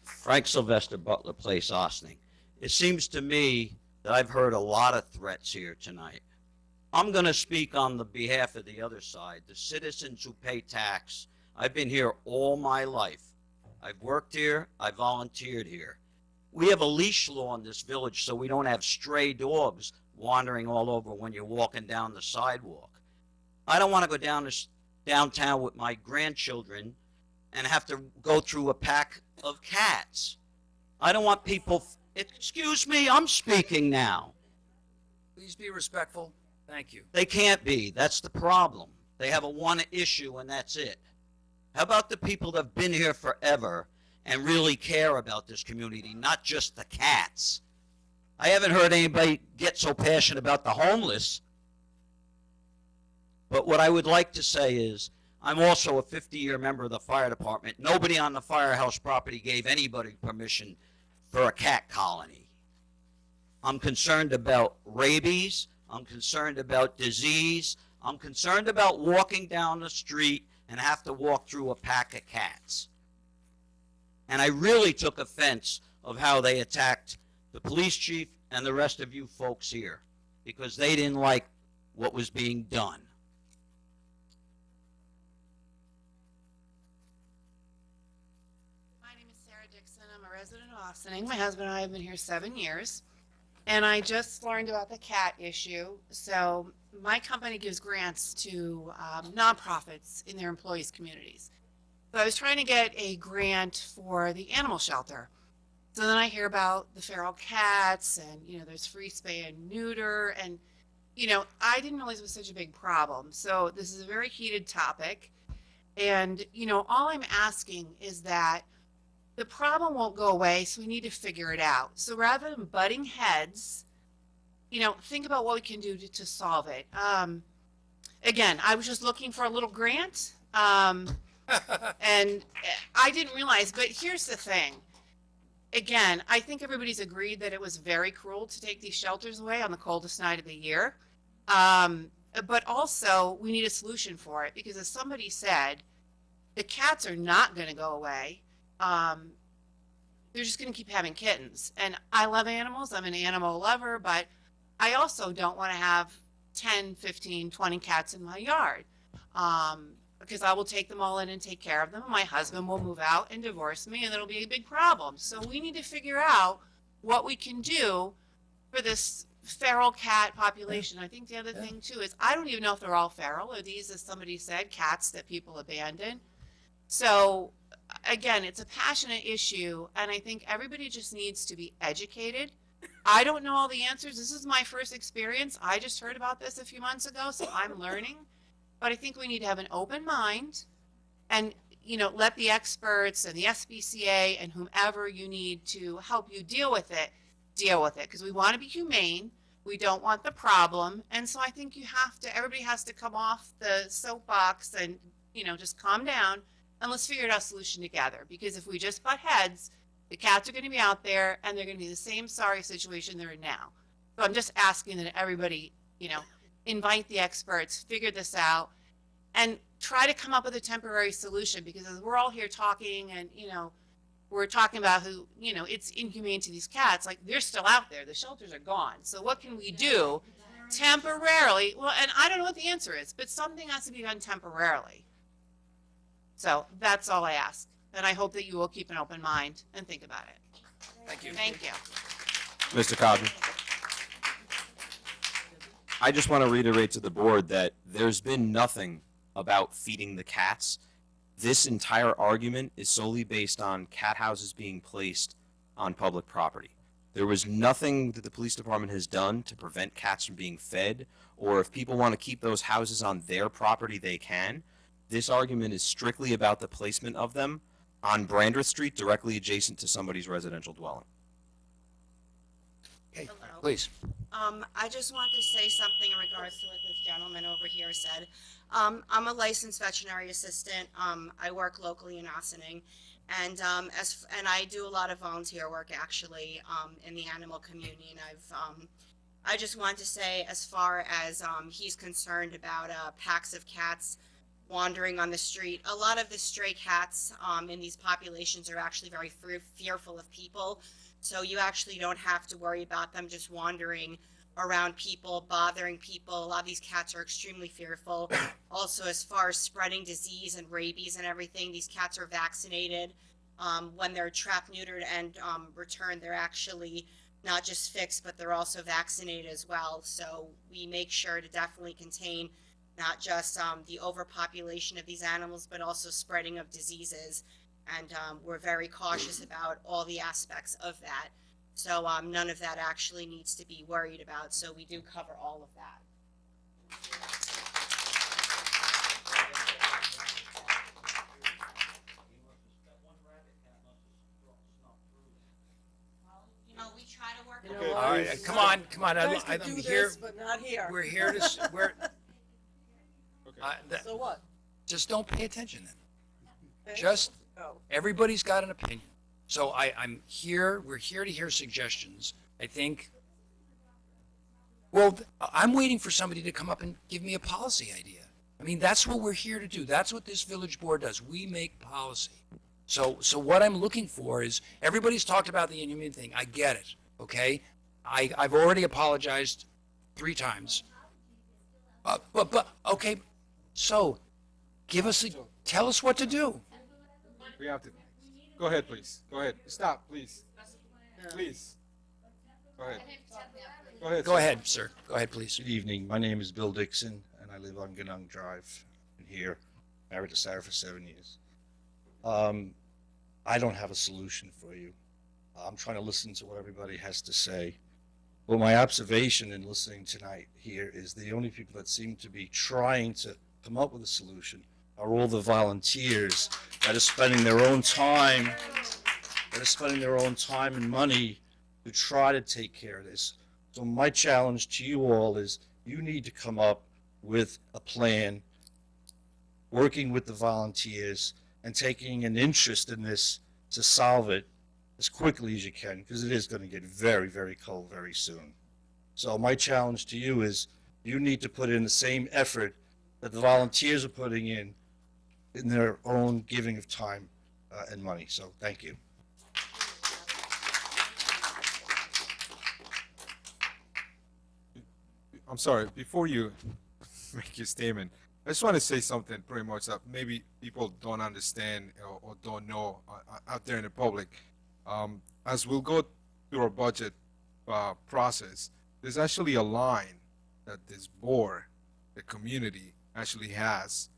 Frank Sylvester, Butler Place, Ossining. It seems to me that I've heard a lot of threats here tonight. I'm going to speak on the behalf of the other side, the citizens who pay tax. I've been here all my life. I've worked here. I volunteered here. We have a leash law in this village so we don't have stray dogs wandering all over when you're walking down the sidewalk. I don't want to go downtown with my grandchildren and have to go through a pack of cats. I don't want people. Excuse me, I'm speaking now. Please be respectful. Thank you. They can't be. That's the problem. They have a one issue and that's it. How about the people that have been here forever and really care about this community, not just the cats? I haven't heard anybody get so passionate about the homeless. But what I would like to say is, I'm also a 50-year member of the fire department. Nobody on the firehouse property gave anybody permission for a cat colony. I'm concerned about rabies. I'm concerned about disease. I'm concerned about walking down the street and have to walk through a pack of cats. And I really took offense of how they attacked the police chief and the rest of you folks here because they didn't like what was being done. My name is Sarah Dixon. I'm a resident of Ossining. My husband and I have been here 7 years. And I just learned about the cat issue. So my company gives grants to nonprofits in their employees' communities. So I was trying to get a grant for the animal shelter. So then I hear about the feral cats and, there's free spay and neuter. And, I didn't realize it was such a big problem. So this is a very heated topic. And, all I'm asking is that the problem won't go away, so we need to figure it out. So rather than butting heads, think about what we can do to solve it. Again, I was just looking for a little grant, and I didn't realize, but here's the thing. Again, I think everybody's agreed that it was very cruel to take these shelters away on the coldest night of the year. But also, we need a solution for it, because as somebody said, the cats are not going to go away. They're just going to keep having kittens. And I love animals. I'm an animal lover, but I also don't want to have 10, 15, 20 cats in my yard. Because I will take them all in and take care of them. My husband will move out and divorce me, and it'll be a big problem. So we need to figure out what we can do for this feral cat population. I think the other thing, too, is I don't even know if they're all feral, or these, as somebody said, cats that people abandon. So again, it's a passionate issue, and I think everybody just needs to be educated. I don't know all the answers. This is my first experience. I just heard about this a few months ago, so I'm learning. But I think we need to have an open mind and, let the experts and the SPCA and whomever you need to help you deal with it. Because we want to be humane. We don't want the problem. And so I think everybody has to come off the soapbox and, just calm down. And let's figure out a solution together. Because if we just butt heads, the cats are going to be out there and they're going to be in the same sorry situation they're in now. So I'm just asking that everybody, invite the experts, figure this out, and try to come up with a temporary solution. Because as we're all here talking and, we're talking about who, you know, it's inhumane to these cats, like they're still out there. The shelters are gone. So what can we do temporarily? Well, and I don't know what the answer is, but something has to be done temporarily. So that's all I ask. And I hope that you will keep an open mind and think about it. Thank you. Thank you. Mr. Codman. I just want to reiterate to the board that there's been nothing about feeding the cats. This entire argument is solely based on cat houses being placed on public property. There was nothing that the police department has done to prevent cats from being fed, or if people want to keep those houses on their property, they can. This argument is strictly about the placement of them on Brandreth Street, directly adjacent to somebody's residential dwelling. Okay, please. I just want to say something in regards to what this gentleman over here said. I'm a licensed veterinary assistant. I work locally in Ossining, and I do a lot of volunteer work actually in the animal community. And I just want to say, as far as he's concerned about packs of cats wandering on the street, a lot of the stray cats in these populations are actually very fearful of people. So you actually don't have to worry about them just wandering around people, bothering people. A lot of these cats are extremely fearful. Also, as far as spreading disease and rabies and everything, these cats are vaccinated. When they're trapped, neutered, and returned, they're actually not just fixed, but they're also vaccinated as well. So we make sure to definitely contain not just the overpopulation of these animals, but also spreading of diseases. And we're very cautious about all the aspects of that. So none of that actually needs to be worried about. So we do cover all of that. You know, we try to work. Okay. All right, come on. I'm here. But not here. We're here to. So what? Just don't pay attention then. Just everybody's got an opinion. So I'm here. We're here to hear suggestions. I think. Well, I'm waiting for somebody to come up and give me a policy idea. I mean, that's what we're here to do. That's what this village board does. We make policy. So what I'm looking for is, everybody's talked about the inhumane thing. I get it. Okay. I've already apologized 3 times. But okay. So, tell us what to do. We have to. Go ahead, please. Go ahead. Stop, please. Please. Go ahead. Go ahead. Go ahead, sir. Go ahead, please. Good evening. My name is Bill Dixon, and I live on Ganong Drive. I'm here, married to Sarah for 7 years. I don't have a solution for you. I'm trying to listen to what everybody has to say. But my observation in listening tonight here is the only people that seem to be trying to come up with a solution are all the volunteers that are spending their own time, and money to try to take care of this. So my challenge to you all is, you need to come up with a plan, working with the volunteers and taking an interest in this to solve it as quickly as you can, because it is going to get very, very cold very soon. So my challenge to you is, you need to put in the same effort that the volunteers are putting in their own giving of time and money. So thank you. I'm sorry, before you make your statement, I just want to say something pretty much that maybe people don't understand or don't know out there in the public. As we'll go through our budget process, there's actually a line that this board, the community, actually has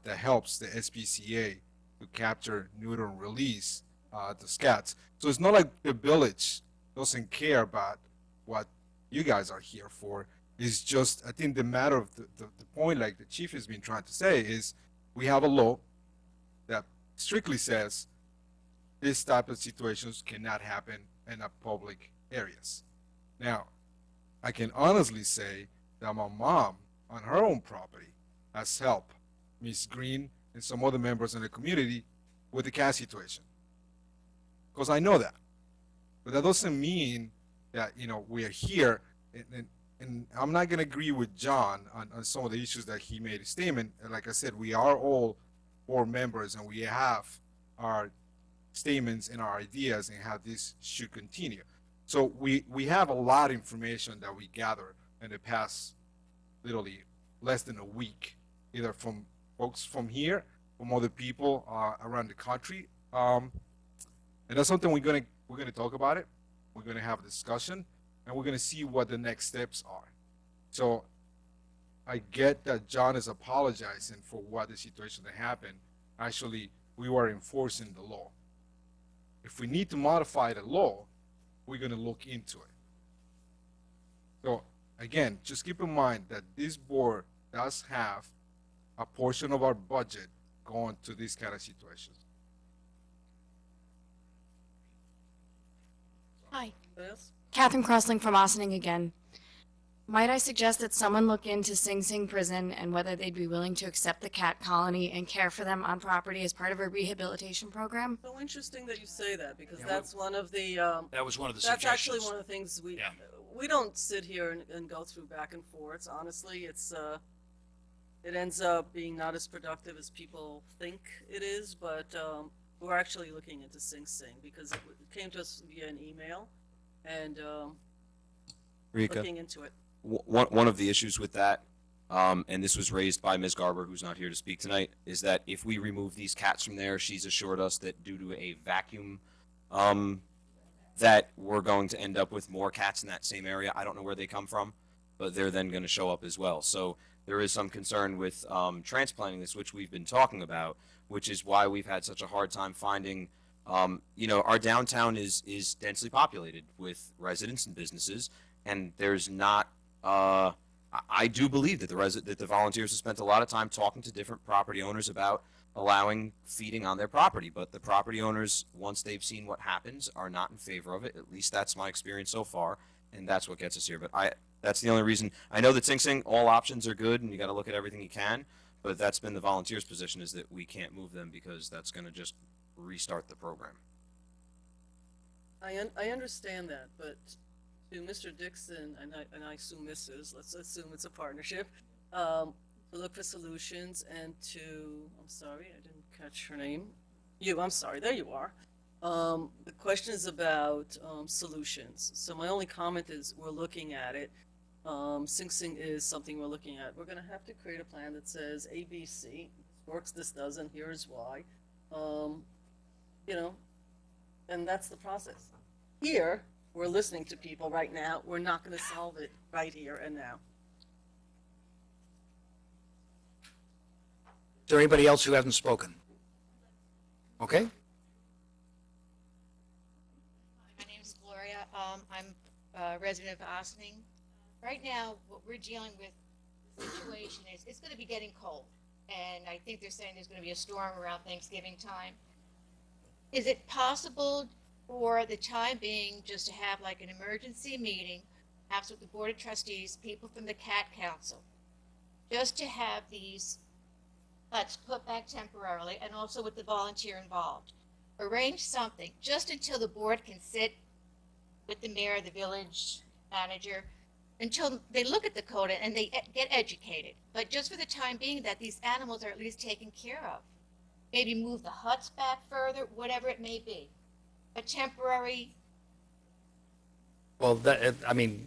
that helps the SPCA to capture, neuter, and release the cats. So it's not like the village doesn't care about what you guys are here for. It's just, I think the matter of the point, like the chief has been trying to say, is we have a law that strictly says this type of situations cannot happen in public areas. Now, I can honestly say that my mom, on her own property, has helped Miss Green and some other members in the community with the cat situation. Because I know that. But that doesn't mean that, you know, we are here, and I'm not going to agree with John on some of the issues that he made a statement. And like I said, we are all board members, and we have our statements and our ideas and how this should continue. So we have a lot of information that we gather in the past, literally less than a week, either from folks from here, from other people around the country, and that's something we're gonna talk about it. We're gonna have a discussion, and we're gonna see what the next steps are. So I get that John is apologizing for what the situation that happened. Actually, we were enforcing the law. If we need to modify the law, we're going to look into it. So again, just keep in mind that this board does have a portion of our budget going to these kind of situations. Hi. Yes? Catherine Crossling from Ossining again. Might I suggest that someone look into Sing Sing Prison and whether they'd be willing to accept the cat colony and care for them on property as part of a rehabilitation program? So interesting that you say that, because Yeah, that's one of the, That was one of the that's actually suggestions. one of the things Yeah. we don't sit here and go through back and forths. Honestly, it ends up being not as productive as people think it is, but we're actually looking into Sing Sing because it came to us via an email, and Rika, looking into it. one of the issues with that, and this was raised by Ms. Garber, who's not here to speak tonight, is that if we remove these cats from there, she's assured us that due to a vacuum, that we're going to end up with more cats in that same area. I don't know where they come from, but they're then going to show up as well. So there is some concern with transplanting this, which we've been talking about, which is why we've had such a hard time finding. Our downtown is densely populated with residents and businesses, and there's not. I do believe that the volunteers have spent a lot of time talking to different property owners about allowing feeding on their property, but the property owners, once they've seen what happens, are not in favor of it. At least that's my experience so far, and that's what gets us here. But that's the only reason. I know that Sing Sing, all options are good, and you got to look at everything you can, but that's been the volunteers' position, is that we can't move them because that's going to just restart the program. I understand that, but to Mr. Dixon, and I assume Mrs., let's assume it's a partnership, to look for solutions and to, I'm sorry, I didn't catch her name. I'm sorry, there you are. The question is about solutions. So my only comment is we're looking at it. Sing Sing is something we're looking at. We're gonna have to create a plan that says A, B, C, this works, this doesn't, here's why. And that's the process. Here, we're listening to people right now. We're not going to solve it right here and now. Is there anybody else who hasn't spoken? Okay. My name is Gloria. I'm a resident of Ossining. Right now, what we're dealing with, the situation is, it's going to be getting cold. And I think they're saying there's going to be a storm around Thanksgiving time. Is it possible for the time being just to have like an emergency meeting, perhaps with the Board of Trustees, people from the Cat Council, just to have these huts put back temporarily, and also with the volunteer involved? Arrange something just until the board can sit with the mayor, the village manager, until they look at the code and they get educated. But just for the time being, that these animals are at least taken care of. Maybe move the huts back further, whatever it may be. A temporary. Well,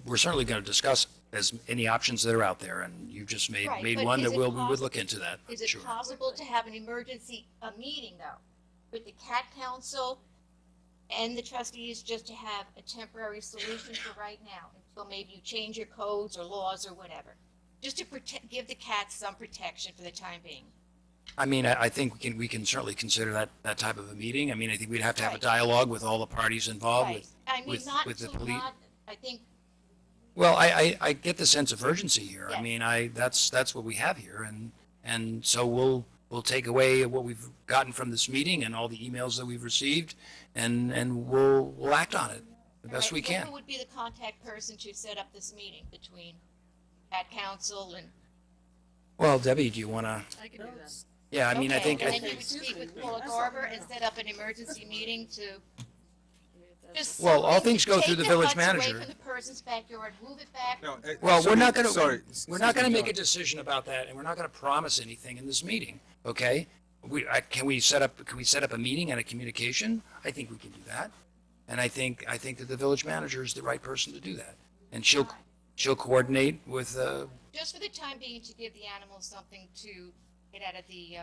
we're certainly going to discuss as any options that are out there, and you just made Right, but one is that it we would possible- look into that. Is it Sure. possible to have an emergency meeting though, with the Cat Council and the trustees, just to have a temporary solution for right now, until maybe you change your codes or laws or whatever, just to give the cats some protection for the time being? I think we can certainly consider that type of a meeting. I think we'd have to have a dialogue with all the parties involved, Right. I mean, not with the to police. not, I think. Well, I get the sense of urgency here. Yes. That's what we have here, and so we'll take away what we've gotten from this meeting and all the emails that we've received, and we'll act on it the best we can. Who would be the contact person to set up this meeting between Cat Council and? Well, Debbie, do you want to? I can do that. Yeah, I think. And then you would speak with Paula Garber and set up an emergency meeting to just. Well, all things go take through the village huts away manager. from the person's backyard, move it back. Well, we're not going sorry, to, we're not going to excuse me, make a decision about that, and we're not going to promise anything in this meeting, okay? can we set up a meeting and a communication? I think we can do that. And I think that the village manager is the right person to do that. And she'll coordinate with, Just for the time being, to give the animals something to get out of the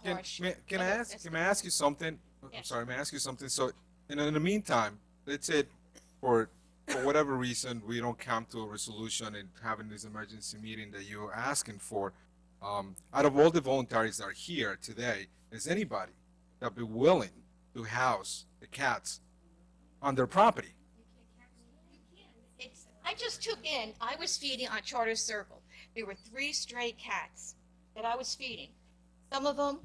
harsh. Can I ask you something? I'm Yes. sorry, may I ask you something? So, in the meantime, let's say for whatever reason we don't come to a resolution in having this emergency meeting that you're asking for. Out of all the volunteers that are here today, is anybody that be willing to house the cats on their property? I just took in, I was feeding on Charter Circle. There were 3 stray cats that I was feeding. Some of them,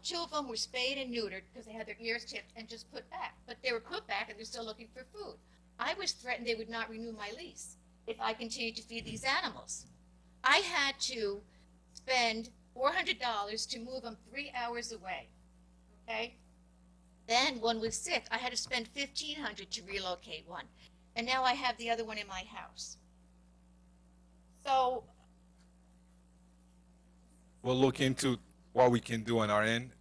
2 of them were spayed and neutered because they had their ears tipped and just put back. But they were put back and they're still looking for food. I was threatened they would not renew my lease if I continued to feed these animals. I had to spend $400 to move them 3 hours away. Okay? Then one was sick. I had to spend $1,500 to relocate one. And now I have the other one in my house. So We'll look into what we can do on our end.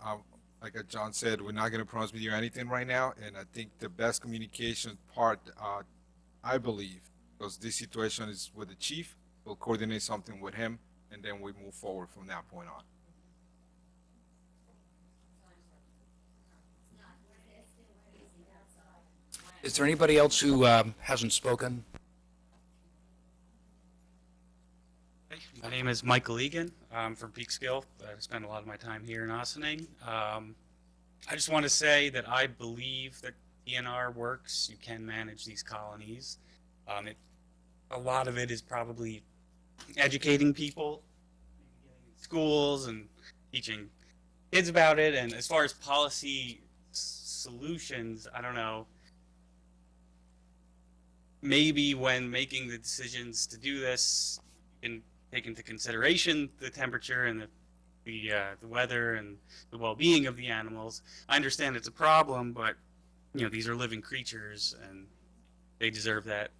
Like John said, we're not going to promise you anything right now, and I think the best communication part, I believe, because this situation is with the chief, we'll coordinate something with him, and then we move forward from that point on. is there anybody else who hasn't spoken? My name is Michael Egan. I'm from Peekskill. I spend a lot of my time here in Ossining. I just want to say that I believe that DNR works. You can manage these colonies. A lot of it is probably educating people, schools, and teaching kids about it. And as far as policy solutions, I don't know. Maybe when making the decisions to do this, you can take into consideration the temperature and the weather and the well-being of the animals. I understand it's a problem, but these are living creatures and they deserve that.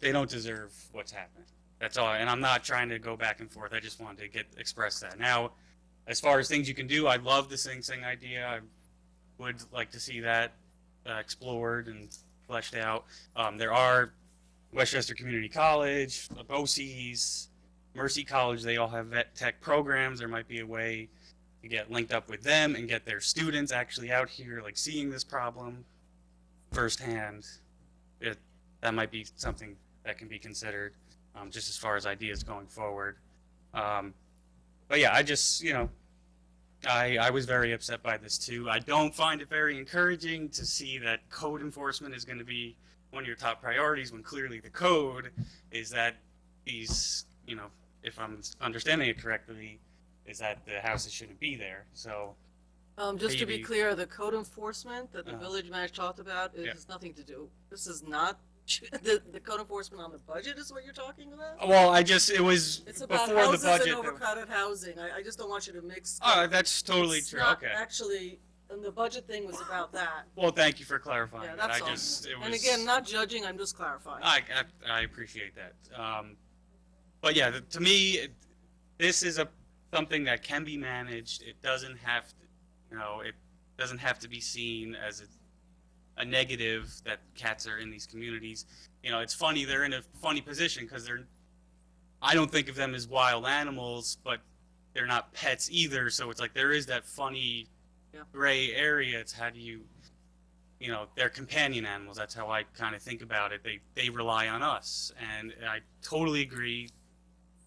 They don't deserve what's happening. That's all. And I'm not trying to go back and forth. I just wanted to express that. Now, as far as things you can do, I love the Sing Sing idea. I would like to see that explored and fleshed out. There are Westchester Community College, BOCES, Mercy College, they all have vet tech programs. There might be a way to get linked up with them and get their students actually out here, like seeing this problem firsthand. That might be something that can be considered, just as far as ideas going forward. But yeah, I just, I was very upset by this too. I don't find it very encouraging to see that code enforcement is going to be one of your top priorities when clearly the code is that these, if I'm understanding it correctly, is that the houses shouldn't be there. So just to be maybe- clear, the code enforcement that the village manager talked about has nothing to do. This is not the code enforcement on the budget is what you're talking about? Well, it was It's about before the houses budget. and overcrowded housing. I just don't want you to mix. Oh, that's totally It's true. not Okay. Actually, and the budget thing was about that. Well, thank you for clarifying. Yeah, that. that's all. And again, not judging, I'm just clarifying. I appreciate that. But yeah, to me, this is something that can be managed. It doesn't have to, it doesn't have to be seen as a negative that cats are in these communities. It's funny, they're in a funny position because I don't think of them as wild animals, but they're not pets either. So it's like there is that funny gray area. It's how do you, they're companion animals. That's how I kind of think about it. They rely on us. And I totally agree.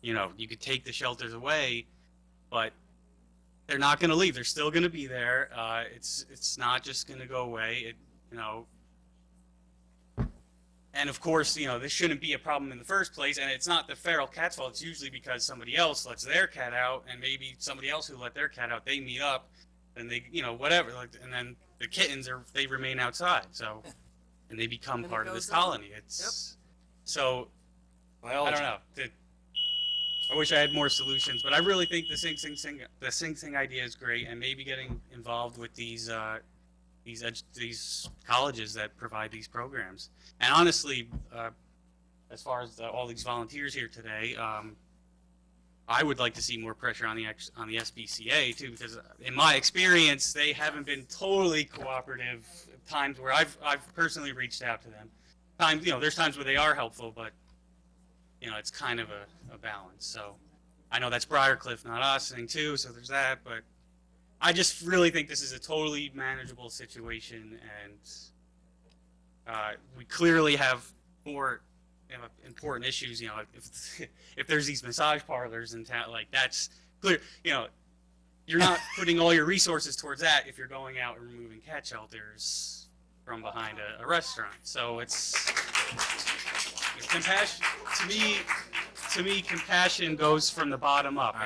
You could take the shelters away, but they're not going to leave. They're still going to be there. It's not just going to go away. And of course, this shouldn't be a problem in the first place. And it's not the feral cat's fault. It's usually because somebody else lets their cat out, and maybe somebody else who let their cat out, they meet up, and they, whatever. And then the kittens they remain outside. So, and they become part of this colony. So, I don't know. I wish I had more solutions, but I really think the Sing Sing idea is great, and maybe getting involved with these colleges that provide these programs. And honestly, as far as all these volunteers here today, I would like to see more pressure on the SBCA too, because in my experience, they haven't been totally cooperative. Times where I've personally reached out to them. Times, there's times where they are helpful, but it's kind of a balance. So I know that's Briarcliff, not Ossining too, so there's that. But I just really think this is a totally manageable situation, and we clearly have more important issues. If there's these massage parlors in town, like that's clear. You're not putting all your resources towards that if you're going out and removing cat shelters from behind a restaurant. So it's compassion. To me, compassion goes from the bottom up.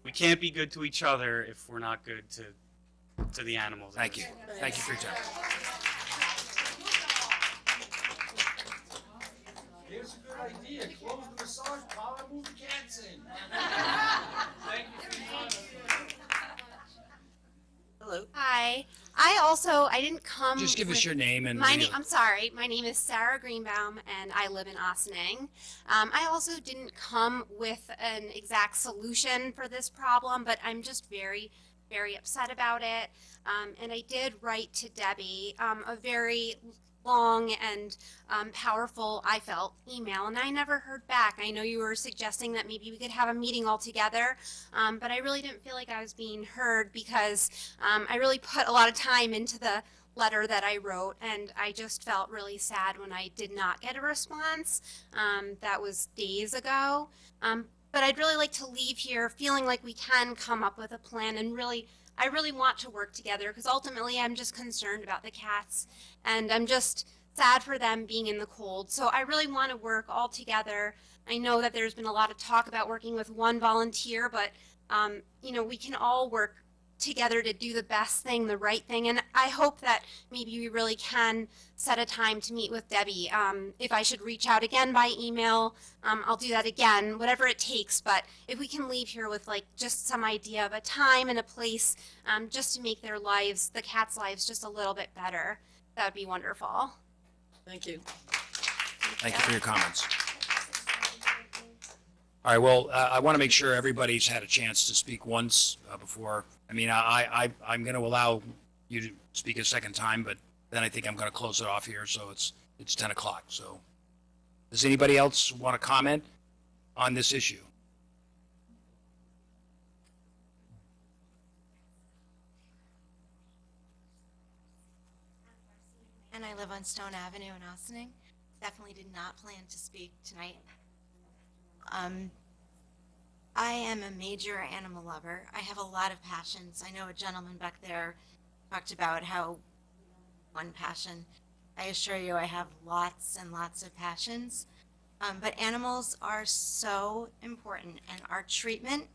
We can't be good to each other if we're not good to the animals. Thank you. Thank you for your time. Here's a good idea. Close the massage parlor, move the cats in. Thank you for your time. Hello. Hi. I didn't come. Just give us your name and. I'm sorry. My name is Sarah Greenbaum, and I live in Ossining. I also didn't come with an exact solution for this problem, but I'm just very, very upset about it. And I did write to Debbie a very long and powerful, I felt, email, and I never heard back. I know you were suggesting that maybe we could have a meeting all together, but I really didn't feel like I was being heard because I really put a lot of time into the letter that I wrote, and I just felt really sad when I did not get a response. That was days ago. But I'd really like to leave here feeling like we can come up with a plan, and I really want to work together because ultimately I'm just concerned about the cats, and I'm just sad for them being in the cold. So I really want to work all together. I know that there's been a lot of talk about working with one volunteer, but we can all work together to do the best thing, the right thing. And I hope that maybe we really can set a time to meet with Debbie. If I should reach out again by email, I'll do that again, whatever it takes. But if we can leave here with just some idea of a time and a place, just to make their lives, the cats' lives, just a little bit better, that would be wonderful. Thank you. Thank you for your comments. All right, well, I want to make sure everybody's had a chance to speak once before. I mean, I'm going to allow you to speak a second time, but then I think I'm going to close it off here, so it's 10 o'clock. So does anybody else want to comment on this issue? And I live on Stone Avenue in Ossining. Definitely did not plan to speak tonight. I am a major animal lover. I have a lot of passions. I know a gentleman back there talked about how one passion. I assure you I have lots and lots of passions. But animals are so important, and our treatment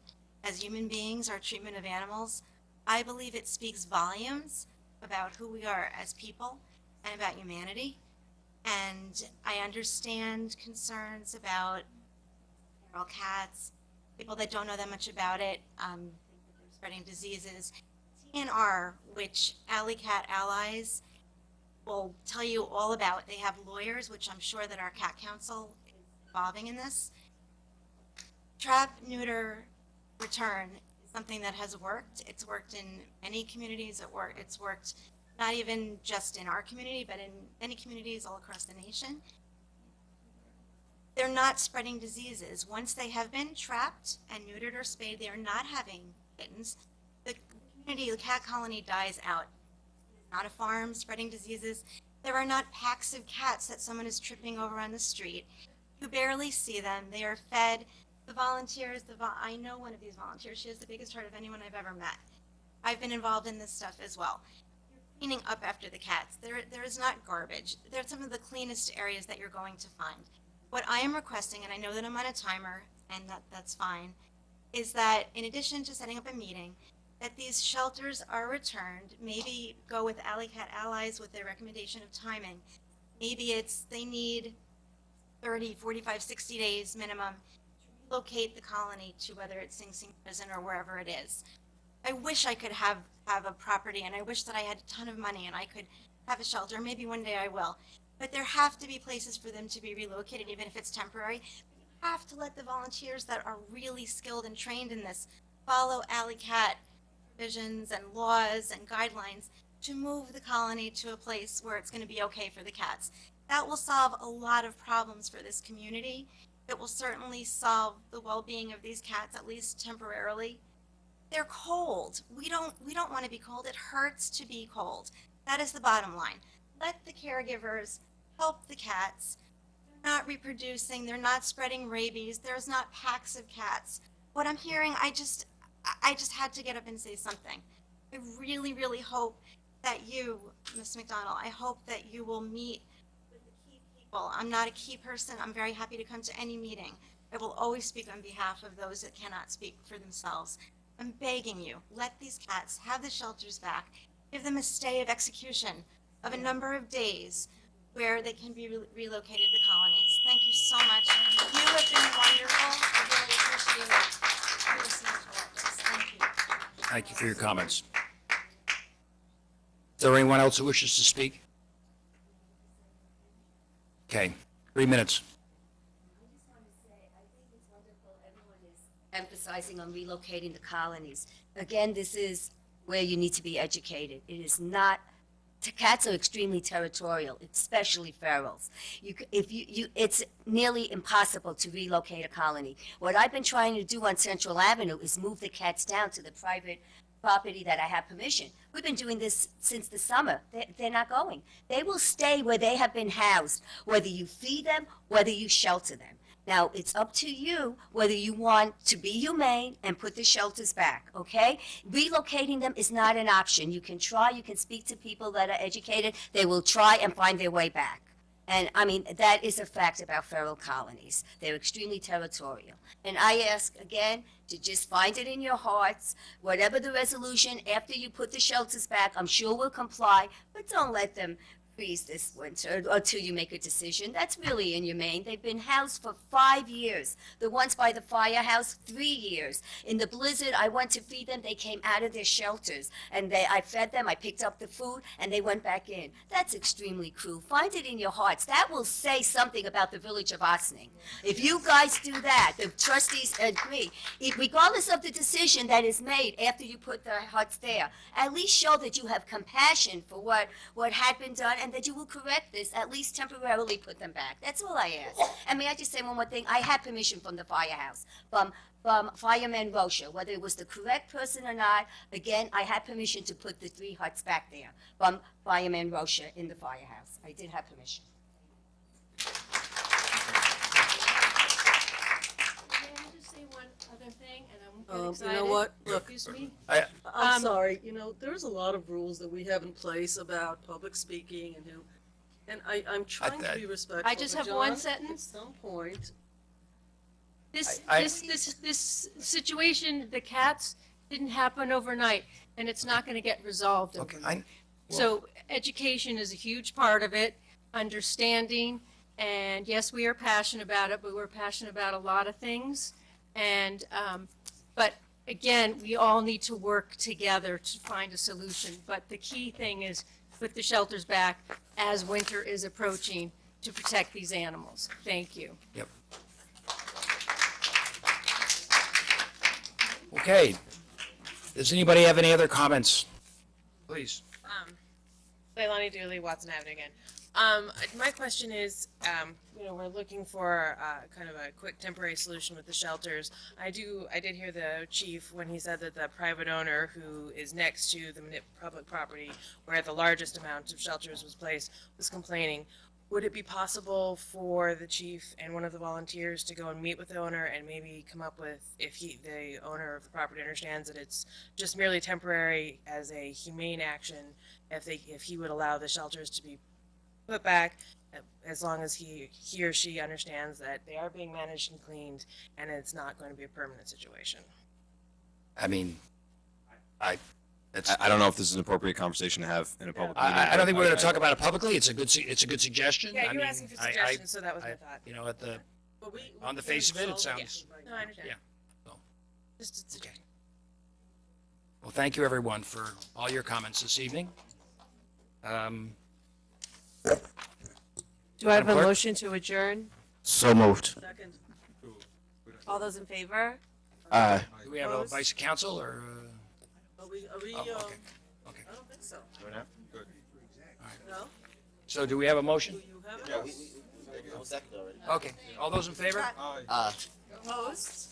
as human beings, our treatment of animals, I believe it speaks volumes about who we are as people and about humanity. And I understand concerns about feral cats, people that don't know that much about it, spreading diseases. TNR, which Alley Cat Allies will tell you all about. They have lawyers, which I'm sure that our Cat Council is involving in this. Trap, neuter, return is something that has worked. It's worked in many communities. It's worked not even just in our community, but in many communities all across the nation. They're not spreading diseases. Once they have been trapped and neutered or spayed, they are not having kittens. The community, the cat colony dies out. It's not a farm spreading diseases. There are not packs of cats that someone is tripping over on the street. You barely see them. They are fed. The volunteers, I know one of these volunteers. She has the biggest heart of anyone I've ever met. I've been involved in this stuff as well. Cleaning up after the cats. There is not garbage. They're some of the cleanest areas that you're going to find. What I am requesting, and I know that I'm on a timer, and that's fine, is that in addition to setting up a meeting, that these shelters are returned. Maybe go with Alley Cat Allies with their recommendation of timing. Maybe it's they need 30, 45, 60 days minimum to relocate the colony to whether it's Sing Sing Prison or wherever it is. I wish I could have a property, and I wish that I had a ton of money and I could have a shelter. Maybe one day I will. but there have to be places for them to be relocated, even if it's temporary. We have to let the volunteers that are really skilled and trained in this follow Alley Cat provisions and laws and guidelines to move the colony to a place where it's going to be okay for the cats. That will solve a lot of problems for this community. It will certainly solve the well-being of these cats, at least temporarily. They're cold. We don't want to be cold. It hurts to be cold. That is the bottom line. Let the caregivers help the cats. They're not reproducing. They're not spreading rabies. There's not packs of cats. What I'm hearing, I just had to get up and say something. I really, really hope that you, Ms. McDonald, I hope that you will meet with the key people. I'm not a key person. I'm very happy to come to any meeting. I will always speak on behalf of those that cannot speak for themselves. I'm begging you, let these cats have the shelters back. Give them a stay of execution of a number of days where they can be relocated to colonies. Thank you so much. You have been wonderful. I really appreciate you listening to all this. Thank you. Thank you for your comments. Is there anyone else who wishes to speak? Okay, 3 minutes. Emphasizing on relocating the colonies. Again, this is where you need to be educated. It is not, cats are extremely territorial, especially ferals. It's nearly impossible to relocate a colony. What I've been trying to do on Central Avenue is move the cats down to the private property that I have permission. We've been doing this since the summer. They're not going. They will stay where they have been housed, whether you feed them, whether you shelter them. Now, it's up to you whether you want to be humane and put the shelters back, okay? Relocating them is not an option. You can try, you can speak to people that are educated. They will try and find their way back. And, I mean, that is a fact about feral colonies. They're extremely territorial. And I ask, again, to just find it in your hearts. Whatever the resolution, after you put the shelters back, I'm sure we'll comply, but don't let them freeze this winter until you make a decision. That's really inhumane. They've been housed for 5 years. The ones by the firehouse, 3 years. In the blizzard, I went to feed them. They came out of their shelters, and I fed them. I picked up the food, and they went back in. That's extremely cruel. Find it in your hearts. That will say something about the village of Ossining. If you guys do that, the trustees agree, regardless of the decision that is made after you put the huts there, at least show that you have compassion for what had been done, and that you will correct this, at least temporarily put them back. That's all I ask. And may I just say one more thing? I had permission from the firehouse, from Fireman Rocha, whether it was the correct person or not. Again, I had permission to put the 3 huts back there from Fireman Rocha in the firehouse. I did have permission. Can I just say one other thing, and I'm excited? You know what? Look, Excuse me. I'm sorry. You know, there's a lot of rules that we have in place about public speaking and who, and I'm trying to be respectful. I just but have one John, sentence. At some point, This situation, the cats didn't happen overnight, and it's not going to get resolved overnight. So education is a huge part of it, understanding, and yes, we are passionate about it, but we're passionate about a lot of things. And but again, we all need to work together to find a solution. But the key thing is put the shelters back as winter is approaching to protect these animals. Thank you. Yep. Okay. Does anybody have any other comments? Please. Leilani Dooley, Watson Avenue again. My question is, we're looking for kind of a quick temporary solution with the shelters. I did hear the chief when he said that the private owner who is next to the public property where the largest amount of shelters was placed was complaining. Would it be possible for the chief and one of the volunteers to go and meet with the owner and maybe come up with, if the owner of the property understands that it's just merely temporary as a humane action, if he would allow the shelters to be put back, as long as he or she understands that they are being managed and cleaned and it's not going to be a permanent situation? I mean, I don't know if this is an appropriate conversation to have in a public meeting. I don't think we're going to talk about it publicly. It's a good suggestion. Yeah, I you were mean, asking for suggestions, so that was my thought. You know, on the face of it, it sounds. No, I understand. Yeah. So. Just a suggestion. Well, thank you everyone for all your comments this evening. Do I have a Madam Clerk? motion to adjourn? So moved. Second. All those in favor? Aye. Do we have a vice counsel or? Are we, Oh, okay. Okay. I don't think so. Good. No? So do we have a motion? You have it? Yes. Okay. All those in favor? Aye. Opposed?